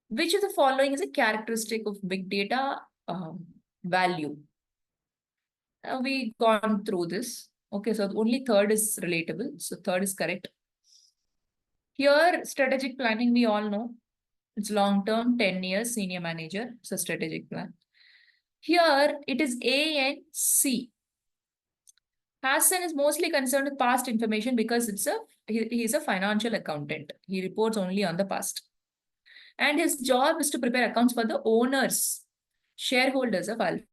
which of the following is a characteristic of big data value? We gone through this. Okay, so only third is relatable. So third is correct. Here, strategic planning, we all know. It's long-term, 10 years, senior manager. So strategic plan. Here, it is A and C. Hassan is mostly concerned with past information because he is a financial accountant. He reports only on the past. And his job is to prepare accounts for the owners, shareholders of Alpha.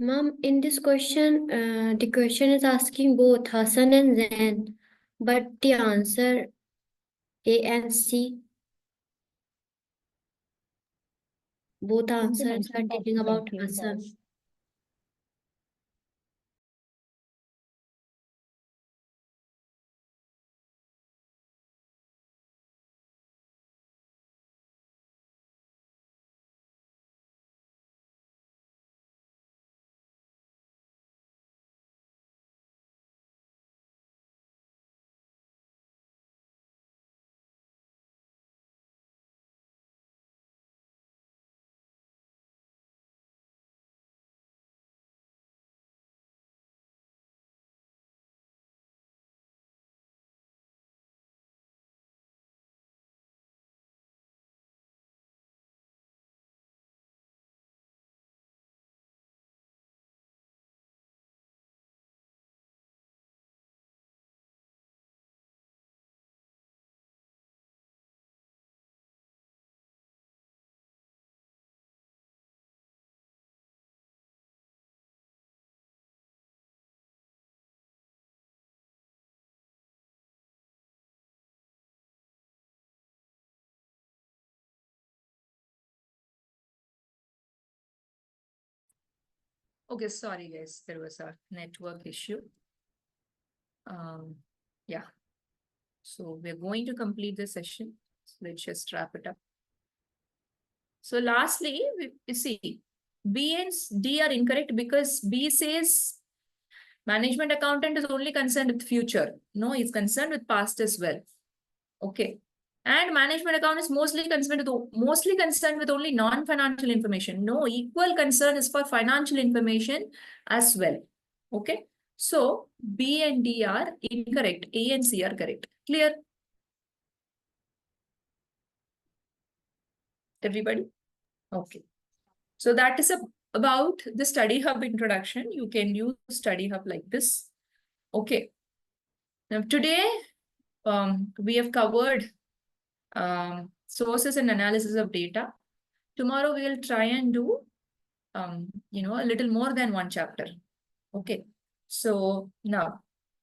Ma'am, in this question, the question is asking both Hassan and Zain, but the answer A and C, both Since you answers are mentioned that telling about Zenki Hassan. was Okay, sorry guys, there was a network issue. Yeah. So we're going to complete the session. So let's just wrap it up. So lastly, you see, B and D are incorrect because B says management accountant is only concerned with future. No, it's concerned with past as well. Okay. And management account is mostly concerned with only non-financial information. No, equal concern is for financial information as well. Okay. So B and D are incorrect. A and C are correct. Clear? Everybody? Okay. So that is about the study hub introduction. You can use study hub like this. Okay. Now today we have covered sources and analysis of data. Tomorrow we will try and do a little more than one chapter. Okay. So now,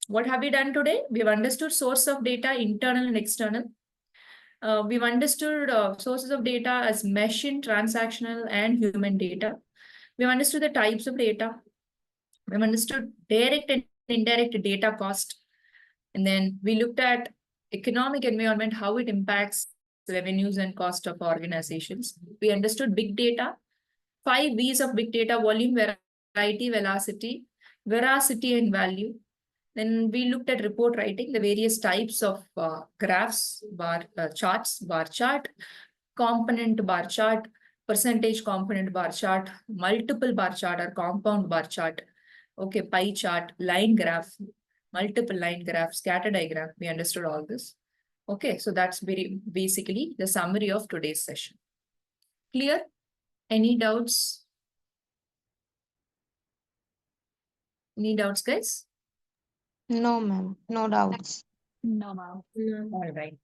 what have we done today? We have understood source of data, internal and external. We've understood sources of data as machine, transactional, and human data. We've understood the types of data. We've understood direct and indirect data cost. And then we looked at economic environment, how it impacts revenues and cost of organizations. We understood big data, 5 V's of big data: volume, variety, velocity, veracity, and value. Then we looked at report writing, the various types of graphs, charts, bar chart, component bar chart, percentage component bar chart, multiple bar chart or compound bar chart, okay, pie chart, line graph, multiple line graph, scatter diagram. We understood all this. Okay, so that's basically the summary of today's session. Clear? Any doubts? Any doubts, guys? No, ma'am. No doubts. no, ma'am. All right.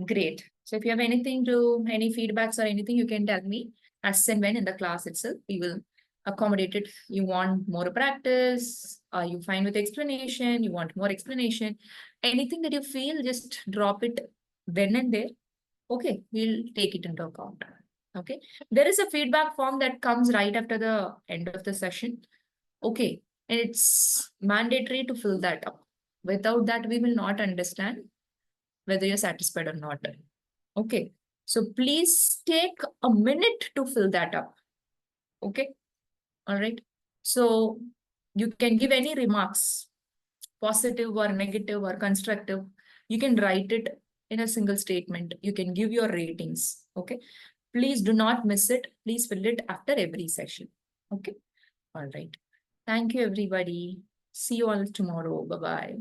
Great. So if you have any feedbacks or anything, you can tell me as and when in the class itself. We will accommodate it. You want more practice? Are you fine with explanation? You want more explanation? Anything that you feel, just drop it then and there. Okay, we'll take it into account. Okay. There is a feedback form that comes right after the end of the session. Okay. And it's mandatory to fill that up. Without that, we will not understand whether you're satisfied or not. Okay. So please take a minute to fill that up. Okay. All right. So you can give any remarks, positive or negative or constructive. You can write it in a single statement. You can give your ratings. Okay. Please do not miss it. Please fill it after every session. Okay. All right. Thank you, everybody. See you all tomorrow. Bye-bye.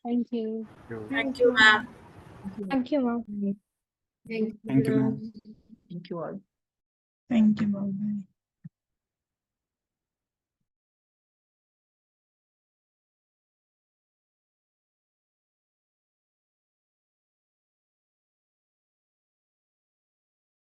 Thank you. Thank you, ma'am. Thank you, ma'am. Thank Thank you, you. ma'am. Thank you all. Thank you, ma'am.